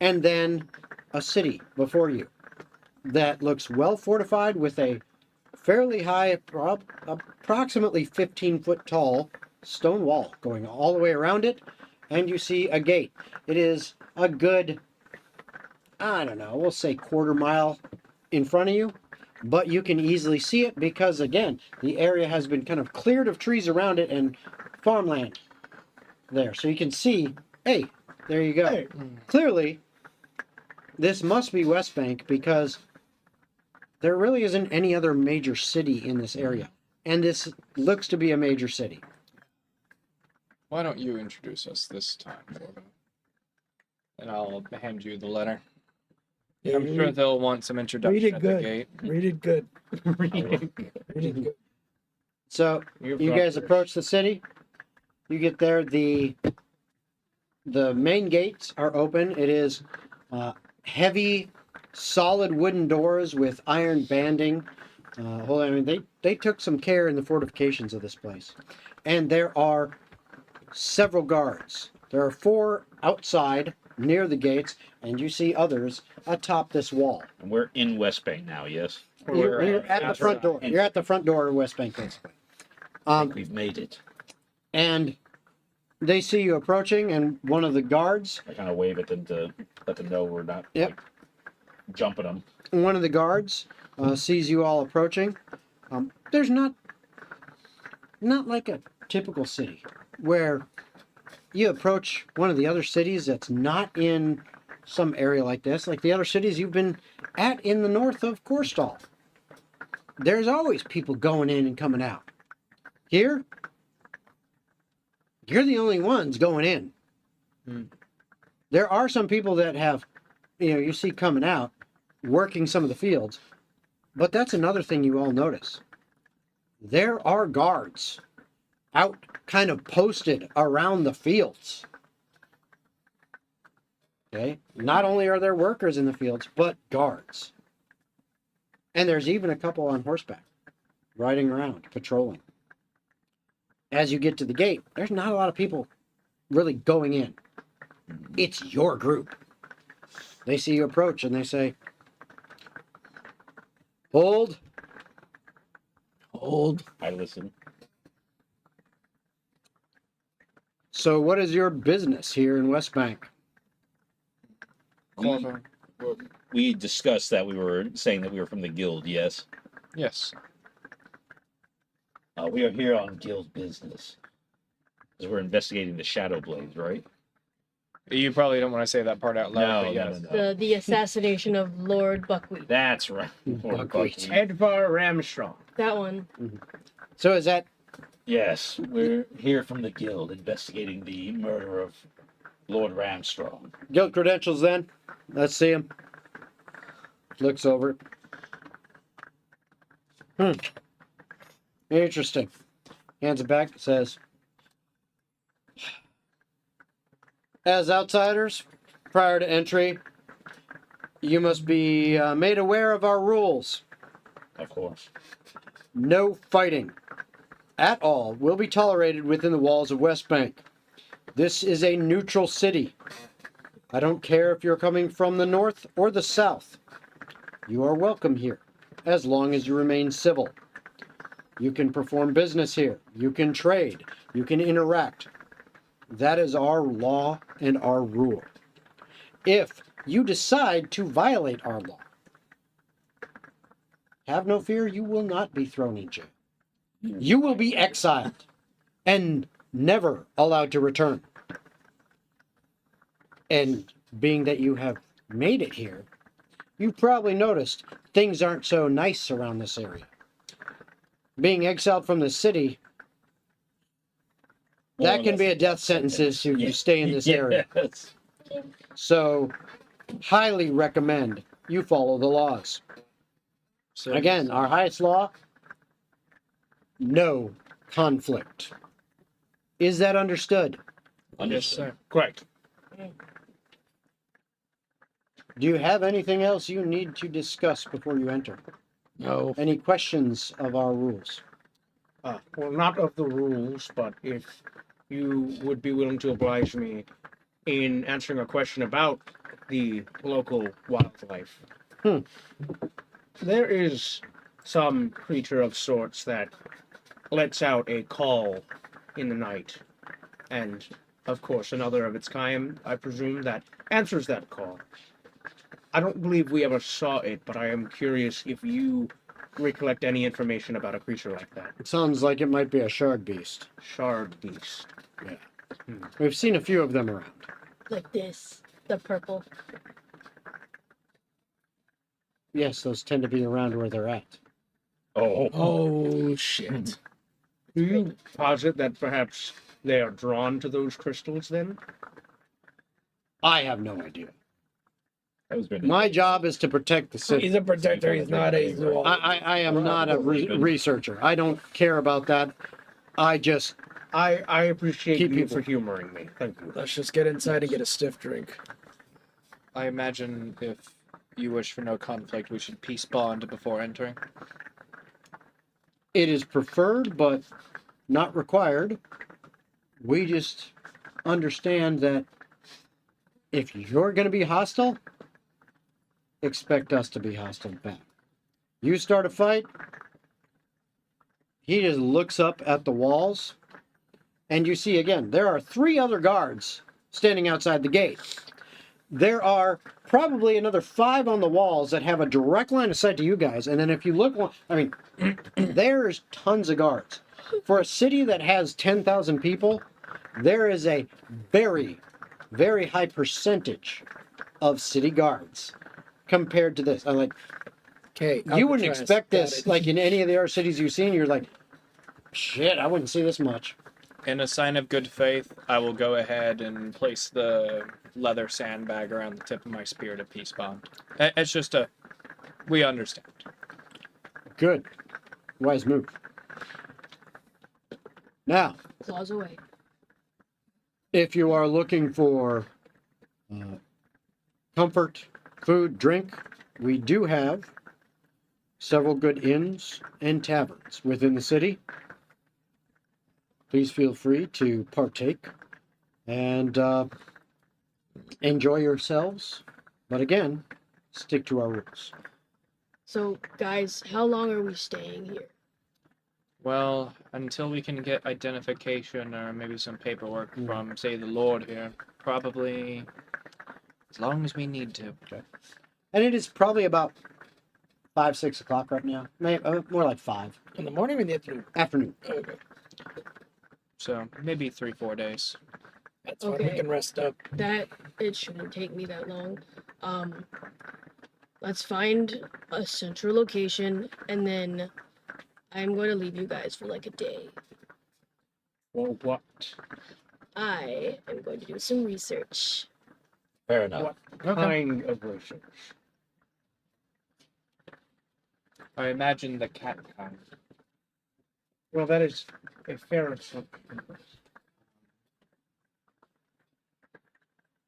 and then a city before you that looks well fortified with a fairly high, approximately 15-foot tall stone wall going all the way around it, and you see a gate. It is a good, I don't know, we'll say quarter mile in front of you, but you can easily see it because, again, the area has been kind of cleared of trees around it and farmland there. So you can see, hey, there you go. Hey. Clearly, this must be West Bank because there really isn't any other major city in this area. And this looks to be a major city. Why don't you introduce us this time, Corvo? And I'll hand you the letter. Yeah, I'm sure they'll want some introduction it at the good. gate. Read it good. Read it good. So you guys approach the city. You get there. The The main gates are open. It is heavy, solid wooden doors with iron banding. Hold on, I mean, they took some care in the fortifications of this place. And there are several guards. There are 4 outside near the gates, and you see others atop this wall. And we're in West Bank now, yes? You're at the front door. You're at the front door of West Bank, basically. I think we've made it. And they see you approaching, and one of the guards, I kind of wave at them to let them know we're not Yep. like, jumping them. one of the guards sees you all approaching. There's not like a typical city where you approach one of the other cities that's not in some area like this, like the other cities you've been at in the north of Korstal. There's always people going in and coming out. Here, you're the only ones going in. There are some people that have, you see coming out, working some of the fields, but that's another thing you all notice. There are guards out kind of posted around the fields. Okay? Not only are there workers in the fields, but guards. And there's even a couple on horseback riding around, patrolling. As you get to the gate, there's not a lot of people really going in. It's your group. They see you approach and they say, "Hold." Hold. I listen. So what is your business here in West Bank? We discussed that we were saying that we were from the guild, yes? Yes. We are here on guild business. Because we're investigating the Shadow Blades, right? You probably don't want to say that part out loud, but yes. The assassination of Lord Buckwheat. That's right. Buckwheat. Edvar Ramstrong. That one. So is that Yes, we're here from the guild investigating the murder of Lord Ramstrong. guild credentials then? Let's see them. Looks over. Interesting. Hands it back. Says, as outsiders, prior to entry, you must be made aware of our rules. Of course. No fighting at all will be tolerated within the walls of West Bank. This is a neutral city. I don't care if you're coming from the north or the south. You are welcome here, as long as you remain civil. You can perform business here. You can trade. You can interact. That is our law and our rule. If you decide to violate our law, have no fear, you will not be thrown in jail. You will be exiled and never allowed to return. And being that you have made it here, you've probably noticed things aren't so nice around this area. Being exiled from the city, that can be a death sentence if you stay in this area. Yes. So, highly recommend you follow the laws. So Again, our highest law, no conflict. Is that understood? Yes, sir. Correct. Do you have anything else you need to discuss before you enter? No. Any questions of our rules? Well, not of the rules, but if you would be willing to oblige me in answering a question about the local wildlife. There is some creature of sorts that lets out a call in the night, and of course another of its kind, I presume, that answers that call. I don't believe we ever saw it, but I am curious if you recollect any information about a creature like that. It sounds like it might be a shard beast. Shard beast. We've seen a few of them around. Like this. The purple. Yes, those tend to be around where they're at. Oh. Oh shit. Do you posit that perhaps they are drawn to those crystals then? I have no idea. That was very My job is to protect the city. He's a protector. He's not a zoologist. I am not a researcher. I don't care about that. I just I appreciate Keep you people. for humoring me. Thank you. Let's just get inside and get a stiff drink. I imagine if you wish for no conflict, we should peace bond before entering. It is preferred, but not required. We just understand that if you're going to be hostile, expect us to be hostile back. You start a fight, he just looks up at the walls, and you see again, there are 3 other guards standing outside the gate. There are probably another 5 on the walls that have a direct line of sight to you guys. And then if you look, I mean, there's tons of guards. For a city that has 10,000 people, there is a very, very high percentage of city guards compared to this. I'm like, Okay. you wouldn't expect this, like in any of the other cities you've seen. You're like, shit, I wouldn't see this much. In a sign of good faith, I will go ahead and place the leather sandbag around the tip of my spear to peace bond. It's just we understand. Good. Wise move. Now, Claws away. if you are looking for comfort, food, drink, we do have several good inns and taverns within the city. Please feel free to partake and enjoy yourselves. But again, stick to our rules. So, guys, how long are we staying here? Well, until we can get identification or maybe some paperwork from, say, the Lord here, probably as long as we need to. Okay. And it is probably about 5, 6 o'clock right now. Maybe, more like 5. In the morning or in the afternoon? Afternoon. Okay. So maybe 3-4 days. That's fine. We Okay. can rest up. That it shouldn't take me that long. Let's find a central location, and then I'm going to leave you guys for like a day. Well, what? I am going to do some research. Fair enough. What kind of research? I imagine the cat kind. Well, that is a fair assumption.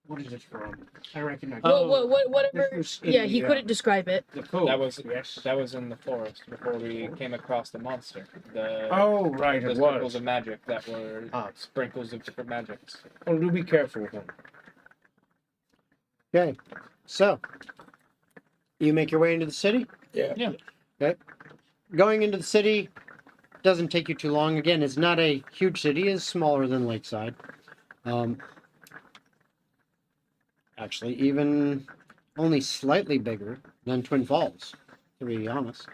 What is it from? I recognize. Whatever. This was in Yeah, he the, couldn't describe it. The code. That was in the forest before we came across the monster. The Oh, right, the it sprinkles was. of magic that were Ah. sprinkles of different magics. Well, do be careful then. Okay. So, you make your way into the city? Yeah. Yeah. Okay. Going into the city doesn't take you too long. Again, it's not a huge city. It's smaller than Lakeside. Actually, even only slightly bigger than Twin Falls, to be honest.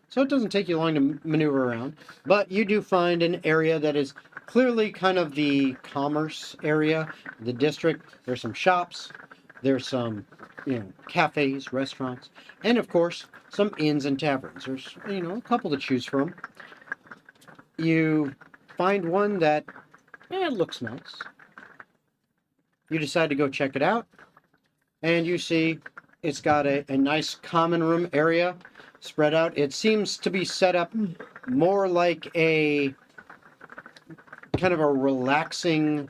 So it doesn't take you long to maneuver around. But you do find an area that is clearly kind of the commerce area, the district. There's some shops. There's some, cafes, restaurants, and of course, some inns and taverns. There's, a couple to choose from. You find one that, looks nice. You decide to go check it out, and you see it's got a nice common room area spread out. It seems to be set up more like a kind of a relaxing,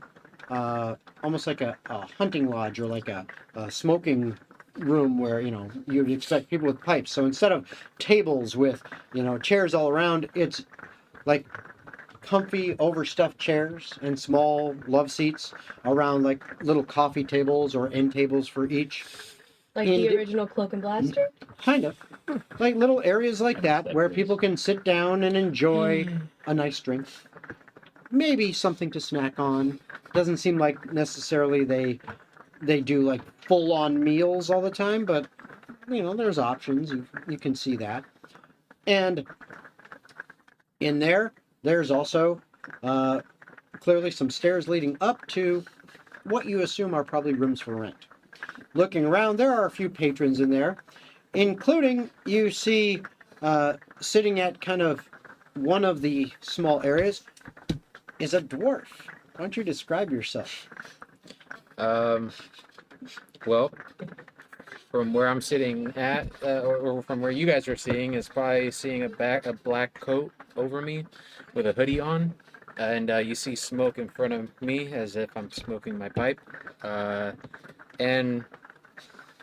almost like a hunting lodge or like a smoking room where, you'd expect people with pipes. So instead of tables with, chairs all around, it's like comfy overstuffed chairs and small love seats around like little coffee tables or end tables for each. Like And the original Cloak and Blaster? Kind of. Like little areas like that where people can sit down and enjoy a nice drink. Maybe something to snack on. Doesn't seem like necessarily they do like full-on meals all the time, but there's options. You can see that. And in there's also clearly some stairs leading up to what you assume are probably rooms for rent. Looking around, there are a few patrons in there, including you see sitting at kind of one of the small areas is a dwarf. Why don't you describe yourself? Well, from where I'm sitting at, or from where you guys are seeing, is probably seeing a black coat over me with a hoodie on, and you see smoke in front of me as if I'm smoking my pipe. And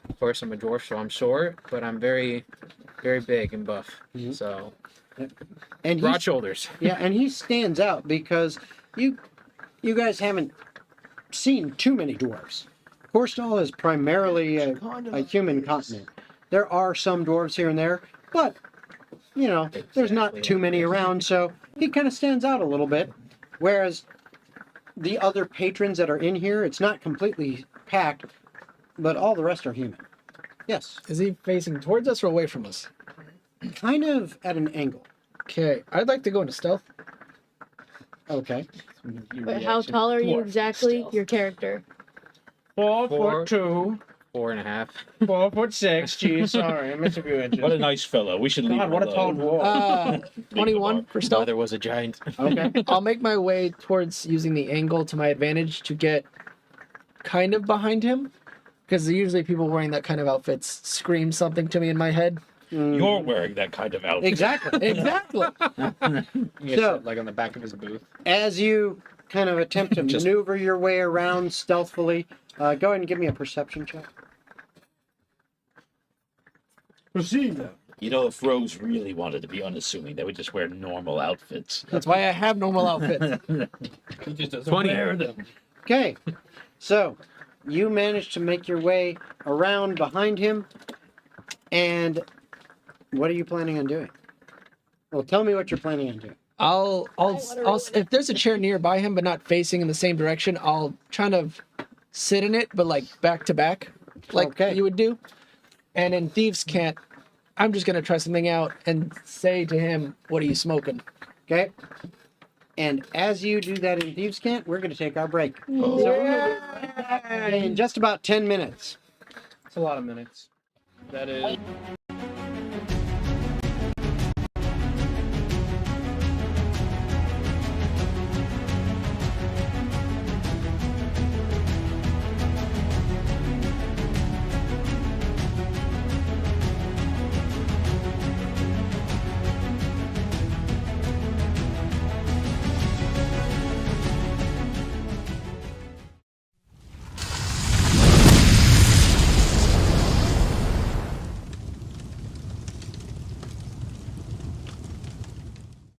of course, I'm a dwarf, so I'm short, but I'm very, very big and buff. So, And broad shoulders. Yeah, and he stands out because you guys haven't seen too many dwarves. Horstal is primarily a human continent. There are some dwarves here and there, but there's not too many around, so he kind of stands out a little bit. Whereas the other patrons that are in here, it's not completely packed, but all the rest are human. Yes. Is he facing towards us or away from us? Kind of at an angle. Okay, I'd like to go into stealth. Okay. But how tall are you exactly? stealth. Your character. 4'2", 4.5. 4'6". Geez, sorry, I missed a few inches. What a nice fellow. We should leave God, him what a tall alone. dwarf. 21 for stealth. Mother was a giant. Okay. I'll make my way towards using the angle to my advantage to get kind of behind him. Because usually people wearing that kind of outfits scream something to me in my head. You're wearing that kind of outfit. Exactly. Exactly. So- like on the back of his booth. As you kind of attempt to maneuver your way around stealthily, go ahead and give me a perception check. Proceed. You know, if rogues really wanted to be unassuming, they would just wear normal outfits. That's why I have normal outfits. He just doesn't 20. wear them. Okay. So, you manage to make your way around behind him, and what are you planning on doing? Well, tell me what you're planning on doing. I'll if there's a chair nearby him but not facing in the same direction, I'll kind of sit in it but like back to back, like Okay. you would do. And in Thieves' Cant, I'm just gonna try something out and say to him, "What are you smoking?" Okay? And as you do that in Thieves' Cant, we're going to take our break. So we'll be back in just about 10 minutes. It's a lot of minutes. That is.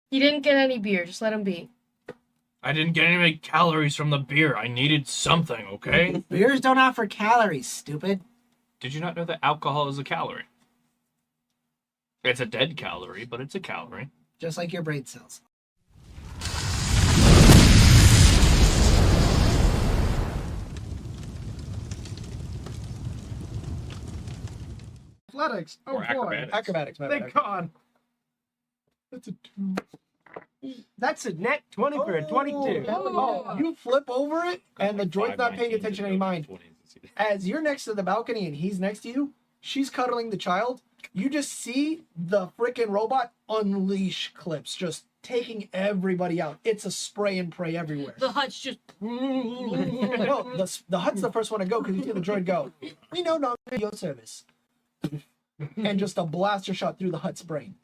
He didn't get any beer. Just let him be. I didn't get any calories from the beer. I needed something, okay? Beers don't offer calories, stupid. Did you not know that alcohol is a calorie? It's a dead calorie, but it's a calorie. Just like your brain cells. Athletics. Or acrobatics. Acrobatics. My Thank bad. God. That's a 2. That's a net 20 for a 22. Oh, you flip over it, and the droid's not paying attention to any mind. As you're next to the balcony and he's next to you, she's cuddling the child. You just see the freaking robot unleash clips, just taking everybody out. It's a spray and pray everywhere. The hut's just. No, the hut's the first one to go because you see the droid go, "We no longer need your service." And just a blaster shot through the hut's brain.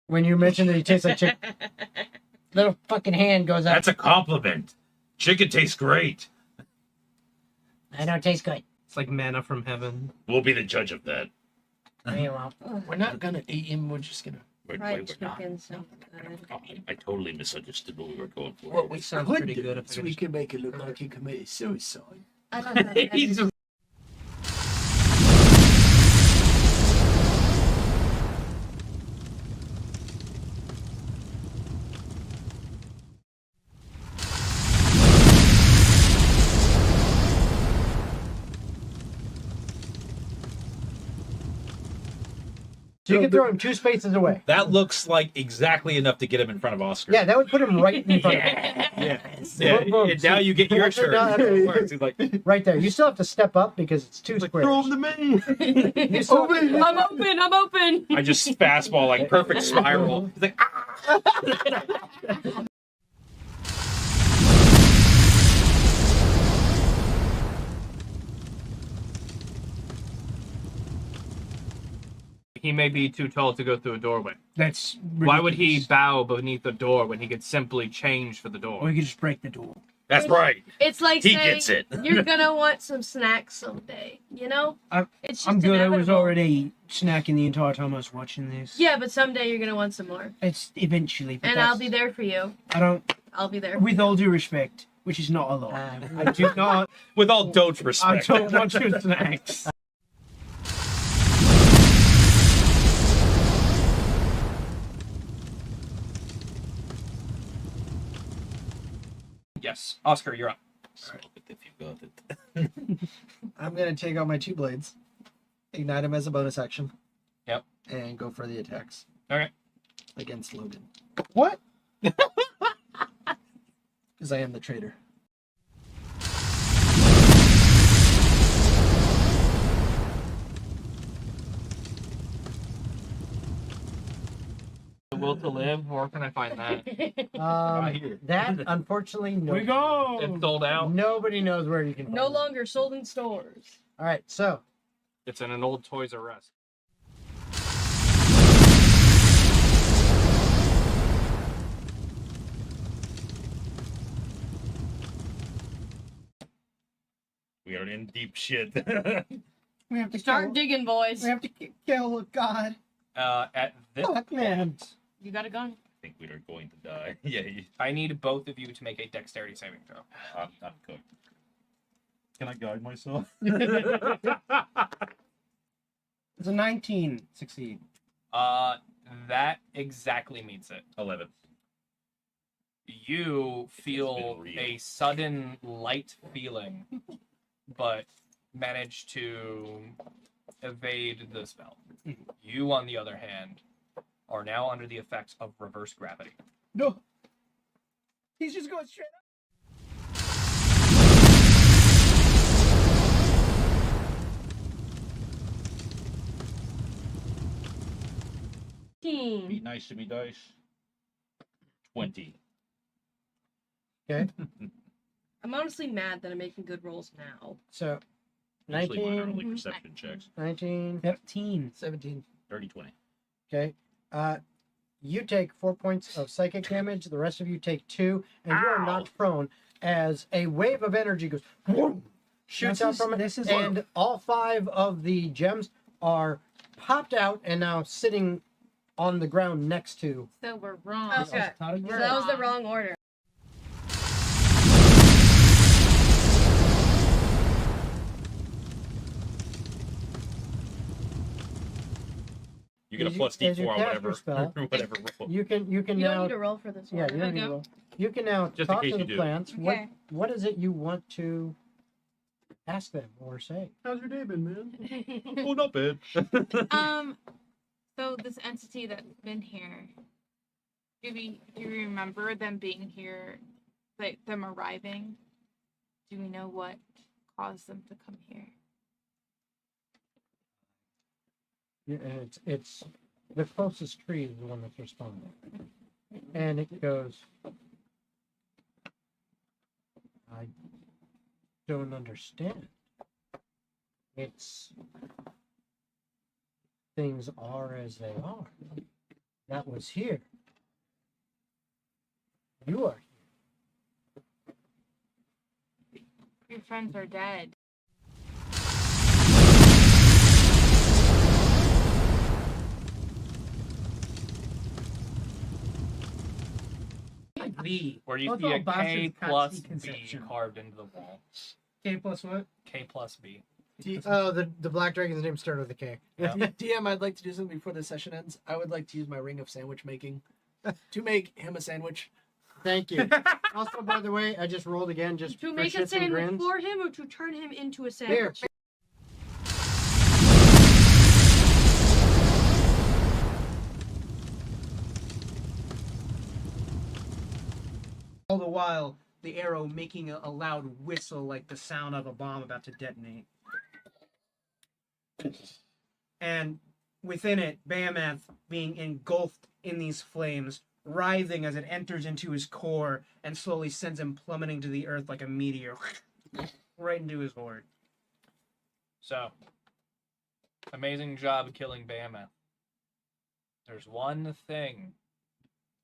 When you mentioned that he tastes like chicken, little fucking hand goes up. That's a compliment. Chicken tastes great. I know it tastes good. It's like manna from heaven. We'll be the judge of that. Very well. We're not gonna eat him. We're just gonna. Wait, Fried we're not. chicken sounds good. I totally misunderstood what we were going for. What we Sounds could pretty do good if is I we could could make it look like he committed suicide. I don't know. He's just- So you can throw him 2 spaces away. That looks like exactly enough to get him in front of Oscar. Yeah, that would put him right in front of him. Yeah. And now you get your turn. That's how it works. He's like, Right there. You still have to step up because it's 2 squares. Throw him to me. You still have to- I'm open. I'm open. I just fastball like perfect spiral. He's like, ah! He may be too tall to go through a doorway. That's Why would he ridiculous. bow beneath the door when he could simply change for the door? Or he could just break the door. That's right. It's like He saying gets it. you're gonna want some snacks someday. You know? It's just I'm good. I was inevitable. already snacking the entire time I was watching this. Yeah, but someday you're gonna want some more. It's eventually. But And I'll be there for you. I don't. I'll be there. With all due respect, which is not a lot. I do not. With all don't I respect. don't want your snacks. Yes, Oscar, you're up. Smoke it if you got it. I'm gonna take out my 2 blades, ignite them as a bonus action. Yep. And go for the attacks. Okay. Against Logan. What? Because I am the traitor. The will to live. Where can I find that? That unfortunately no. We go. It's sold out. Nobody knows where you can. Find No it. longer sold in stores. All right, so It's in an old Toys R Us. We are in deep shit. We have to Start kill. digging, boys. We have to kill God. At this Fuck man. You got a gun? I think we are going to die. Yeah, I need both of you to make a dexterity saving throw. I'm cooked. Can I guide myself? It's a 19. Succeed. That exactly meets it. 11. You feel been real. a sudden light feeling, but manage to evade the spell. You, on the other hand, are now under the effects of reverse gravity. No. He's just going straight up. Be nice to me, dice. 20. okay. I'm honestly mad that I'm making good rolls now. So Usually mine are 19, only perception checks. 19, 13. 17. 30, 20. okay. You take 4 points of psychic damage. The rest of you take 2, and you are knocked prone as a wave of energy goes, whoom, shoots out from it, and all 5 of the gems are popped out and now sitting on the ground next to. So we're wrong. Okay. So We're that was the wrong order. You get a As you- plus as you D4 or cast whatever. your spell, whatever roll. You can You now. don't need to roll for this one. Yeah, you don't need to roll. You can now Just in talk case to you the do. plants. Okay. What is it you want to ask them or say? How's your day been, man? Oh, not bad. So this entity that's been here, do you remember them being here, like them arriving? Do we know what caused them to come here? Yeah, and it's the closest tree is the one that's responding, and it goes. I don't understand. It's things are as they are. That was here. You are here. Your friends are dead. V. Where you Both see all a K bastards can't plus see B conception. carved into the wall. K plus what? K plus B. Oh, the black dragon's name started with a K. DM, I'd like to do something before the session ends. I would like to use my ring of sandwich making to make him a sandwich. Thank you. Also, by the way, I just rolled again just To for make a shits and sandwich grins. for him or to turn him into a Here. sandwich? All the while, the arrow making a loud whistle like the sound of a bomb about to detonate. And within it, Behemoth being engulfed in these flames, writhing as it enters into his core and slowly sends him plummeting to the earth like a meteor. Right into his horde. So, amazing job killing Behemoth. There's one thing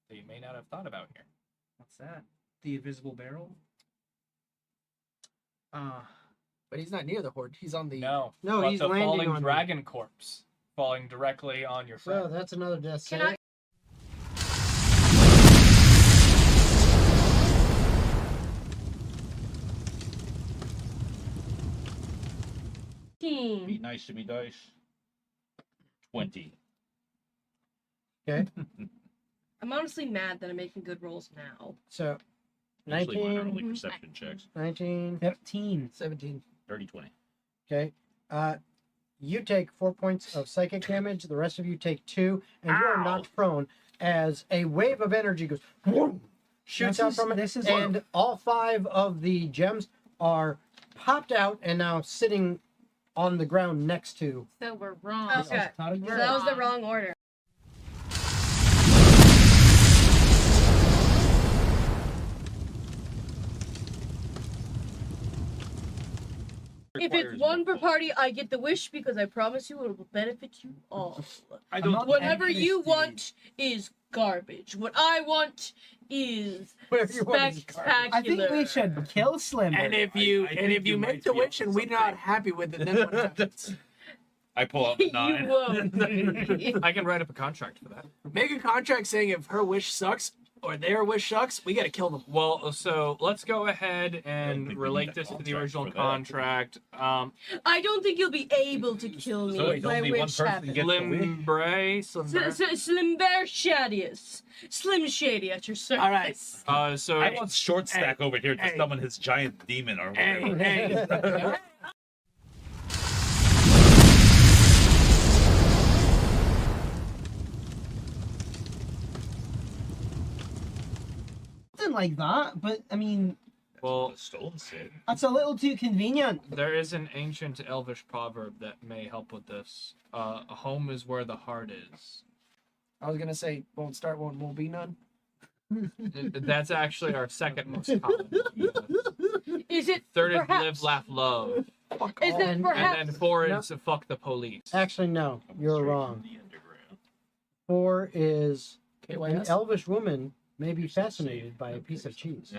that you may not have thought about here. What's that? The invisible barrel? But he's not near the horde. He's on the. No, but he's the landing falling on dragon corpse falling directly on your friend. So that's another death Can save. I- Be nice to me, dice. 20. Okay. I'm honestly mad that I'm making good rolls now. So Usually mine are 19, only perception checks. 19, 15. 17. 30, 20. okay. You take 4 points of psychic damage. The rest of you take 2, and you are knocked prone as a wave of energy goes, whoom, shoots out from it, and all 5 of the gems are popped out and now sitting on the ground next to. So we're wrong. Okay. So that was the wrong order. If it's one per party, I get the wish because I promise you it will benefit you all. I don't. Whatever you want is garbage. What I want is Whatever you want is spectacular. I think we should kill Slimmer. And if you I think you make might the be wish onto and we're not happy with it, then what happens? I pull out the You 9. won't. I can write up a contract for that. Make a contract saying if her wish sucks or their wish sucks, we gotta kill them. Well, so let's go ahead think and we relate need a this to the contract original for that. contract. I don't think you'll be able to kill me So if my only one wish person happens. gets the wish? Slimbre, Slim Bear Shadius. Slim Shady at your service. All right. So I want short stack over here to hey. summon his giant demon or whatever. Hey. Something like that, but I mean, well, The stone said. that's a little too convenient. there is an ancient Elvish proverb that may help with this. A home is where the heart is. I was gonna say, won't start one, won't be none. That's actually our second most common. Is it Third is perhaps? live, laugh, love. Is it And- perhaps? And then 4 No. is fuck the police. Actually, no, you're Straight wrong. from the underground. 4 is an KYS? elvish woman may be fascinated by a piece of cheese.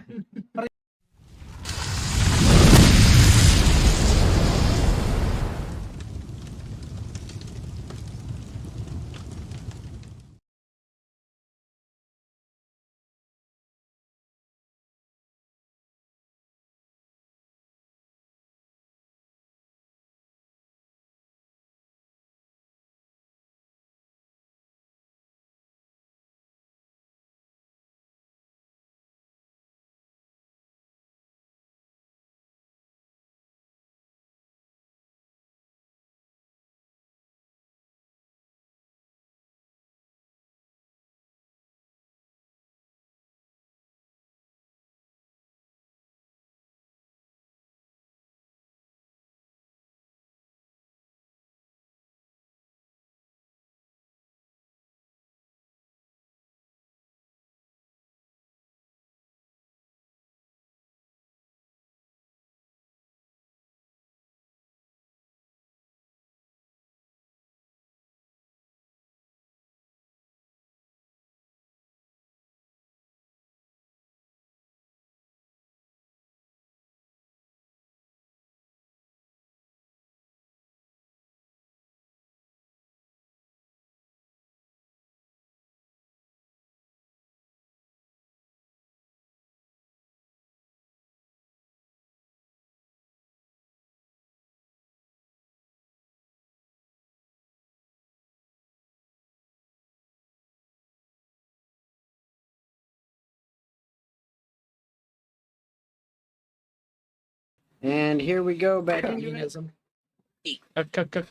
And here we go back into it.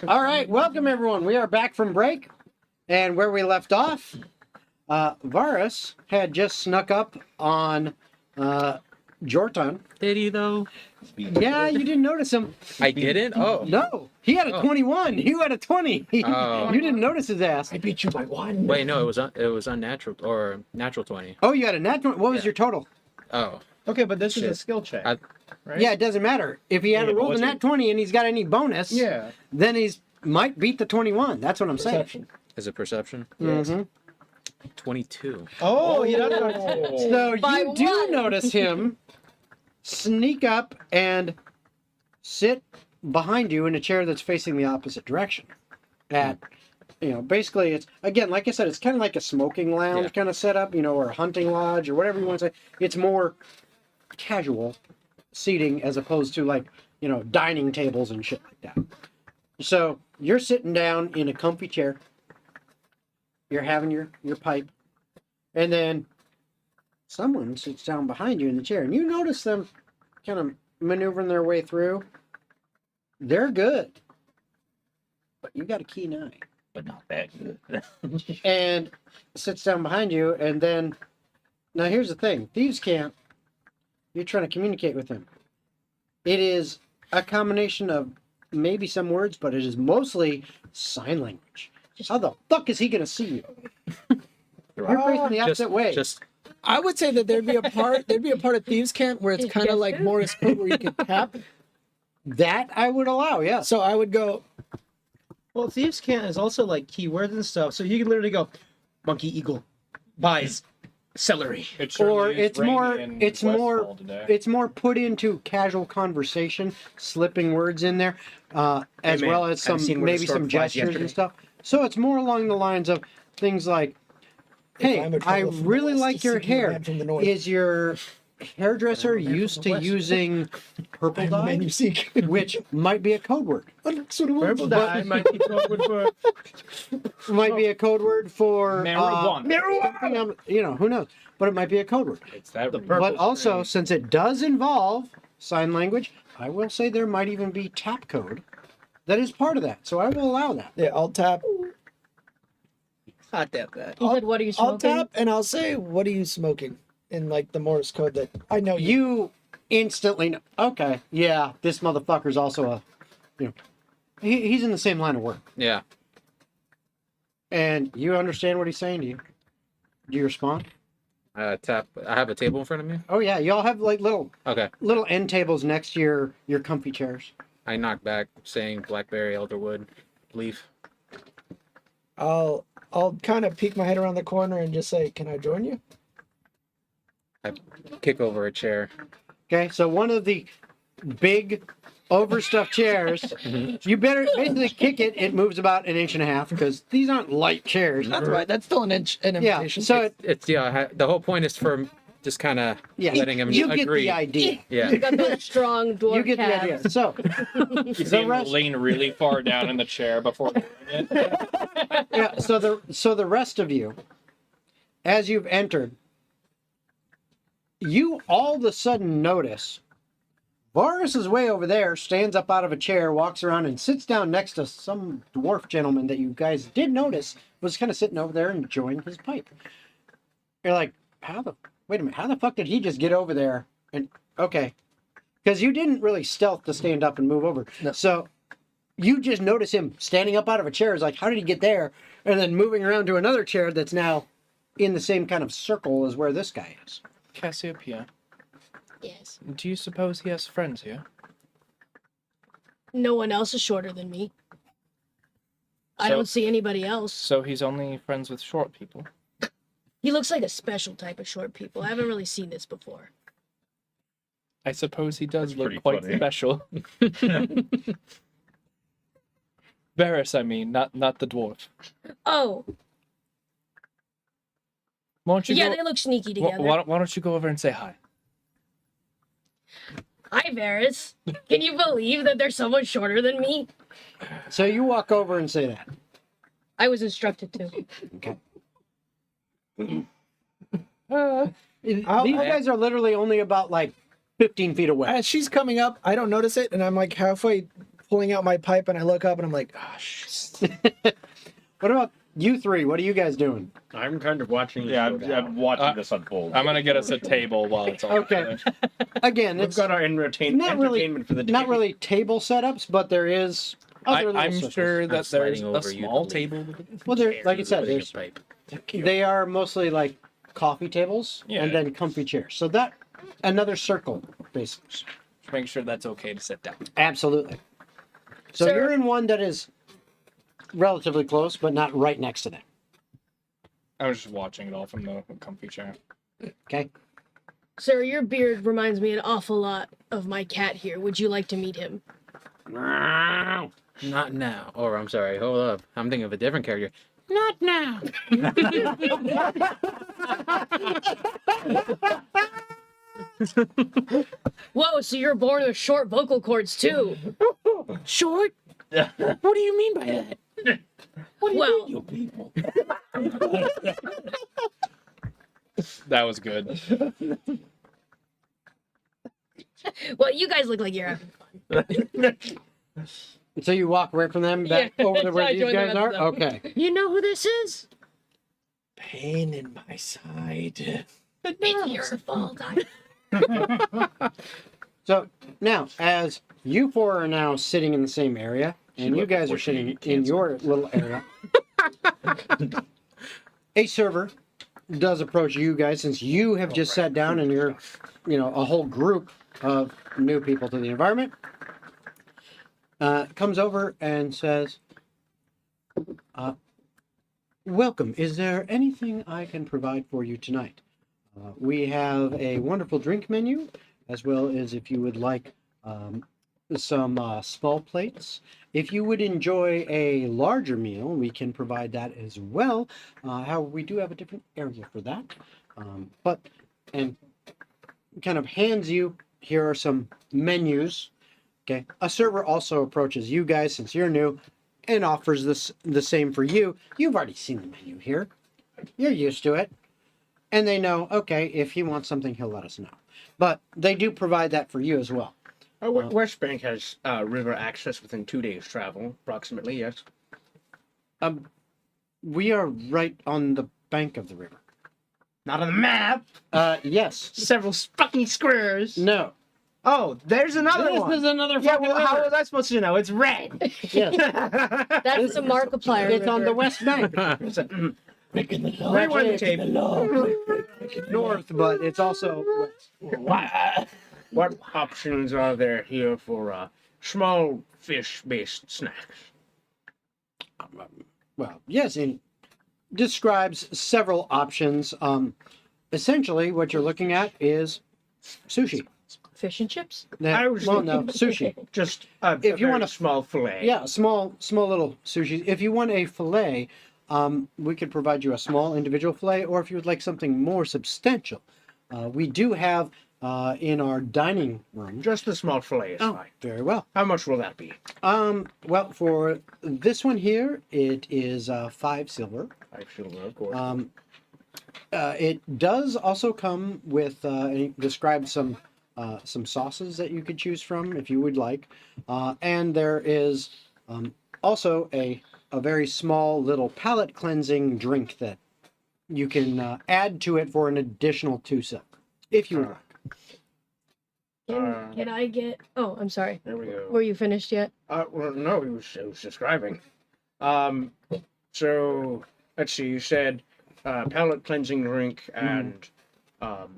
All right, welcome everyone. We are back from break, and where we left off, Varus had just snuck up on Jortan. Did he though? Yeah, you didn't notice him. I didn't. Oh. No, he had a 21. You had a 20. Oh. You didn't notice his ass. I beat you by 1. Wait, no, it was unnatural or natural 20. Oh, you had a natural. What was Yeah. your total? Oh. Okay, but this is a Shit. skill check, I- right? Yeah, it doesn't matter. If he had Yeah, but rolled a what's nat it? 20 and he's got any bonus, Yeah. then he's might beat the 21. That's what I'm saying. Perception. Is it perception? Mm-hmm. 22. Oh, yeah. So By you do one. notice him sneak up and sit behind you in a chair that's facing the opposite direction. At, basically it's, again, like I said, it's kind of like a smoking lounge kind of setup, or a hunting lodge or whatever you want to say. It's more casual seating as opposed to like, dining tables and shit like that. So you're sitting down in a comfy chair. You're having your pipe. And then someone sits down behind you in the chair. And you notice them kind of maneuvering their way through. They're good. But you got a keen eye. But not that good. And sits down behind you. And then, now here's the thing. Thieves can't. You're trying to communicate with them. It is a combination of maybe some words, but it is mostly sign language. How the fuck is he going to see you? You're facing the opposite way. I would say that there'd be a part of Thieves Camp where it's kind of like Morris Code where you can tap. That I would allow, yeah. So I would go. Well, Thieves Can't is also like keywords and stuff, so you can literally go, monkey eagle buys celery. Or it's more put into casual conversation, slipping words in there, as man, well as I've seen where the maybe storm some flies gestures yesterday. and stuff. So it's more along the lines of things like, "Hey, I'm a I traveler from the really west, like just your seeking hair. land from the north." Is your hairdresser used to using purple dye?" Man, you seek. Which might be a code word. Purple dye might be code word for Might be a code word for Marijuana. Who knows? But it might be a code word. It's that. But also, since it does involve sign language, I will say there might even be tap code that is part of that. So I will allow that. Yeah, I'll tap. Not that bad. He said, "What are you I'll smoking?" tap and I'll say, "What are you smoking?" In like the Morse code that I know You instantly know. Okay, yeah, this motherfucker's also he's in the same line of work. Yeah. And you understand what he's saying to you. Do you respond? Tap. I have a table in front of me. Oh yeah, y'all have like little end tables next to your comfy chairs. I knock back, saying blackberry, elderwood, leaf. I'll kind of peek my head around the corner and just say, "Can I join you?" I kick over a chair. Okay, so one of the big overstuffed chairs, you better basically kick it. It moves about an inch and a half because these aren't light chairs. That's right. That's still an invitation. So It's the whole point is for just kind of letting him you agree. get the idea. Yeah. You got those strong dwarf You get the idea. calves. So You see him lean really far down in the chair before doing it. yeah, so the rest of you, as you've entered, you all of a sudden notice Varus is way over there, stands up out of a chair, walks around, and sits down next to some dwarf gentleman that you guys did notice was kind of sitting over there enjoying his pipe. You're like, wait a minute, how the fuck did he just get over there? And okay, because you didn't really stealth to stand up and move over. No. So you just notice him standing up out of a chair. It's like, how did he get there? And then moving around to another chair that's now in the same kind of circle as where this guy is. Cassiopeia, Yes. do you suppose he has friends here? No one else is shorter than me. I So- don't see anybody else. So he's only friends with short people. He looks like a special type of short people. I haven't really seen this before. I suppose he does That's look pretty quite funny. special. Varus, I mean, not the dwarf. Oh, Why don't you yeah, go, they look sneaky wh- together. why don't you go over and say hi? Hi, Varys. Can you believe that there's someone shorter than me? So you walk over and say that. I was instructed to. Okay. I'll- These guys are literally only about like 15 feet away. As she's coming up, I don't notice it, and I'm like halfway pulling out my pipe, and I look up, and I'm like, "Gosh." What about you three? What are you guys doing? I'm kind of watching. Yeah, this go down. I'm watching this unfold. I'm gonna get us a table while it's all Okay. Again, We've it's got our not really entertainment for the day. not really table setups, but there is other little I'm circles. sure that there's sliding a over you small to table. leave. Well, there, like I said, Putting a there's pipe. they are mostly like coffee tables Yeah. and then comfy chairs. So that another circle, basically. Just make sure that's okay to sit down. Absolutely. So Sir- you're in one that is relatively close, but not right next to them. I was just watching it all from the comfy chair. Okay. Sir, your beard reminds me an awful lot of my cat here. Would you like to meet him? Not now. Or I'm sorry, hold up. I'm thinking of a different character. Not now. Whoa, so you're born with short vocal cords too. Short? What do you mean by that? What do you Well, mean, you people? That was good. well, you guys look like you're having fun. So you walk away from them back over to where I these joined the guys rest are? of them. Okay. You know who this is? Pain in my side. It's your fault. So now, as you four are now sitting in the same area, and you guys are sitting in your little area, a server does approach you guys since you have just sat down and you're, a whole group of new people to the environment. Comes over and says, welcome. Is there anything I can provide for you tonight? We have a wonderful drink menu, as well as if you would like some small plates. If you would enjoy a larger meal, we can provide that as well. However, we do have a different area for that. And kind of hands you, here are some menus. Okay. A server also approaches you guys since you're new and offers this the same for you. You've already seen the menu here. You're used to it. And they know, okay, if he wants something, he'll let us know. But they do provide that for you as well. West Bank has river access within 2 days' travel, approximately, yes. We are right on the bank of the river. Not on the map. Yes. Several fucking squares. No. Oh, there's another one. This is another Yeah, fucking well, how river. was I supposed to know? It's red. Yes. That's the Markiplier. It's on the west bank. Rewind the tape. North, but it's also west. What options are there here for small fish-based snacks? Well, yes, it describes several options. Essentially, what you're looking at is sushi. Fish and chips? Sushi. Just if you want a small fillet. Yeah, small little sushi. If you want a fillet, we could provide you a small individual fillet, or if you would like something more substantial, we do have in our dining room. Just the small fillet is fine. Very well. How much will that be? Well, for this one here, it is 5 silver. 5 silver, of course. It does also come with it describes some sauces that you could choose from if you would like, and there is also a very small little palate cleansing drink that you can add to it for an additional 2 silver if you would like. Can I get? Oh, I'm sorry. There we go. Were you finished yet? Well, no, it was describing. So let's see. You said palate cleansing drink and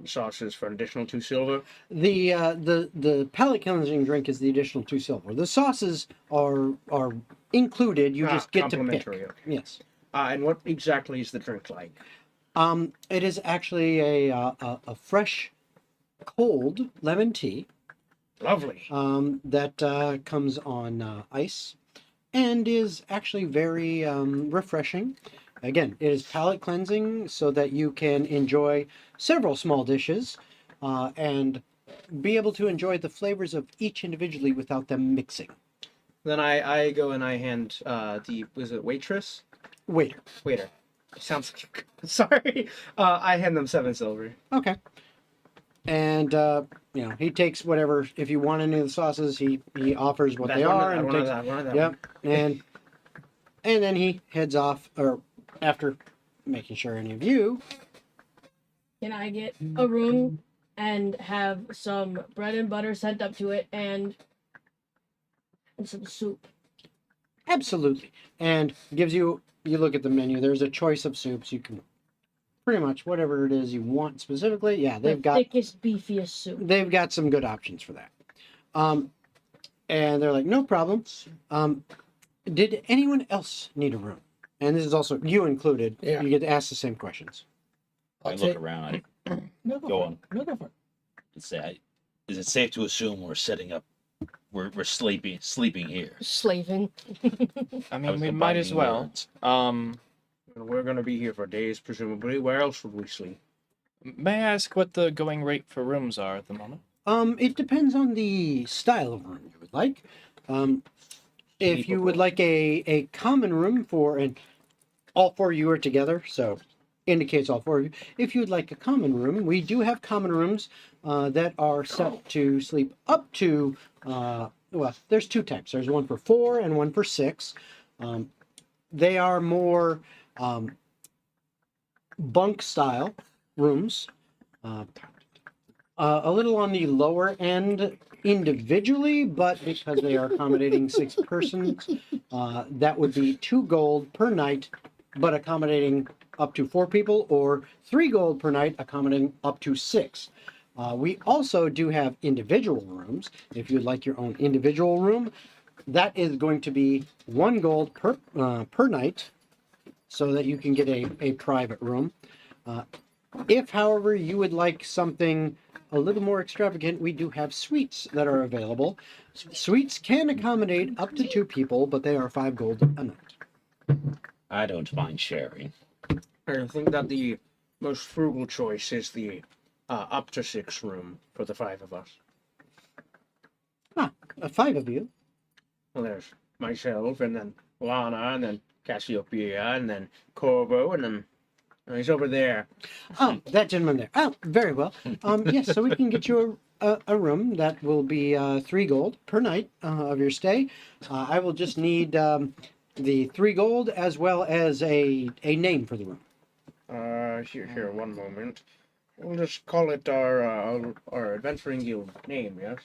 sauces for an additional 2 silver. The palate cleansing drink is the additional 2 silver. The sauces are included. You just get to pick. Okay. Yes. And what exactly is the drink like? It is actually a fresh, cold lemon tea. Lovely. That comes on ice and is actually very refreshing. Again, it is palate cleansing so that you can enjoy several small dishes and be able to enjoy the flavors of each individually without them mixing. Then I go and I hand was it waitress? Waiter. Sounds sorry. I hand them 7 silver. Okay. And he takes whatever. If you want any of the sauces, he offers what they are. And takes, yep. And then he heads off, or after making sure any of you. Can I get a room and have some bread and butter sent up to it and some soup? Absolutely. And gives you look at the menu. There's a choice of soups. You can pretty much whatever it is you want specifically. Yeah, they've got thickest, beefiest soup. They've got some good options for that. And they're like, no problem. Did anyone else need a room? And this is also you included. Yeah. You get to ask the same questions. I look around. No, Go on. No, go for it. Is it safe to assume we're setting up? We're sleeping here. Slaving. I I mean, was we might as combining well. words. We're gonna be here for days, presumably. Where else would we sleep? May I ask what the going rate for rooms are at the moment? It depends on the style of room you would like. If you would like a common room and all four of you are together, so indicates all four of you. If you would like a common room, we do have common rooms that are set to sleep up to, well, there's two types. There's one for 4 and one for 6. They are more bunk style rooms. A little on the lower end individually, but because they are accommodating 6 persons, that would be 2 gold per night, but accommodating up to 4 people, or 3 gold per night, accommodating up to 6. We also do have individual rooms. If you'd like your own individual room, that is going to be 1 gold per night, so that you can get a private room. If, however, you would like something a little more extravagant, we do have suites that are available. Suites can accommodate up to 2 people, but they are 5 gold a night. I don't mind sharing. I think that the most frugal choice is the up to 6 room for the 5 of us. 5 of you? Well, there's myself, and then Lana, and then Cassiopeia, and then Corvo, and then he's over there. Oh, that gentleman there. Oh, very well. Yes, so we can get you a room that will be 3 gold per night of your stay. I will just need the 3 gold as well as a name for the room. Here, one moment. We'll just call it our adventuring guild name, yes?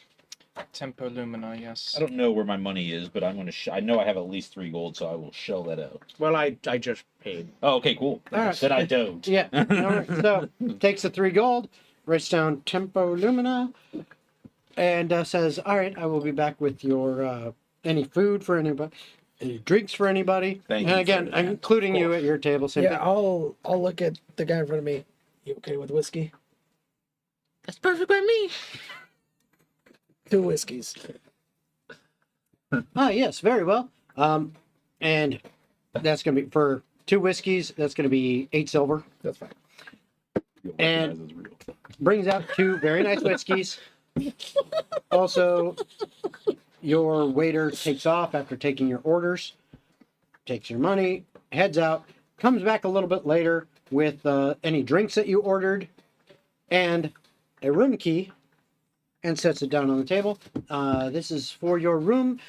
Tempo Lumina, yes. I don't know where my money is, but I'm gonna. I know I have at least 3 gold, so I will shell that out. Well, I just paid. Oh, okay, cool. All right. Then I don't. Yeah. All right. So takes the 3 gold, writes down Tempo Lumina, and says, "All right, I will be back with your any food for anybody, any drinks for anybody." Thank and you again, for that. I'm including you at your table. Same Yeah, thing. I'll look at the guy in front of me. You okay with whiskey? That's perfect by me. 2 whiskeys. Yes, very well. And that's gonna be for 2 whiskeys. That's gonna be 8 silver. That's fine. And brings out 2 very nice whiskeys. Also, your waiter takes off after taking your orders, takes your money, heads out, comes back a little bit later with any drinks that you ordered and a room key, and sets it down on the table. This is for your room.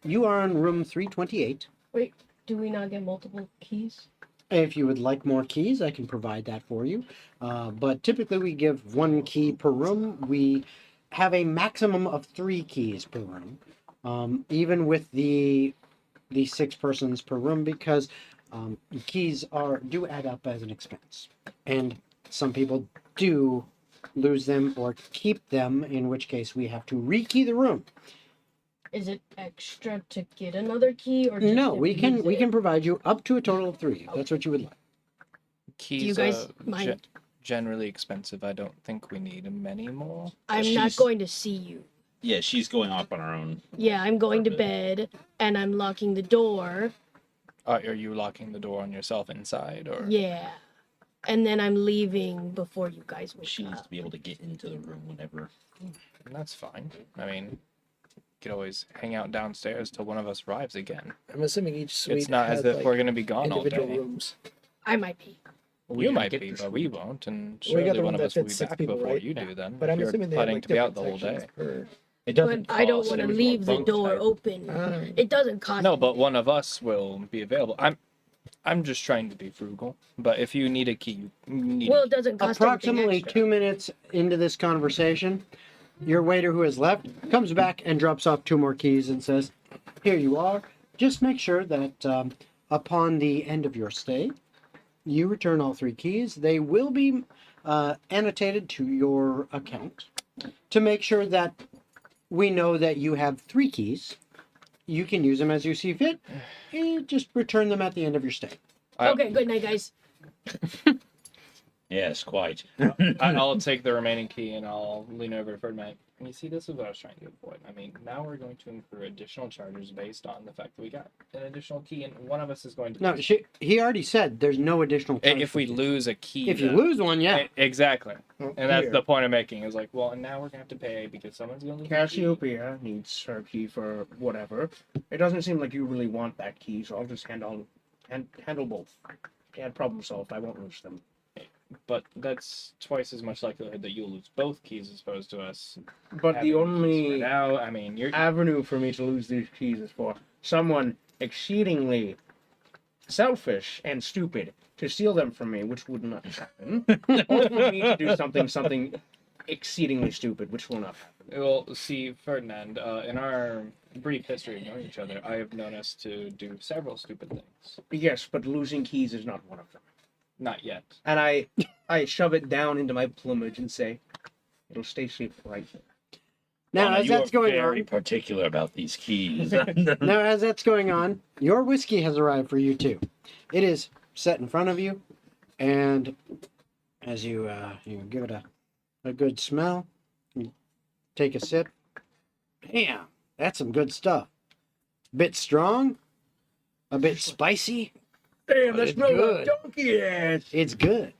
You are in room 328. Wait, do we not get multiple keys? If you would like more keys, I can provide that for you. But typically we give 1 key per room. We have a maximum of 3 keys per room, even with the 6 persons per room, because keys do add up as an expense. And some people do lose them or keep them, in which case we have to rekey the room. Is it extra to get another key, or just No, to we use can it? provide you up to a total of 3 if that's what you would like. Keys you guys are mind? generally expensive. I don't think we need many more. I'm not She's- going to see you. Yeah, she's going off on her own. Yeah, I'm going to bed, and I'm locking the door. Are you locking the door on yourself inside, or? Yeah. And then I'm leaving before you guys wake She needs up. to be able to get into the room whenever. That's fine. I mean, you could always hang out downstairs till one of us arrives again. I'm assuming each suite It's not has as if like, we're gonna be gone all individual day. rooms. I might be. You might be, but we won't, and We got surely the one room of that us will be fits 6 back people, before right? you do then. But if I'm you're assuming they have planning like to be out the different whole day. sections per. It But doesn't. I don't cost want to every leave the bunk door type. open. Alright. It doesn't cost. No, but one of us will be available. I'm just trying to be frugal. But if you need a key, you need. Well, it doesn't cost anything Approximately extra. 2 minutes into this conversation, your waiter who has left comes back and drops off 2 more keys and says, "Here you are. Just make sure that upon the end of your stay, you return all 3 keys. They will be annotated to your account to make sure that we know that you have 3 keys you can use them as you see fit. And just return them at the end of your stay. Okay, good night, guys. Yes, quite. I'll take the remaining key and I'll lean over to Ferdinand. You see, this is what I was trying to avoid. I mean, now we're going to incur additional charges based on the fact that we got an additional key, and one of us is going to. No, he already said there's no additional. If we lose a key. If you lose one, yeah. Exactly. Oh, And that's here. the point I'm making. Is like, well, and now we're gonna have to pay because someone's gonna lose. Cassiopeia needs her key for whatever. It doesn't seem like you really want that key, so I'll just handle both. Yeah, problem solved. I won't lose them. But that's twice as much likelihood that you'll lose both keys as opposed to us. But having the keys only for now, I mean, you're avenue for me to lose these keys is for someone exceedingly selfish and stupid to steal them from me, which would not happen. Or for me to do something exceedingly stupid, which will not happen. Well, see, Ferdinand, in our brief history of knowing each other, I have known us to do several stupid things. Yes, but losing keys is not one of them. Not yet. And I shove it down into my plumage and say, it'll stay safe right there. Now, as that's going very on, particular about these keys. now as that's going on, your whiskey has arrived for you too. It is set in front of you, and as you give it a good smell, you take a sip. Damn, that's some good stuff. Bit strong, a bit spicy. Damn, but that it's smells good. like donkey ass. It's good.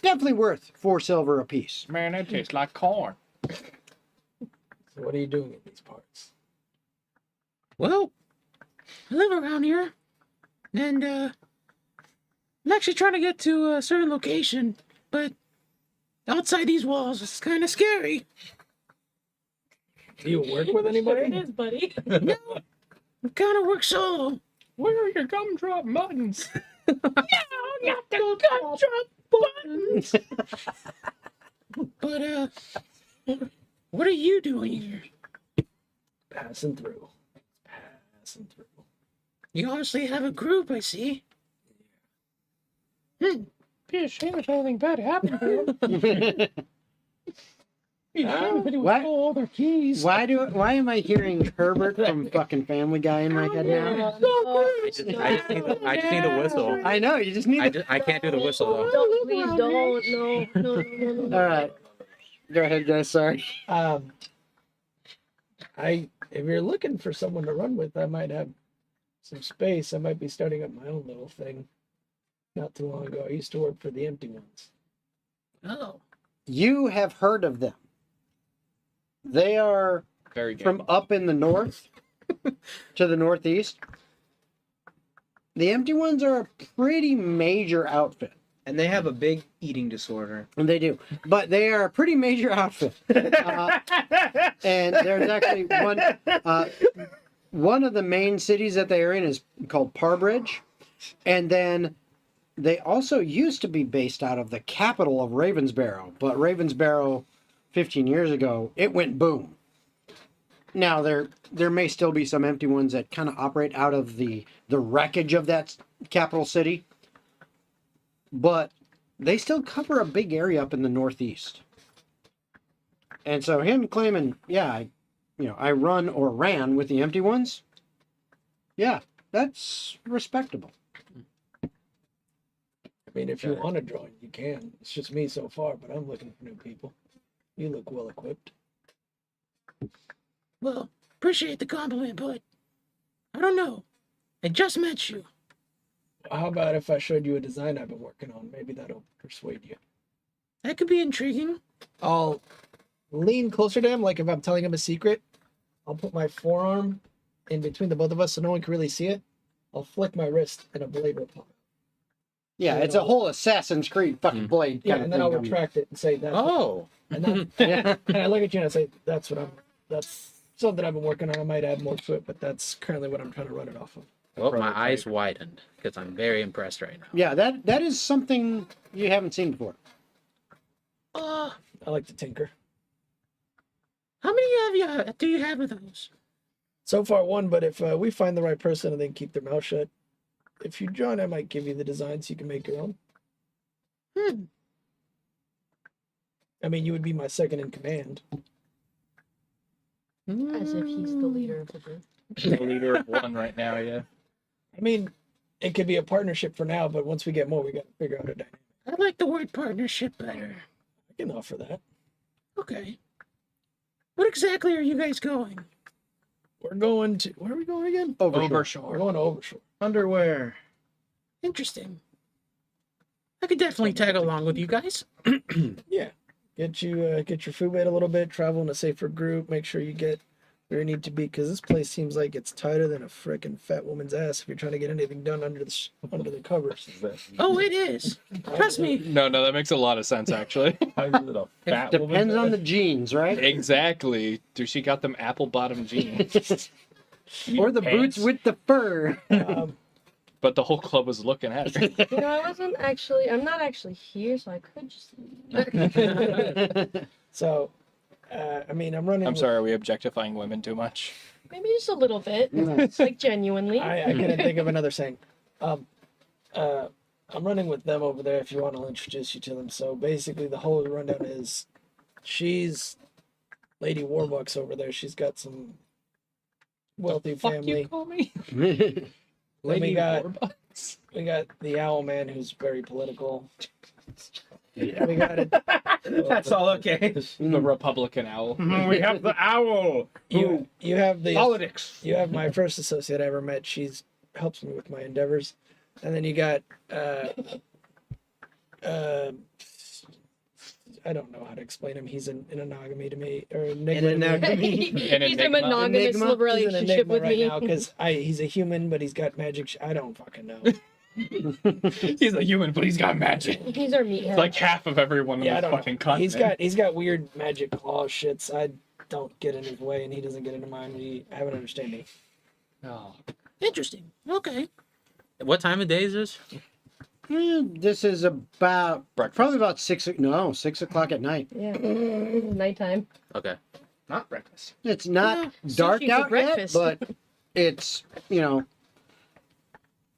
Definitely worth 4 silver apiece. Man, that tastes like corn. So what are you doing in these parts? Well, I live around here, and I'm actually trying to get to a certain location, but outside these walls, it's kind of scary. Do you work with anybody? It is, buddy. No, I kind of work solo. Where are your gumdrop buttons? buttons. But what are you doing here? Passing through. Passing through. You obviously have a group, I see. Be a shame if anything bad happened to him. What? All their keys. Why am I hearing Herbert from fucking Family Guy in my head now? I just need the whistle. I know, you just need I can't do the whistle though. Don't, please don't. No. All right. Go ahead, guys. Sorry. If you're looking for someone to run with, I might have some space. I might be starting up my own little thing. Not too long ago, I used to work for the Empty Ones. Oh. You have heard of them. They are Very good. from up in the north to the northeast. The Empty Ones are a pretty major outfit. And they have a big eating disorder. And they do. But they are a pretty major outfit. And there's actually one of the main cities that they are in is called Parbridge. And then they also used to be based out of the capital of Ravensbarrow. But Ravensbarrow, 15 years ago, it went boom. Now, there may still be some Empty Ones that kind of operate out of the wreckage of that capital city. But they still cover a big area up in the northeast. And so him claiming, yeah, I run or ran with the Empty Ones. Yeah, that's respectable. I mean, if you want to join, you can. It's just me so far, but I'm looking for new people. You look well equipped. Well, appreciate the compliment, but I don't know. I just met you. How about if I showed you a design I've been working on? Maybe that'll persuade you. That could be intriguing. I'll lean closer to him, like if I'm telling him a secret. I'll put my forearm in between the both of us so no one can really see it. I'll flick my wrist and a blade will pop. Yeah, it's a whole Assassin's Creed fucking blade. Yeah, kind and of then I'll thing. retract it and say that's and Yeah. I look at you and I say, that's something I've been working on. I might add more to it, but that's currently what I'm trying to run it off of. Well, my eyes widened because I'm very impressed right now. Yeah, that is something you haven't seen before. I like to tinker. How many do you have of those? So far, one, but if we find the right person and they keep their mouth shut, if you join, I might give you the design so you can make your own. I mean, you would be my second in command. As if he's the leader of the group. The leader of one right now, yeah. I mean, it could be a partnership for now, but once we get more, we got to figure out a dynamic. I like the word partnership better. I can offer that. Okay. What exactly are you guys going? We're going to... Where are we going again? Overshore. We're going to Overshore. Underwear. Interesting. I could definitely tag along with you guys. Yeah. Get your food weight a little bit, travel in a safer group, make sure you get where you need to be, because this place seems like it's tighter than a frickin' fat woman's ass if you're trying to get anything done under the covers. Oh, it is. Trust me. No, that makes a lot of sense, actually. Depends on the jeans, right? Exactly. Do she got them apple-bottom jeans? Or the boots with the fur. But the whole club was looking at her. You know, I'm not actually here, so I could just. So, I mean, I'm running. I'm sorry, are we objectifying women too much? Maybe just a little bit. Like, genuinely. I couldn't think of another saying. I'm running with them over there if you want to introduce you to them. So basically, the whole rundown is she's Lady Warbucks over there. She's got some wealthy family. You call me? Then Lady we got Warbucks? the Owl Man, who's very political. Yeah. We got it. That's all okay. The Republican owl. We have the owl. You have the Politics. You have my first associate I ever met. She's helps me with my endeavors, and then you got I don't know how to explain him. He's an enigma to me, or enigma. He's a monogamous relationship with right me. now because he's a human, but he's got magic. I don't fucking know. He's a human, but he's got magic. He's our meathead. Like half of everyone Yeah, I on the don't know. fucking continent. He's got weird magic claw shits. I don't get in his way, and he doesn't get into mine. We have an understanding. Oh. Interesting. Okay. What time of day is this? This is about probably about 6 o'clock at night. Yeah. Nighttime. Okay. Not breakfast. It's not Yeah, dark sushi for out yet, breakfast. but it's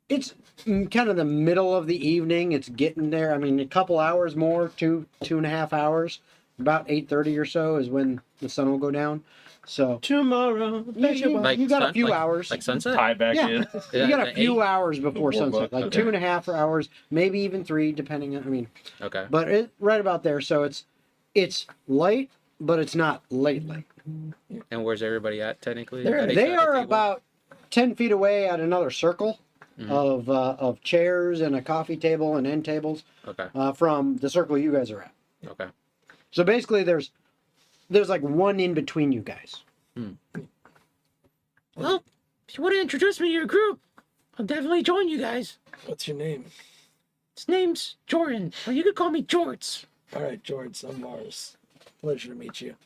it's kind of the middle of the evening. It's getting there. I mean, a couple hours more, 2.5 hours. About 8:30 or so is when the sun will go down. So tomorrow, you got a few hours. Like sunset? Tie back in. You got a few hours before sunset, like Okay. 2.5 hours, maybe even 3, depending on. I mean, Okay. but right about there. So it's light, but it's not late. And where's everybody at technically? They are about 10 feet away at another circle of chairs and a coffee table and end tables. Okay. From the circle you guys are at. Okay. So basically, there's like one in between you guys. Well, if you want to introduce me to your group, I'll definitely join you guys. What's your name? His name's Jordan, or you could call me Jorts. All right, George. I'm Mars. Pleasure to meet you.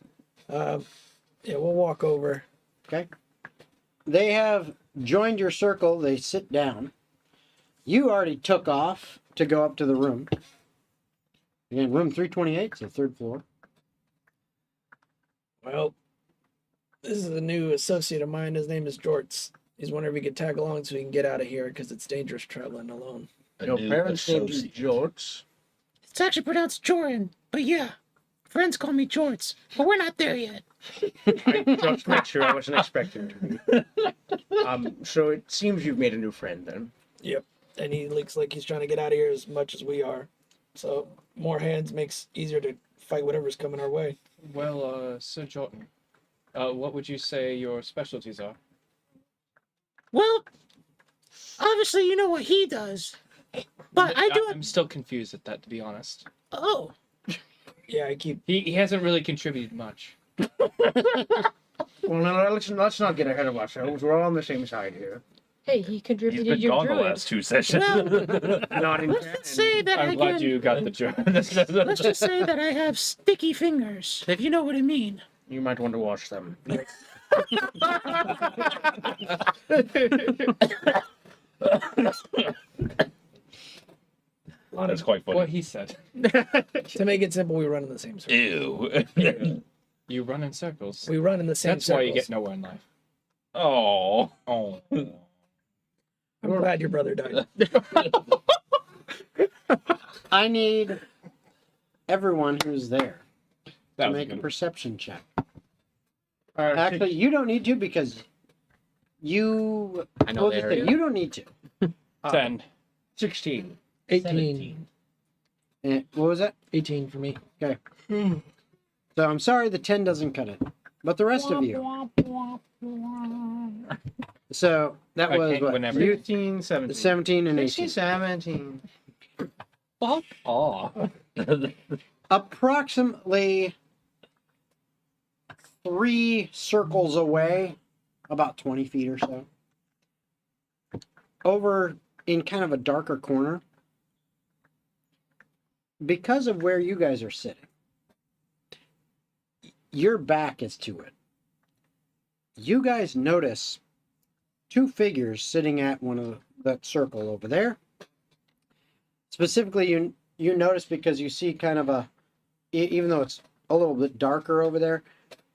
Yeah, we'll walk over. Okay. They have joined your circle. They sit down. You already took off to go up to the room. Again, room 328, it's the third floor. Well, this is a new associate of mine. His name is Jorts. He's wondering if he could tag along so we can get out of here because it's dangerous traveling alone. Your parents named you George. It's actually pronounced Jordan, but yeah, friends call me Jorts, but we're not there yet. I just make sure I wasn't expecting to be. So it seems you've made a new friend then. Yep. And he looks like he's trying to get out of here as much as we are. So more hands makes easier to fight whatever's coming our way. Well, Sir Jordan, what would you say your specialties are? Well, obviously you know what he does, but I do. I'm still confused at that, to be honest. Oh. Yeah, I keep. He hasn't really contributed much. Well, no, let's not get ahead of ourselves. We're all on the same side here. Hey, he contributed your druid. 2 sessions. Not in Let's just say that I'm I glad can. you got the joke. Let's just say that I have sticky fingers, if you know what I mean. You might want to wash them. That's quite funny. What he said. To make it simple, we run in the same circle. Ew. You run in circles. We run in the same That's circles. why you get nowhere in life. Oh. Oh. I'm glad your brother died. I need everyone who's there That to was make a good. perception check. Actually, you don't need to because You. I know well, they the heard thing, you. you don't need to. 10. 16. 18. What was that? 18 for me. Okay. So I'm sorry the 10 doesn't cut it. But the rest of you. So that I was can't what? win every- You, 15, 17. 17 and 16, 18. 17. Fuck off. Approximately 3 circles away, about 20 feet or so, over in kind of a darker corner, because of where you guys are sitting, your back is to it. You guys notice 2 figures sitting at one of that circle over there. Specifically, you notice because you see kind of a, even though it's a little bit darker over there,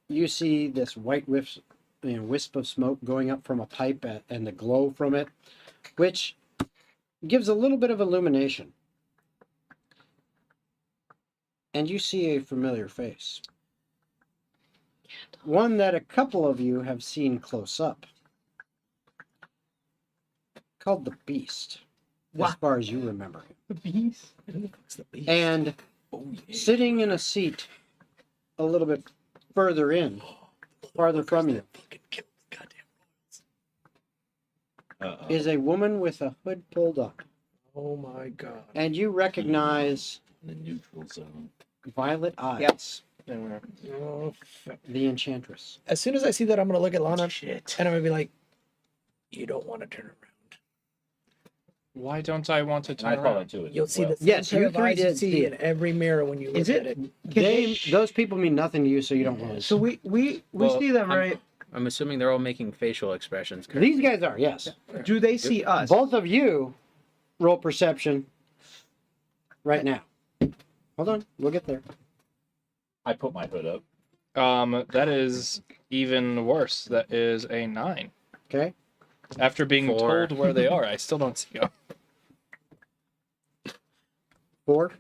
you see this white wisp of smoke going up from a pipe and the glow from it, which gives a little bit of illumination. And you see a familiar face. One that a couple of you have seen close up. Called the Beast, as far as you remember him. The beast? And sitting in a seat a little bit further in, farther from you, is a woman with a hood pulled up. Oh my god. And you recognize The neutral zone. Violet Eyes, Oh, the Enchantress. as soon as I see that, I'm gonna look at Lana and I'm gonna be like, "You don't want to turn around. Why don't I want to And turn I thought around? that too. You'll see the same Yes, pair you of three eyes you did see see in it. every mirror when you look at it." Those people mean nothing to you, so you don't want to. So we Well, see them, right? I'm assuming they're all making facial expressions. These guys are, yes. Do they see us? Both of you roll perception right now. Hold on, we'll get there. I put my hood up. That is even worse. That is a 9. Okay. After being 4. told where they are, I still don't see them. 4.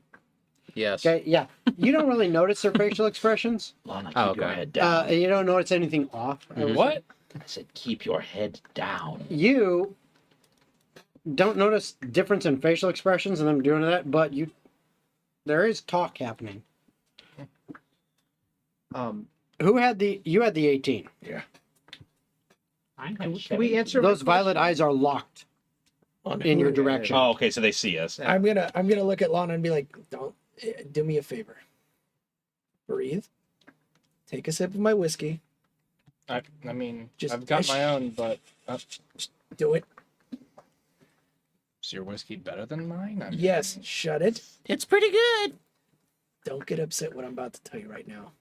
Yes. Okay, yeah. You don't really notice their facial expressions. Lana, keep Oh, your okay. head down. And you don't notice anything off. Mhm. What? I said keep your head down. You don't notice difference in facial expressions and them doing that, but there is talk happening. Who had you had the 18. Yeah. Can we answer my Those violet question? eyes are locked in your direction. Oh, okay, so they see us. I'm gonna look at Lana and be like, "Don't do me a favor. Breathe. Take a sip of my whiskey. I mean, Just- I've got my own, but Do it. is your whiskey better than mine? I'm- Yes. Shut it. It's pretty good. Don't get upset what I'm about to tell you right now.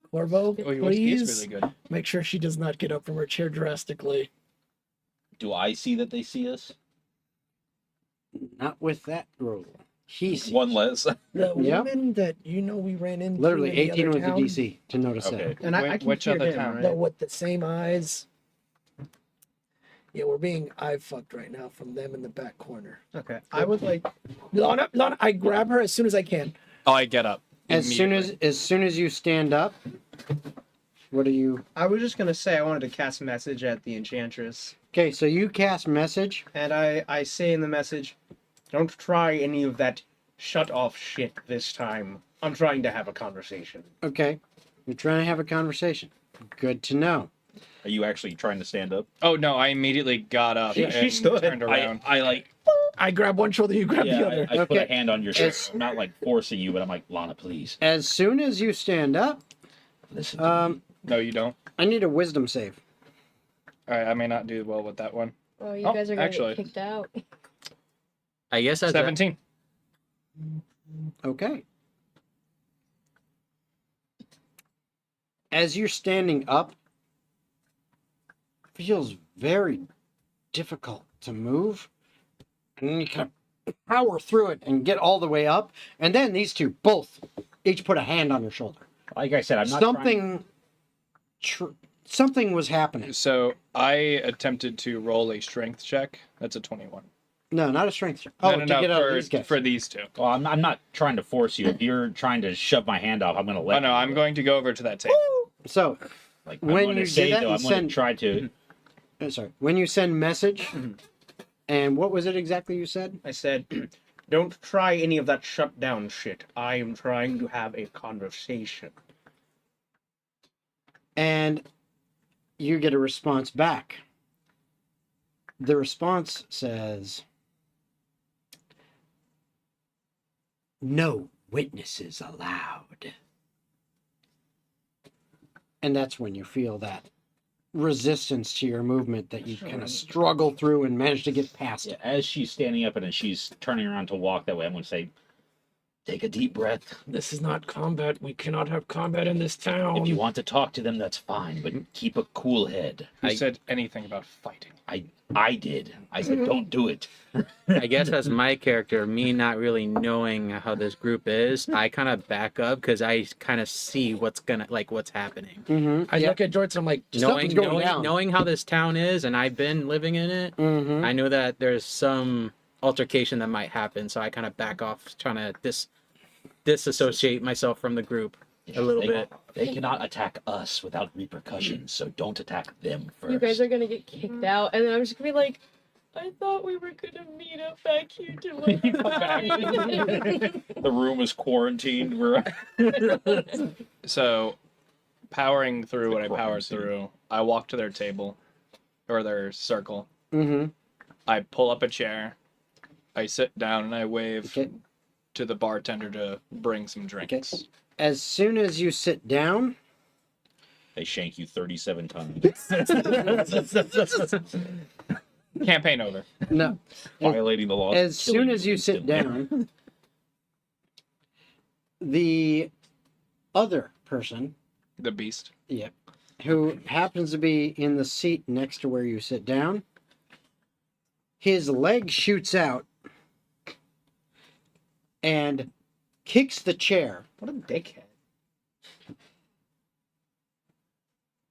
Corvo, Oh, your whiskey is please really good. make sure she does not get up from her chair drastically. Do I see that they see us? Not with that roll. He sees. One less. The Yep. woman that we ran into. Literally, in the 18 other was town, the DC to notice Okay. that. And I can Which hear other him, town? right? The with the same eyes. Yeah, we're being eye fucked right now from them in the back corner. Okay. I would like. Lana, I grab her as soon as I can. Oh, I get up. As soon immediately. as you stand up, what do you? I was just gonna say I wanted to cast a message at the Enchantress, Okay, so you cast message. and I say in the message, "Don't try any of that shut off shit this time. I'm trying to have a conversation." Okay, you're trying to have a conversation. Good to know. Are you actually trying to stand up? Oh no! I immediately got up She and stood. turned around. I like. I grab one shoulder, you grab the other. I put a Okay. hand on your It's- shoulder. I'm not like forcing you, but I'm like, Lana, please. As soon as you stand up, Listen to me. No, you don't. I need a wisdom save. All right, I may not do well with that one. Oh, you Oh, guys are gonna actually. get kicked out. I guess that's 17. Okay. As you're standing up, feels very difficult to move. And then you kind of power through it and get all the way up. And then these two both each put a hand on your shoulder. Like I said, I'm not Something was happening. So I attempted to roll a strength check. That's a 21. No, not a strength check. Oh, no, to no, get out of for, these guys. for these two. Well, I'm not trying to force you. If you're trying to shove my hand off, I'm going to let Oh no, you. I'm going to go over to that table. So Like, when I'm going you to say, did that, though, you I'm going send- to try to Sorry. When you send message, and what was it exactly you said? I said, don't try any of that shutdown shit. I am trying to have a conversation. And you get a response back. The response says, no witnesses allowed. And that's when you feel that resistance to your movement that you kind of struggle through and manage to get past it. As she's standing up and as she's turning around to walk that way, I'm going to say, take a deep breath. This is not combat. We cannot have combat in this town. If you want to talk to them, that's fine, but keep a cool head. Who said anything about fighting? I did. I said, don't do it. I guess as my character, me not really knowing how this group is, I kind of back up because I kind of see what's happening. Mm-hmm. I look at Jorts and I'm like, knowing how this town is, and I've been living in it. Mm-hmm. I know that there's some altercation that might happen, so I kind of back off, trying to disassociate myself from the group a little bit. They cannot attack us without repercussions, so don't attack them first. You guys are gonna get kicked out, and then I'm just gonna be like, I thought we were gonna meet up back here to like. The room is quarantined. So, powering through what I powered through, I walk to their table, or their circle. Mm-hmm. I pull up a chair, I sit down, and I wave to the bartender to bring some drinks. Okay. As soon as you sit down, they shank you 37 times. Campaign over. No. Violating the law. As soon as you sit down, the other person, the beast, who happens to be in the seat next to where you sit down, his leg shoots out and kicks the chair. What a dickhead.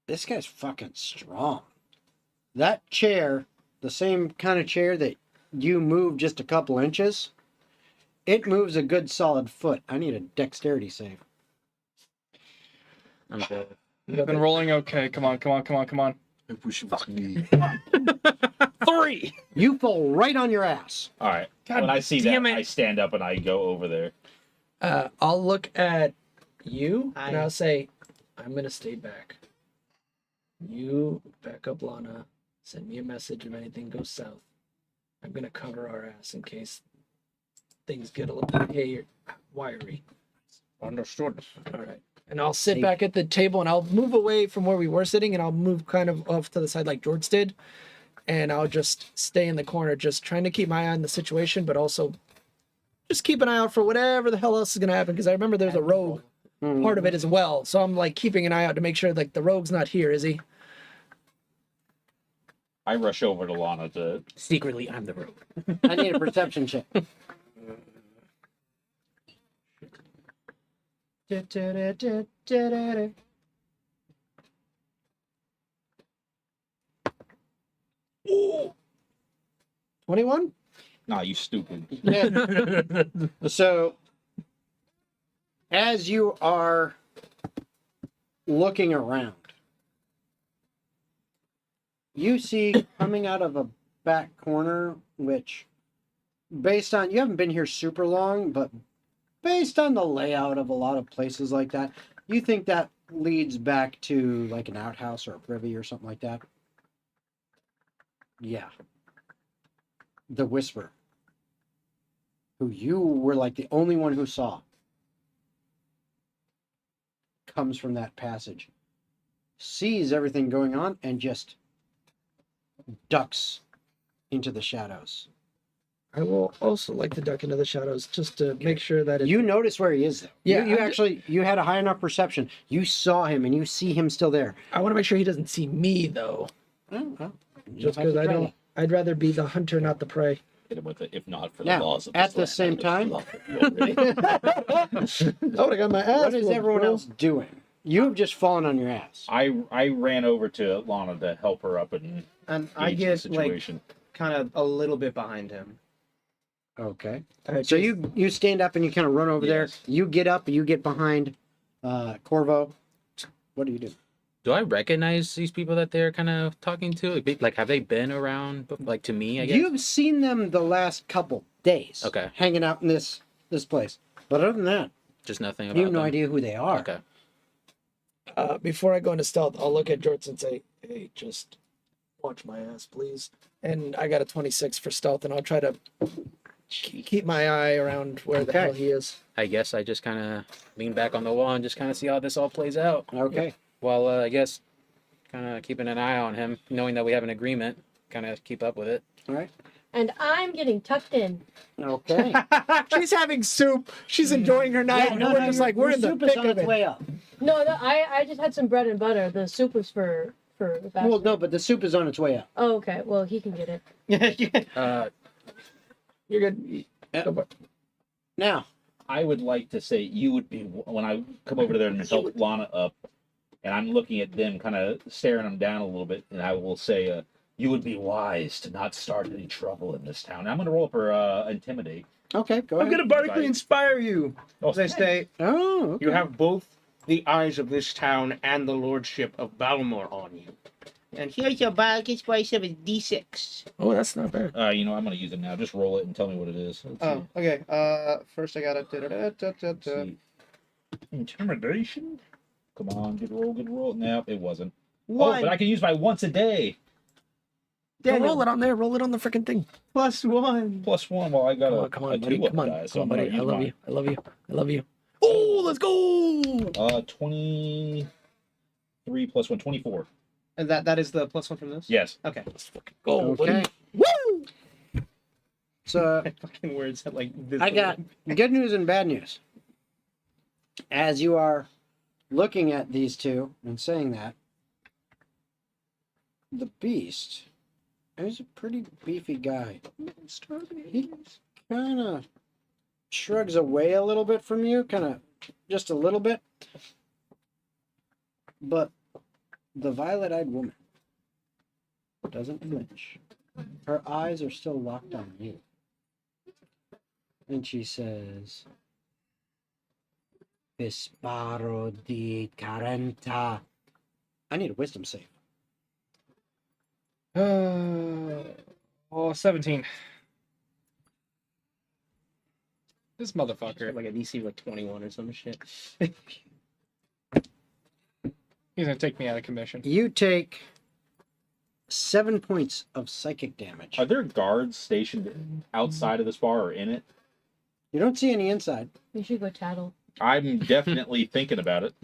This guy's fucking strong. That chair, the same kind of chair that you move just a couple inches, it moves a good solid foot. I need a dexterity save. I'm good. I've been rolling okay. Come on. I wish it was me. 3! You fall right on your ass. All right. God when I see that, damn it. I stand up and I go over there. I'll look at you and I'll say, I'm gonna stay back. You back up Lana. Send me a message if anything goes south. I'm gonna cover our ass in case things get a little wiry. Understood. All right. And I'll sit back at the table and I'll move away from where we were sitting and I'll move kind of off to the side like George did. And I'll just stay in the corner, just trying to keep my eye on the situation, but also just keep an eye out for whatever the hell else is going to happen. Because I remember there's a rogue part of it as well. So I'm like keeping an eye out to make sure like the rogue's not here, is he? I rush over to Lana to... Secretly, I'm the rogue. I need a perception check. Ooh. 21? Nah, you stupid. Yeah. So, as you are looking around, you see coming out of a back corner, which, based on, you haven't been here super long, but based on the layout of a lot of places like that, you think that leads back to like an outhouse or a privy or something like that? Yeah. The Whisperer, who you were like the only one who saw, comes from that passage, sees everything going on, and just ducks into the shadows. I will also like to duck into the shadows just to make sure that it... You notice where he is, though. Yeah, You had a high enough perception. You saw him, and you see him still there. I want to make sure he doesn't see me, though. Oh, well, Just because I don't... I'd rather be the hunter, not the prey. Hit him with it, if not for Now, the laws of at the land, same I would time, love it. I would have got my ass. what is everyone else doing? You've just fallen on your ass. I ran over to Lana to help her up and I gauge get the like situation. kind of a little bit behind him. Okay. So you stand up and you kind of run over there. You get up, you get behind Corvo. What do you do? Do I recognize these people that they're kind of talking to? Like, have they been around, like, to me, I guess? You've seen them the last couple days. Okay. Hanging out in this place. But other than that, Just nothing about you have no them. idea who they are. Okay. Before I go into stealth, I'll look at Jorts and say, "Hey, just watch my ass, please." And I got a 26 for stealth, and I'll try to keep my eye around where the hell he is. I guess I just kind of lean back on the wall and just kind of see how this all plays out. Okay. Well, I guess kind of keeping an eye on him, knowing that we have an agreement, kind of keep up with it. All right. And I'm getting tucked in. Okay. She's having soup. She's enjoying her night. and we're just like, we're in the soup is thick on of its it. way up. No, I just had some bread and butter. The soup was for the bachelor. Well, no, but the soup is on its way up. Oh, okay. Well, he can get it. You're good. Now, I would like to say you would be, when I come over there and help Lana up, and I'm looking at them, kind of staring them down a little bit, and I will say, you would be wise to not start any trouble in this town. I'm going to roll for intimidate. Okay, go I'm ahead. gonna bardically inspire you. As I say, Oh, okay. you have both the eyes of this town and the lordship of Balmor on you. And here's your bardic spice of a D6. Oh, that's not bad. You know, I'm going to use it now. Just roll it and tell me what it is. Let's see. Oh, okay. First I gotta. Let's see. Intimidation? Come on, good roll, good roll. No, it wasn't. One. Oh, but I can use my once a day. Don't roll it on there. Roll it on the freaking thing. +1. +1. Well, I got Come a on, buddy. two Come on, die, so come on, I'm gonna buddy. I use love mine. you. I love you. I love you. Oh, let's go. 23 plus 1, 24. And that is the +1 from this? Yes. Okay. Let's fucking go, Okay. buddy. Woo! So, Fucking words that like this. I got good news and bad news. As you are looking at these two and saying that, the beast is a pretty beefy guy. He kind of shrugs away a little bit from you, kind of just a little bit. But the violet-eyed woman doesn't flinch. Her eyes are still locked on you. And she says, Vesparo di Carenta. I need a wisdom save. 17. This motherfucker. like a DC like 21 or some shit. He's gonna take me out of commission. You take 7 points of psychic damage. Are there guards stationed outside of this bar or in it? You don't see any inside. You should go tattle. I'm definitely thinking about it.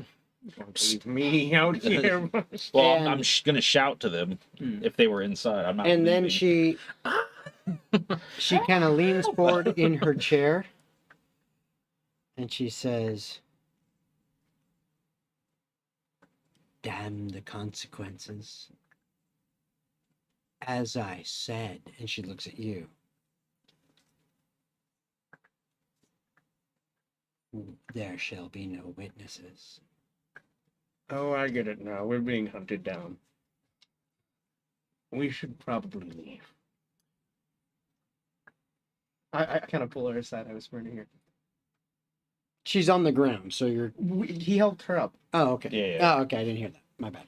Leave me out here. Well, And- I'm going to shout to them if they were inside. I'm not. And then leaving. she kind of leans forward in her chair and she says, damn the consequences. As I said, and she looks at you. There shall be no witnesses. Oh, I get it now. We're being hunted down. We should probably leave. I kind of pull her aside. I whisper in her. She's on the ground, so you're. He helped her up. Oh, okay. Yeah, yeah. Oh, okay. I didn't hear that. My bad.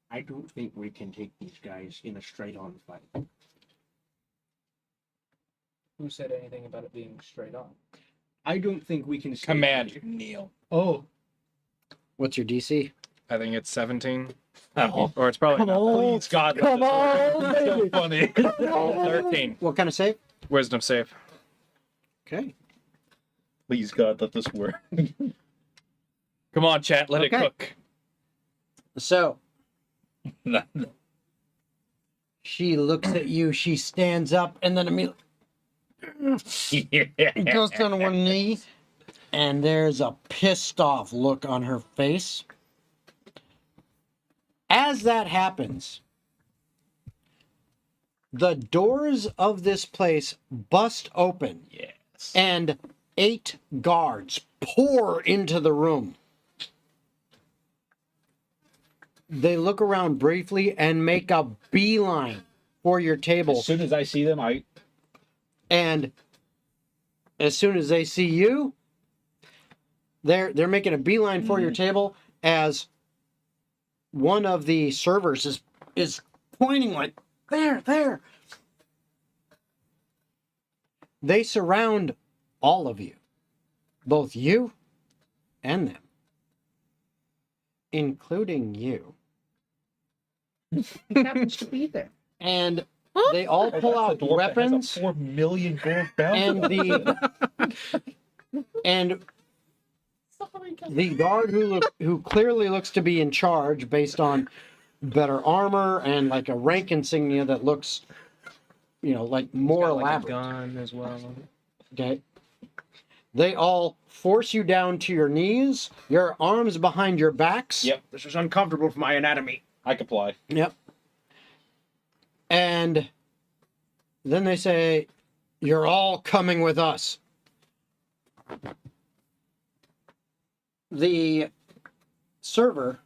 I don't think we can take these guys in a straight-on fight. Who said anything about it being straight on? I don't think we can. Command, kneel. Oh. What's your DC? I think it's 17. Oh. Or it's probably Come not. on. Please, God. Come on, It's so baby. funny. Come on. 13. What kind of save? Wisdom save. Okay. Please, God, let this work. Come on, chat. Let it Okay. cook. So, she looks at you, she stands up, and then immediately goes down to one knee, and there's a pissed off look on her face. As that happens, the doors of this place bust open, Yes. and 8 guards pour into the room. They look around briefly and make a beeline for your table. As soon as I see them, And as soon as they see you, they're making a beeline for your table as one of the servers is pointing like, there. They surround all of you, both you and them, including you. He happens to be there. And they all pull out weapons. 4 million gold bounty. And the guard who clearly looks to be in charge based on better armor and like a rank insignia that looks, like more elaborate. Like a gun as well. Okay. They all force you down to your knees, your arms behind your backs. Yep. This is uncomfortable for my anatomy. I comply. Yep. And then they say, "You're all coming with us." The server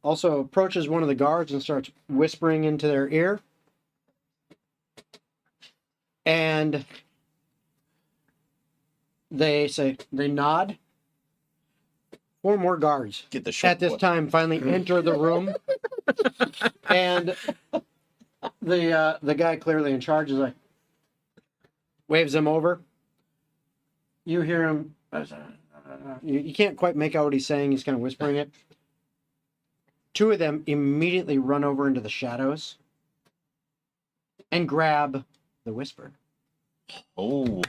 also approaches one of the guards and starts whispering into their ear. And they nod. 4 more guards Get the at this time finally enter the room. And the guy clearly in charge is like, waves them over. You hear him. You can't quite make out what he's saying. He's kind of whispering it. 2 of them immediately run over into the shadows and grab the whisper. Oh.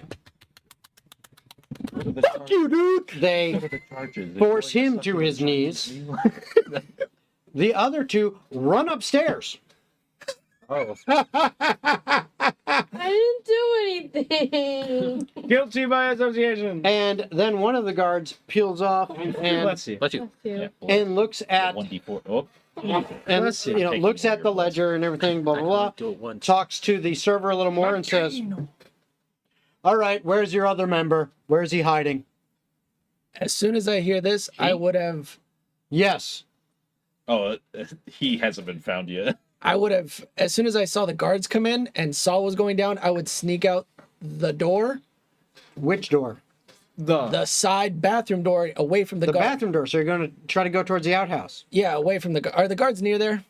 Fuck you, dude! They force him to his knees. The other 2 run upstairs. Oh. I didn't do anything. Guilty by association. And then one of the guards peels off and Bless you. Bless you. and looks at 1d4. Oh. and Bless you. looks at the ledger and everything, blah blah Do blah. it once. Talks to the server a little more and says, "All right, where's your other member? Where's he hiding?" As soon as I hear this, I would have Yes. Oh, he hasn't been found yet. as soon as I saw the guards come in and saw what was going down, I would sneak out the door, Which door? the side bathroom door, away from the The guard. bathroom door. So you're going to try to go towards the outhouse. Yeah, away from the. Are the guards near there?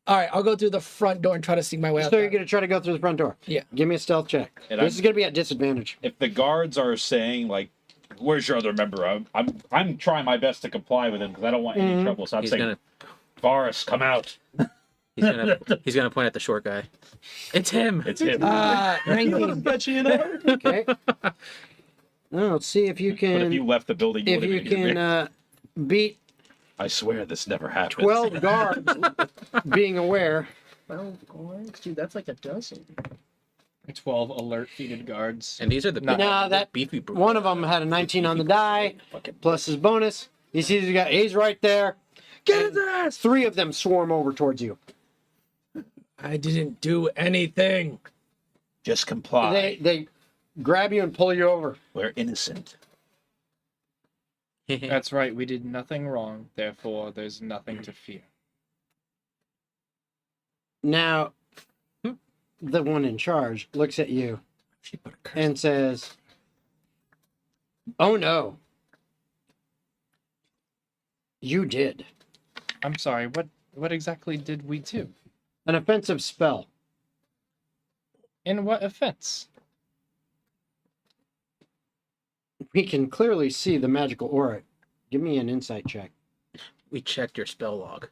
All right, I'll go through the front door and try to sneak my way out. So you're going to try to go through the front door. Yeah. Give me a stealth check. And This is going to be at disadvantage. If the guards are saying like, "Where's your other member?" I'm trying my best to comply with him because I don't want any trouble. So I'm He's saying, gonna "Forrest, come out." he's gonna point at the short guy. It's him. It's him. 19. Okay. Now, let's see if you But if can you left the building, if you can beat I swear this never happened. 12 guards being aware. 12 guards? Dude, that's like a dozen. 12 alert feated guards. And these are the Now that beefy. one of them had a 19 on the die, plus his bonus. He sees he's right there. Get his ass! 3 of them swarm over towards you. I didn't do anything. Just comply. They grab you and pull you over. We're innocent. That's right, we did nothing wrong, therefore there's nothing to fear. Now, the one in charge looks at you and says, "Oh no. You did. I'm sorry, what exactly did we do? An offensive spell. In what offense? We can clearly see the magical aura. Give me an insight check." We checked your spell log.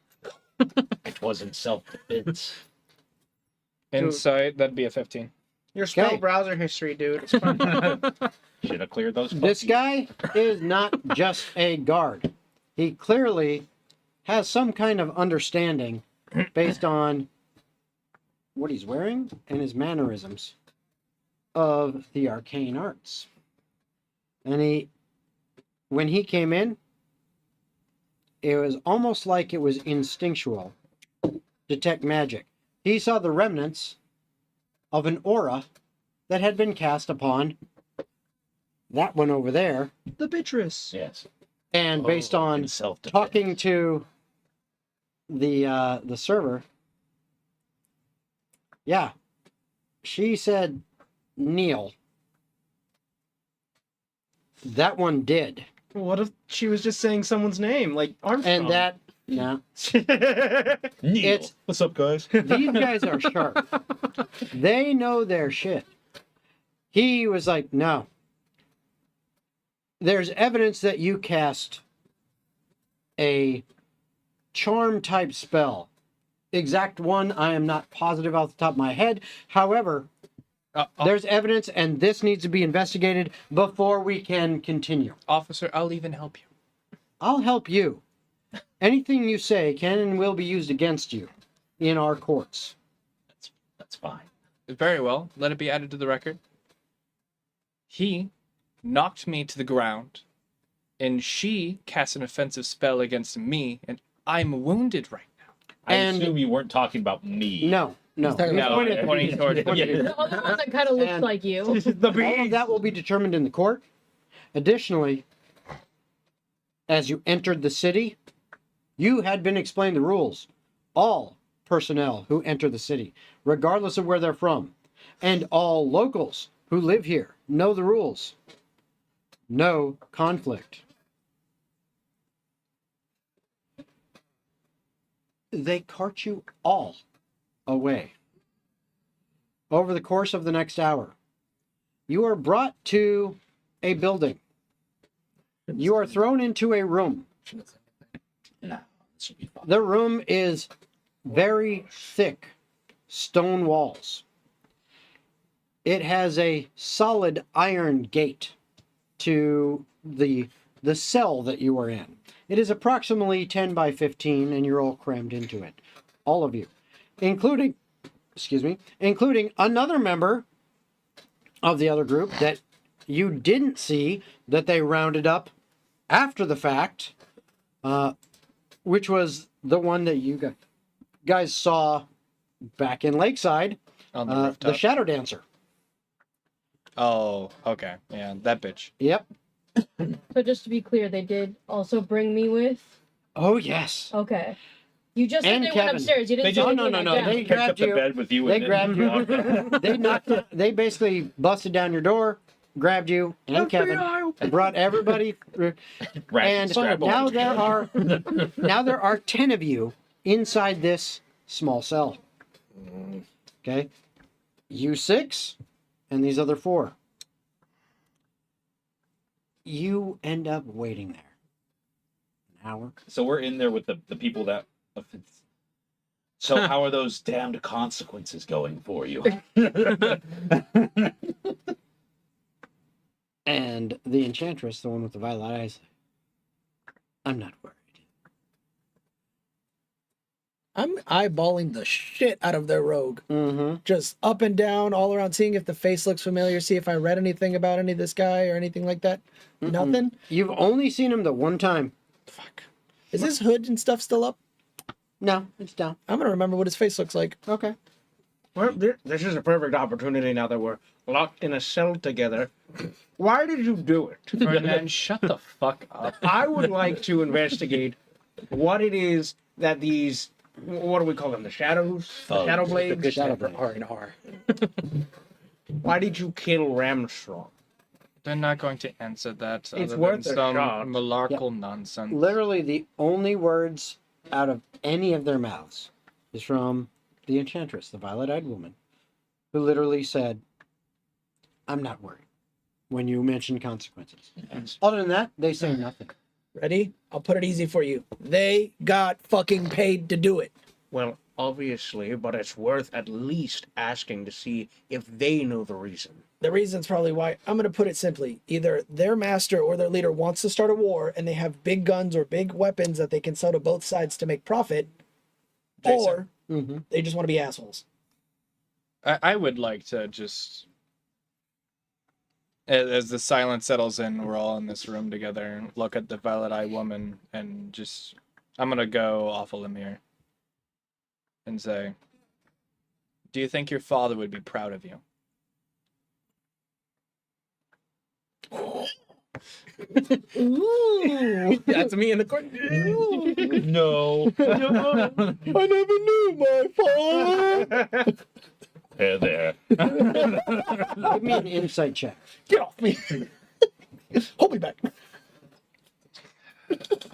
It wasn't self-defense. Insight, that'd be a 15. Your spell Okay. browser history, dude. It's fine. Should have cleared those. This guy is not just a guard. He clearly has some kind of understanding based on what he's wearing and his mannerisms of the arcane arts. And when he came in, it was almost like it was instinctual. Detect magic. He saw the remnants of an aura that had been cast upon that one over there. The Beatrice. Yes. And based on talking to the server, yeah, she said kneel. That one did. What if she was just saying someone's name, like Armstrong? And that No. Neil. What's up, guys? These guys are sharp. They know their shit. He was like, no. There's evidence that you cast a charm type spell. Exact one, I am not positive off the top of my head. However, there's evidence, and this needs to be investigated before we can continue. Officer, I'll even help you. I'll help you. Anything you say can and will be used against you in our courts. That's fine. Very well. Let it be added to the record. He knocked me to the ground, and she cast an offensive spell against me, and I'm wounded right now. I assume you weren't talking about me. No. No, pointing towards The other one that kind of looks like you. All of that will be determined in the court. Additionally, as you entered the city, you had been explained the rules. All personnel who enter the city, regardless of where they're from, and all locals who live here know the rules. No conflict. They cart you all away. Over the course of the next hour, you are brought to a building. You are thrown into a room. The room is very thick stone walls. It has a solid iron gate to the cell that you are in. It is approximately 10 by 15, and you're all crammed into it. All of you. Including another member of the other group that you didn't see that they rounded up after the fact, which was the one that you guys saw back in Lakeside, on the rooftop. the Shadow Dancer. Oh, okay. Yeah, that bitch. Yep. So just to be clear, they did also bring me with. Oh yes. Okay. You just said And they Kevin. went upstairs. You didn't say No. They grabbed you. They grabbed you. They knocked. They basically busted down your door, grabbed you and Kevin, brought everybody through. And now there are 10 of you inside this small cell. Okay, you 6, and these other 4. You end up waiting there an hour. So we're in there with the people that. So how are those damned consequences going for you? And the Enchantress, the one with the violet eyes, I'm not worried. I'm eyeballing the shit out of their rogue. Mm-hmm. Just up and down, all around, seeing if the face looks familiar, see if I read anything about any of this guy or anything like that. Nothing? You've only seen him the one time. Fuck. Is his hood and stuff still up? No, it's down. I'm gonna remember what his face looks like. Okay. Well, this is a perfect opportunity now that we're locked in a cell together. Why did you do it? Ferdinand, shut the fuck up. I would like to investigate what it is that these, what do we call them, the shadows? The shadow blades? The shadow blade. R&R. Why did you kill Ramstrong? They're not going to answer that. It's other worth than a some shot. malarkey nonsense. Literally, the only words out of any of their mouths is from the Enchantress, the violet-eyed woman, who literally said, I'm not worried, when you mention consequences. Other than that, they say nothing. Ready? I'll put it easy for you. They got fucking paid to do it. Well, obviously, but it's worth at least asking to see if they know the reason. The reason's probably why. I'm going to put it simply. Either their master or their leader wants to start a war and they have big guns or big weapons that they can sell to both sides to make profit, or they just want to be assholes. I would like to just, as the silence settles in, we're all in this room together, look at the violet-eyed woman, and just, I'm going to go off a limb here and say, do you think your father would be proud of you? Ooh, that's me in the corner. No. I never knew my father. Hey there. Give me an insight check. Get off me. Hold me back.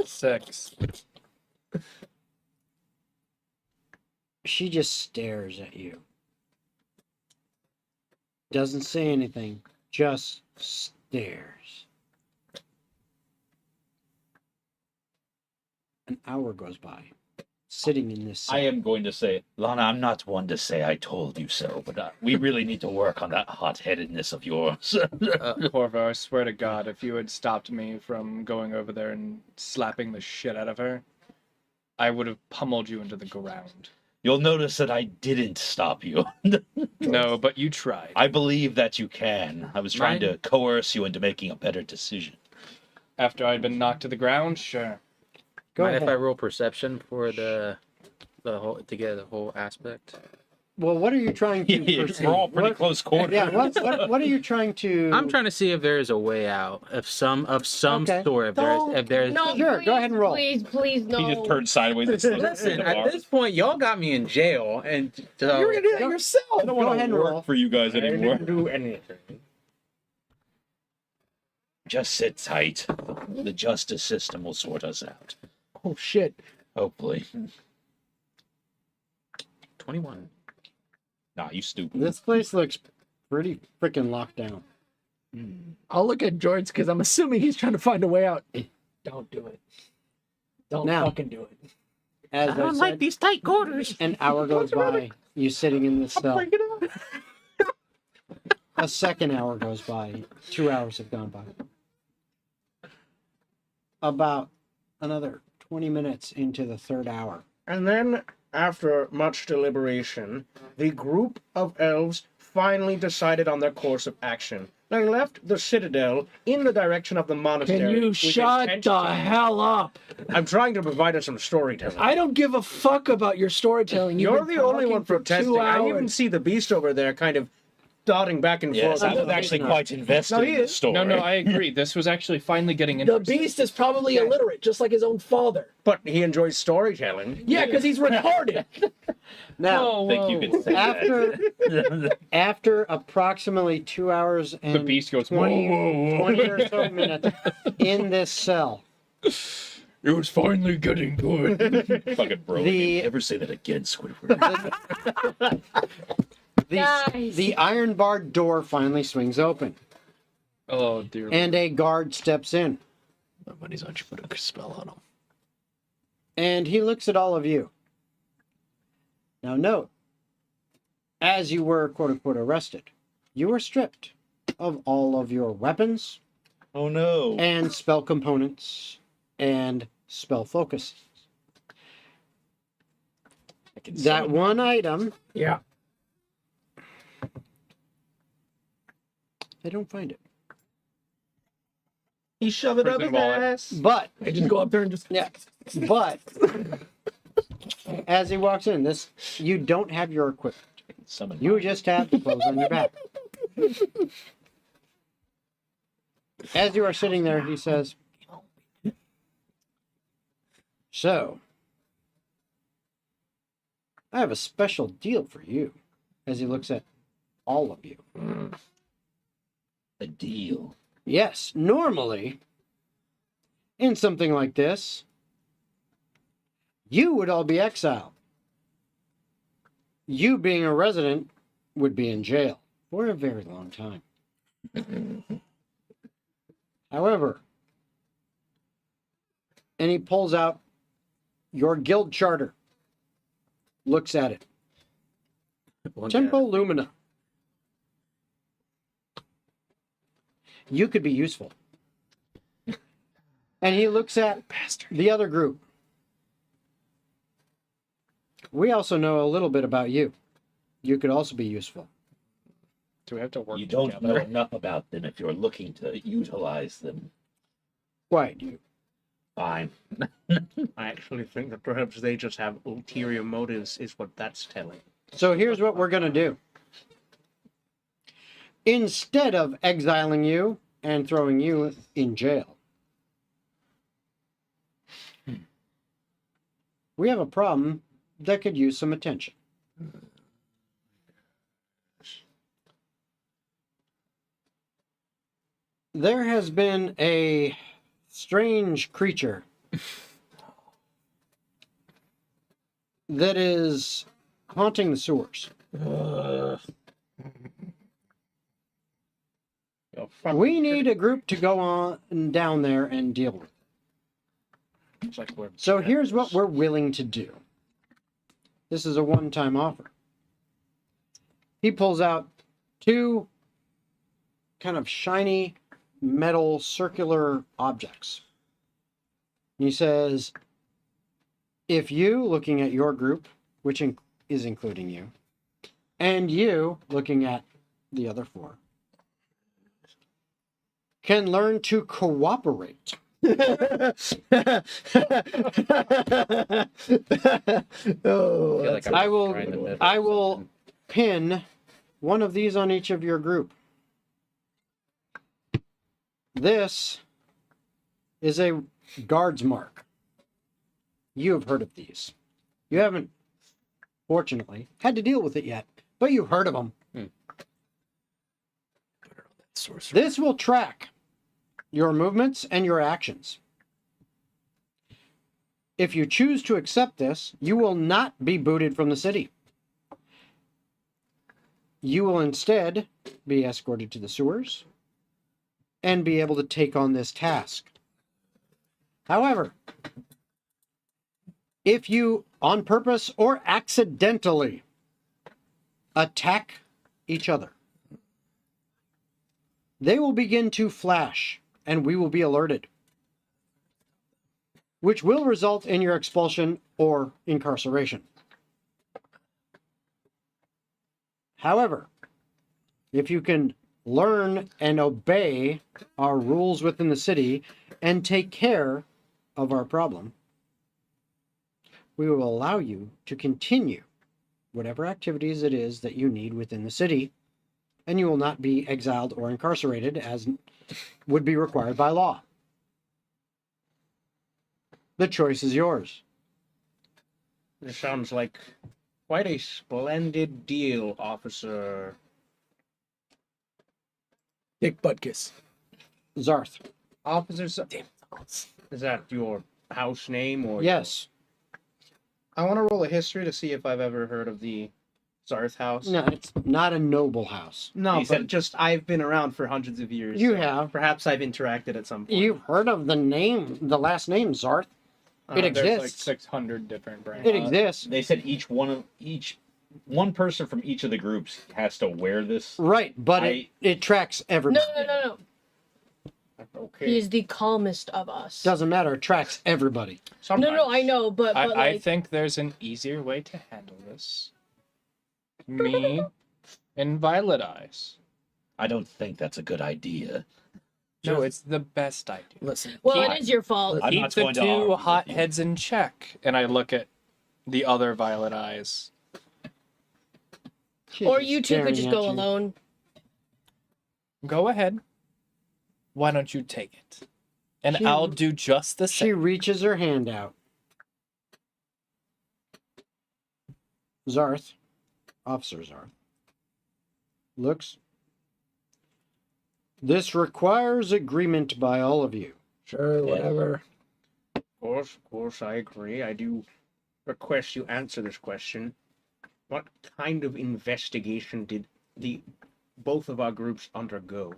6. She just stares at you. Doesn't say anything, just stares. An hour goes by, sitting in this cell. I am going to say, Lana, I'm not one to say I told you so, but we really need to work on that hot-headedness of yours. Corvo, I swear to God, if you had stopped me from going over there and slapping the shit out of her, I would have pummeled you into the ground. You'll notice that I didn't stop you. No, but you tried. I believe that you can. I was trying to coerce you into making a better decision. After I'd been knocked to the ground, sure. Mind if I roll perception for the whole to get the whole aspect? Well, what are you trying to perceive? We're all pretty close quarters. Yeah, what are you trying to... I'm trying to see if there is a way out of some sort. If there's No, Sure, please, go ahead and roll. Please, no. He just turned sideways. Listen, at this point, y'all got me in jail, and so You're gonna do that yourself. I don't want to work for you guys anymore. I didn't do anything. Just sit tight. The justice system will sort us out. Oh shit. Hopefully. 21. Nah, you stupid. This place looks pretty freaking locked down. I'll look at George because I'm assuming he's trying to find a way out. Don't do it. Don't Now, fucking do it. As I don't like these tight quarters. an hour goes by, you sitting in this cell. A second hour goes by. 2 hours have gone by. About another 20 minutes into the third hour. And then, after much deliberation, the group of elves finally decided on their course of action. They left the citadel in the direction of the monastery. Can you with shut intent the to- hell up? I'm trying to provide us some storytelling. I don't give a fuck about your storytelling. You've You're been the only talking one for protesting. 2 I even hours. see the beast over there kind of dotting back and Yes, forth. I was actually quite invested No, he in the is. story. No, I agree. This was actually finally getting The interesting. beast is probably illiterate, just like his own father. But he enjoys storytelling. Yeah, because he's retarded. Now, I think you could say after approximately 2 hours and The beast goes, 20, whoa, whoa, whoa. 20 or so minutes in this cell, It was finally getting good. Fucking bro. The- Never say that again, Squidward. Guys. the iron barred door finally swings open, Oh, dear. and a guard steps in. Nobody's on you put a spell on him. And he looks at all of you. Now note, as you were quote unquote arrested, you were stripped of all of your weapons Oh no. and spell components and spell focuses. That one item, Yeah. they don't find it. He shoved it up his Prison wallet. ass. But I just go up there and just yeah, but as he walks in, this you don't have your equipment. Summon You just have the clothes on your back. As you are sitting there, he says, "So, I have a special deal for you." As he looks at all of you. a deal. Yes, normally, in something like this, you would all be exiled. You, being a resident, would be in jail for a very long time. However, and he pulls out your guild charter, looks at it. Tempo Lumina. You could be useful. And he looks at the other group. We also know a little bit about you. You could also be useful. Do we have to work You don't know together? enough about them if you're looking to utilize them. Quite you. Fine. I actually think that perhaps they just have ulterior motives, is what that's telling. So here's what we're going to do. Instead of exiling you and throwing you in jail, we have a problem that could use some attention. There has been a strange creature that is haunting the sewers. We need a group to go on down there and deal with it. So here's what we're willing to do. This is a one-time offer. He pulls out 2 kind of shiny metal circular objects. He says, if you, looking at your group, which is including you, and you, looking at the other 4, can learn to cooperate. I will pin one of these on each of your group. This is a guard's mark. You have heard of these. You haven't, fortunately, had to deal with it yet, but you've heard of them. This will track your movements and your actions. If you choose to accept this, you will not be booted from the city. You will instead be escorted to the sewers and be able to take on this task. However, if you, on purpose or accidentally, attack each other, they will begin to flash, and we will be alerted, which will result in your expulsion or incarceration. However, if you can learn and obey our rules within the city and take care of our problem, we will allow you to continue whatever activities it is that you need within the city, and you will not be exiled or incarcerated as would be required by law. The choice is yours. This sounds like quite a splendid deal, Officer. Dick Butkus. Zarth. Officer Is that your house name or? Yes. I want to roll a history to see if I've ever heard of the Zarth house. No, it's not a noble house. No, but just I've been around for hundreds of years. You so have. Perhaps I've interacted at some point. You've heard of the name, the last name, Zarth. It There's like exists. 600 different brands. It exists. They said one person from each of the groups has to wear this. Right, but it tracks everybody. No. Okay. He is the calmest of us. Doesn't matter. It tracks everybody. No, I know, but I like, think there's an easier way to handle this. Me and Violet Eyes. I don't think that's a good idea. No, it's the best idea. Listen. well, it is your fault. I'm Keep not the going to two argue with hot you. heads in check. And I look at the other Violet Eyes. Or you two could just Staring go at you. alone. Go ahead. Why don't you take it? And She- I'll do just the She same. reaches her hand out. Zarth, Officer Zarth, looks. This requires agreement by all of you. Sure, whatever. Of course, I agree. I do request you answer this question. What kind of investigation did both of our groups undergo?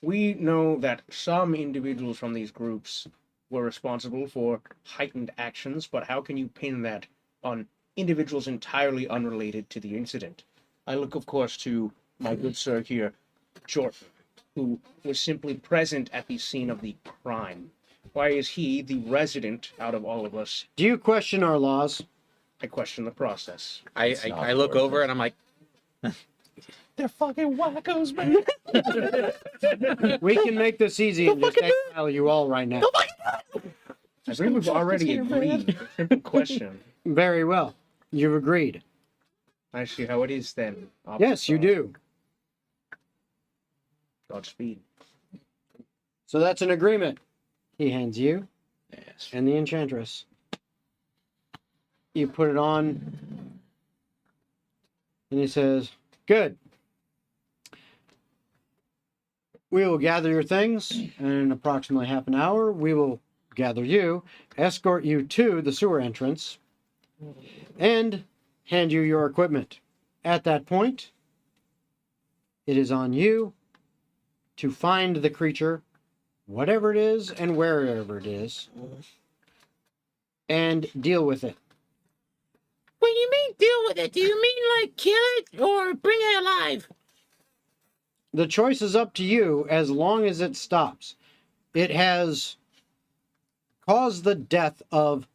We know that some individuals from these groups were responsible for heightened actions, but how can you pin that on individuals entirely unrelated to the incident? I look, of course, to my good sir here, Jordan, who was simply present at the scene of the crime. Why is he the resident out of all of us? Do you question our laws? I question the process. I look over and I'm like, they're fucking wackos, man. We can make this easy and just exile you all right now. I think we've already agreed. Simple question. Very well. You've agreed. I see how it is then. Yes, you do. Godspeed. So that's an agreement. He hands you Yes. and the Enchantress. You put it on, and he says, "Good. We will gather your things, and in approximately half an hour, we will gather you, escort you to the sewer entrance, and hand you your equipment. At that point, it is on you to find the creature, whatever it is and wherever it is, and deal with it. When you mean deal with it, do you mean like kill it or bring it alive? The choice is up to you as long as it stops. It has caused the death of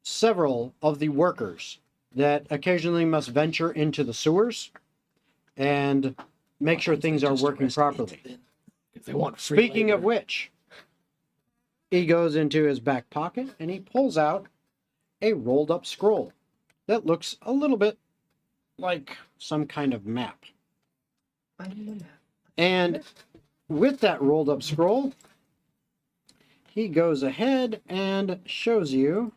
several of the workers that occasionally must venture into the sewers and make sure things are working properly. If they want free Speaking of labor. which, he goes into his back pocket and he pulls out a rolled up scroll that looks a little bit like some kind of map. And with that rolled up scroll, he goes ahead and shows you.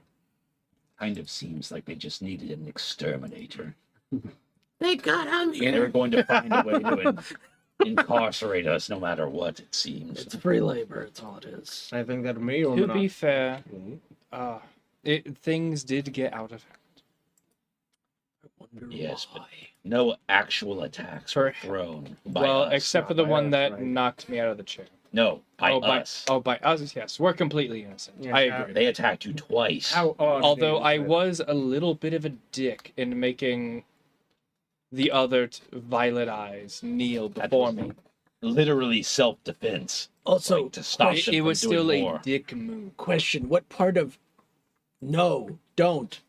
Kind of seems like they just needed an exterminator. Thank God I'm And they're here. going to find a way to incarcerate us no matter what, it seems. It's free labor. That's all it is. I think that may or To may be not. fair, things did get out of hand. Yes, but no actual attacks were thrown by Well, us. except for the one that knocked me out of the chair. No, by us. By us, yes. We're completely innocent. Yes, I agree. They attacked you twice. Although I was a little bit of a dick in making the other Violet Eyes kneel before me. Literally self-defense. Also, to stop it, them it from was doing still more. a dick move. Question: what part of no, don't?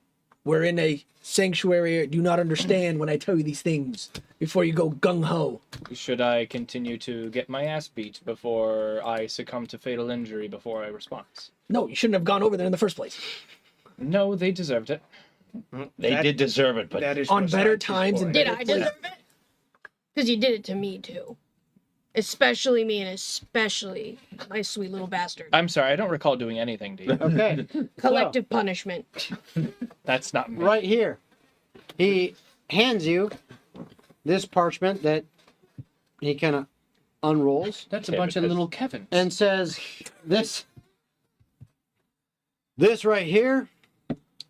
We're in a sanctuary. Do you not understand when I tell you these things before you go gung ho? Should I continue to get my ass beat before I succumb to fatal injury before I respond? No, you shouldn't have gone over there in the first place. No, they deserved it. They did deserve it, but that is on what better science is times for. and Did better I deserve places. it? Because you did it to me too. Especially me and especially my sweet little bastard. I'm sorry, I don't recall doing anything to you. Okay. Collective punishment. That's not me. Right here. He hands you this parchment that he kind of unrolls. That's a bunch of little Kevins. And says, this right here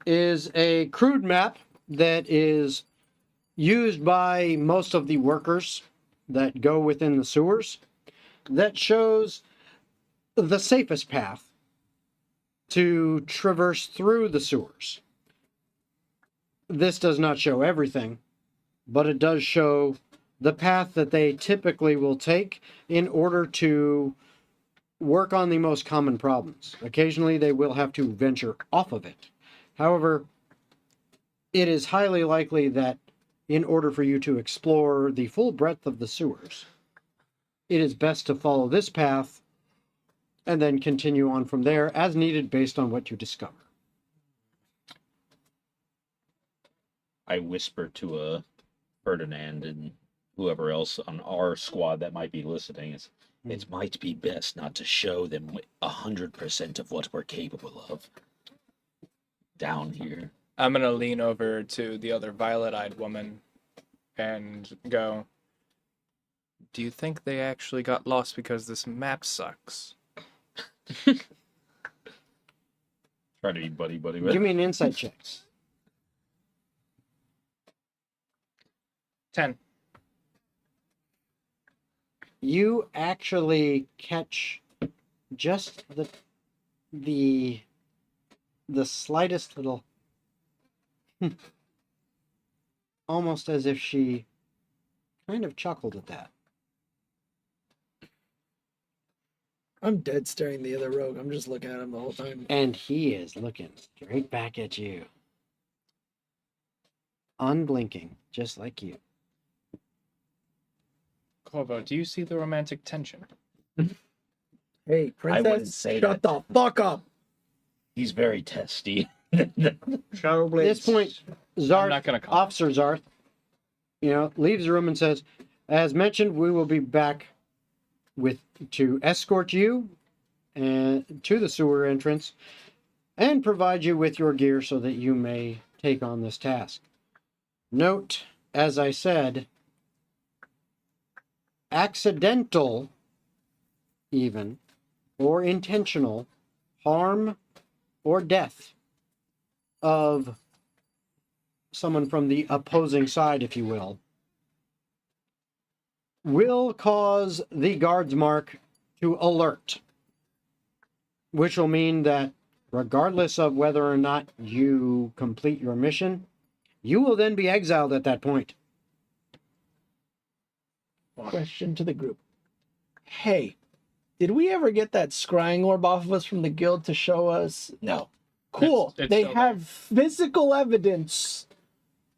is a crude map that is used by most of the workers that go within the sewers that shows the safest path to traverse through the sewers. This does not show everything, but it does show the path that they typically will take in order to work on the most common problems. Occasionally, they will have to venture off of it. However, it is highly likely that in order for you to explore the full breadth of the sewers, it is best to follow this path and then continue on from there as needed based on what you discover. I whisper to Ferdinand and whoever else on our squad that might be listening. It might be best not to show them 100% of what we're capable of down here. I'm gonna lean over to the other violet-eyed woman and go, do you think they actually got lost because this map sucks? Try to be buddy-buddy with. Give me an insight check. 10. You actually catch just the slightest little almost as if she kind of chuckled at that. I'm dead staring the other rogue. I'm just looking at him the whole time. And he is looking straight back at you. Unblinking, just like you. Corvo, do you see the romantic tension? Hey, wouldn't princess, say shut the fuck up. He's very testy. At this point, Zarth, not gonna comment. Officer Zarth, leaves the room and says, as mentioned, we will be back to escort you to the sewer entrance and provide you with your gear so that you may take on this task. Note, as I said, accidental, even, or intentional harm or death of someone from the opposing side, if you will cause the guard's mark to alert, which will mean that regardless of whether or not you complete your mission, you will then be exiled at that point. Question to the group. Hey, did we ever get that scrying orb off of us from the guild to show us? No. Cool. It's They still have physical evidence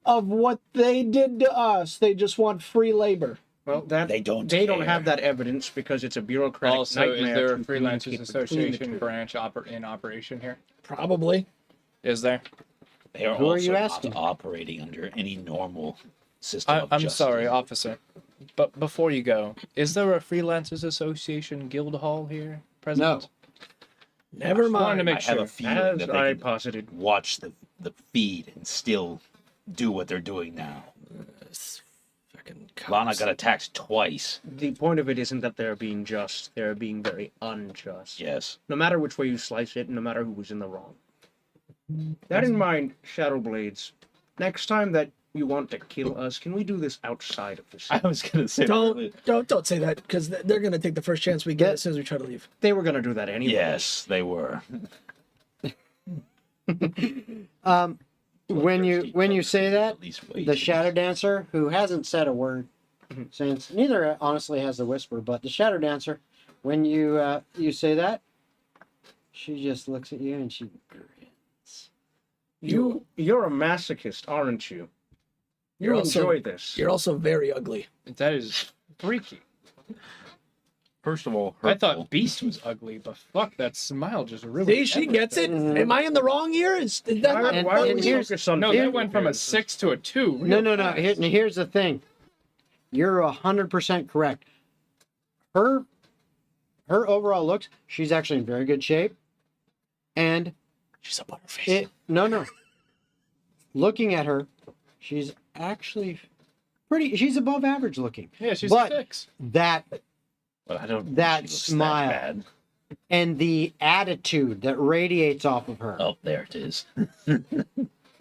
of what they did to us. They just want free labor. Well, that They don't They don't care. have that evidence because it's a bureaucratic Also, nightmare. is there a to Freelancers communicate between the Association two. branch in operation here? Probably. Is there? They are Who are also you not asking? operating under any normal system of I'm justice. sorry, officer. But before you go, is there a Freelancers Association guild hall here present? Never Wanted to mind. make I have sure. a feeling As that I they can posited. watch the feed and still do what they're doing now. Lana got attacked twice. The point of it isn't that they're being just; they're being very unjust. Yes. No matter which way you slice it, no matter who was in the wrong. That in mind, Shadowblades. Next time that you want to kill us, can we do this outside of the city? I was gonna say Don't say that, because they're gonna take the first chance we get as soon as we try to leave. They were gonna do that anyway. Yes, they were. When you say that, the Shadow Dancer, who hasn't said a word since, neither honestly has the Whisper, but the Shadow Dancer, when you say that, she just looks at you and she grins. You're a masochist, aren't you? You You're also- enjoy this. You're also very ugly. That is freaky. First of all, I thought Beast was ugly, but fuck, that smile just really. See, she gets it. Am I in the wrong here? Is that not And- Why and would we here's- focus on No, fear? that went from a 6 to a 2. No. Here's the thing. You're 100% correct. Her overall looks, she's actually in very good shape. And she's a butterface. No. Looking at her, she's actually pretty. She's above average looking. Yeah, she's but a 6. Well, I don't. That she looks smile That bad. and the attitude that radiates off of her. Oh, there it is.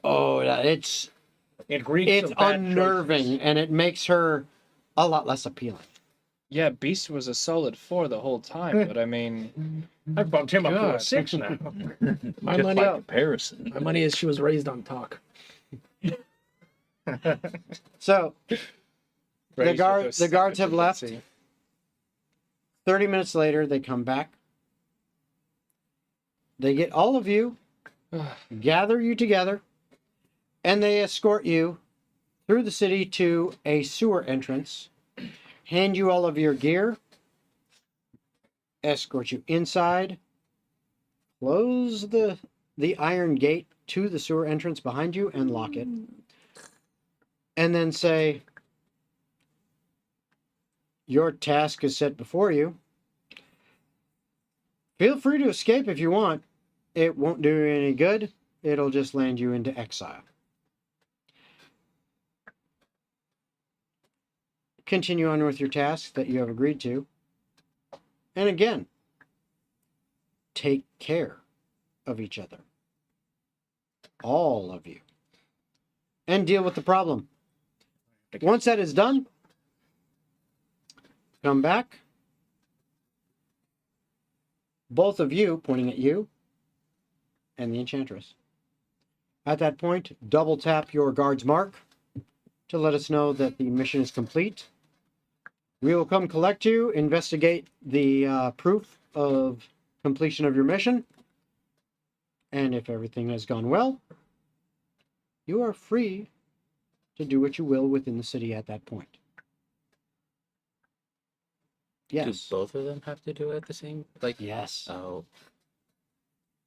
Oh, it's It reeks it's of bad unnerving, choices. and it makes her a lot less appealing. Yeah, Beast was a solid 4 the whole time, but I mean, I bumped him up to a God. 6 now. My Just money? by comparison. My money is she was raised on talk. So the raised with those guards have second left. frequency. 30 minutes later, they come back. They get all of you, gather you together, and they escort you through the city to a sewer entrance, hand you all of your gear, escort you inside, close the iron gate to the sewer entrance behind you and lock it, and then say, your task is set before you. Feel free to escape if you want. It won't do you any good. It'll just land you into exile. Continue on with your tasks that you have agreed to. And again, take care of each other. All of you. And deal with the problem. Once that is done, come back. Both of you, pointing at you and the Enchantress. At that point, double tap your guard's mark to let us know that the mission is complete. We will come collect you, investigate the proof of completion of your mission, and if everything has gone well, you are free to do what you will within the city at that point. Yes. Do both of them have to do it at the same? Like yes. Oh.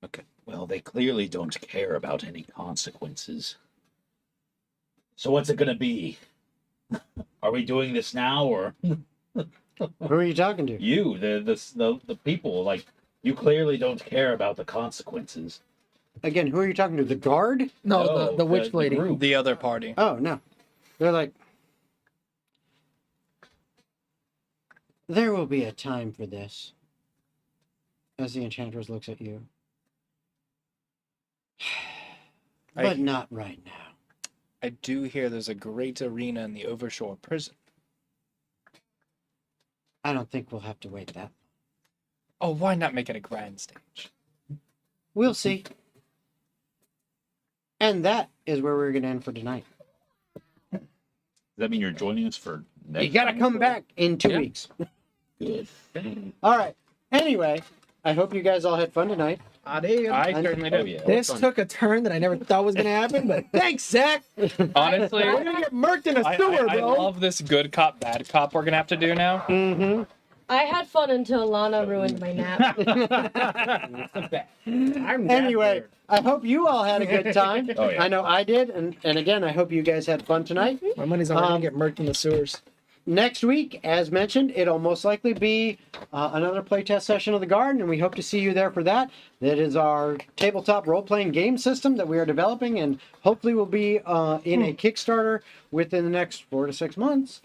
Okay. Well, they clearly don't care about any consequences. So what's it gonna be? Are we doing this now, or who are you talking to? You, the people. Like, you clearly don't care about the consequences. Again, who are you talking to? The guard? No, the witch lady. group. The other party. Oh, no. They're like, there will be a time for this. As the Enchantress looks at you. But not right now. I do hear there's a great arena in the Overshore prison. I don't think we'll have to wait that. Oh, why not make it a grand stage? We'll see. And that is where we're going to end for tonight. Does that mean you're joining us for next You got to time? come back in 2 weeks. Good. All right. Anyway, I hope you guys all had fun tonight. I did. I certainly did. Oh, yeah. This took a turn that I never thought was gonna happen, but thanks, Zach. Honestly, We're gonna get murked in a I sewer, bro. love this good cop, bad cop we're gonna have to do now. Mm-hmm. I had fun until Lana ruined my nap. Anyway, I hope you all had a good time. Oh, yeah. I know I did. And again, I hope you guys had fun tonight. My money's on gonna get murked in the sewers. Next week, as mentioned, it'll most likely be another playtest session of the Garden, and we hope to see you there for that. That is our tabletop role-playing game system that we are developing, and hopefully will be in a Kickstarter within the next 4 to 6 months.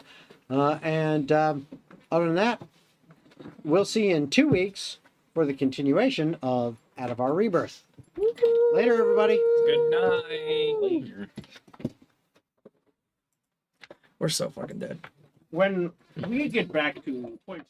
Other than that, we'll see you in 2 weeks for the continuation of Atavar Rebirth. Later, everybody. Good night. Later. We're so fucking dead. When we get back to point.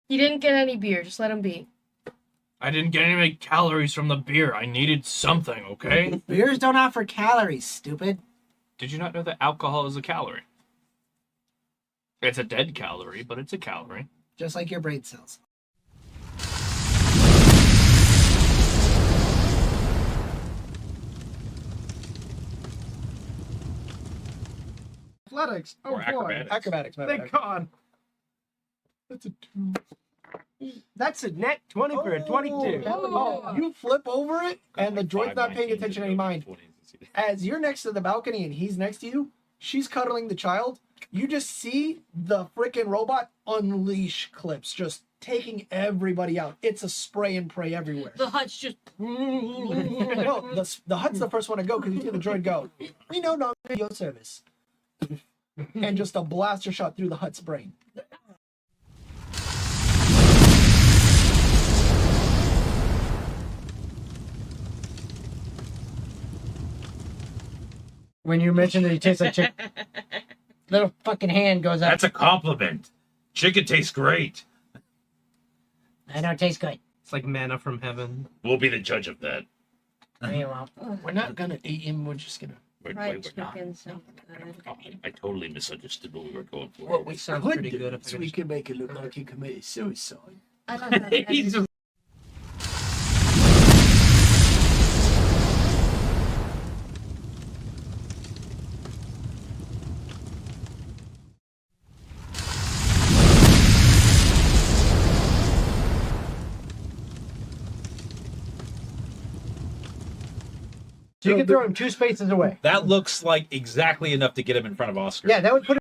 You didn't get any beer, just let him be. I didn't get any calories from the beer. I needed something, okay? Beers don't offer calories, stupid. Did you not know that alcohol is a calorie? It's a dead calorie, but it's a calorie. Just like your brain cells. Athletics. Oh, Or acrobatics. Acrobatics, my Thank bad. God. That's a 2. That's a net 20 for a 22. Oh, you flip over it, and the droid's not paying attention to any mind. As you're next to the balcony and he's next to you, she's cuddling the child. You just see the freaking robot unleash clips, just taking everybody out. It's a spray and pray everywhere. The hut's just. No, the hut's the first one to go because you see the droid go, we no longer need your service. And just a blaster shot through the hut's brain. When you mentioned that he tastes like chicken, little fucking hand goes up. That's a compliment. Chicken tastes great. I know it tastes good. It's like manna from heaven. We'll be the judge of that. We're not gonna eat him, we're just gonna... Fried chicken, so good. I totally misunderstood what we were going for. What we Sounds could pretty do good if I is could we just- could make it look like he committed suicide. I don't know. He's just So you can throw him 2 spaces away. That looks like exactly enough to get him in front of Oscar. Yeah, that would put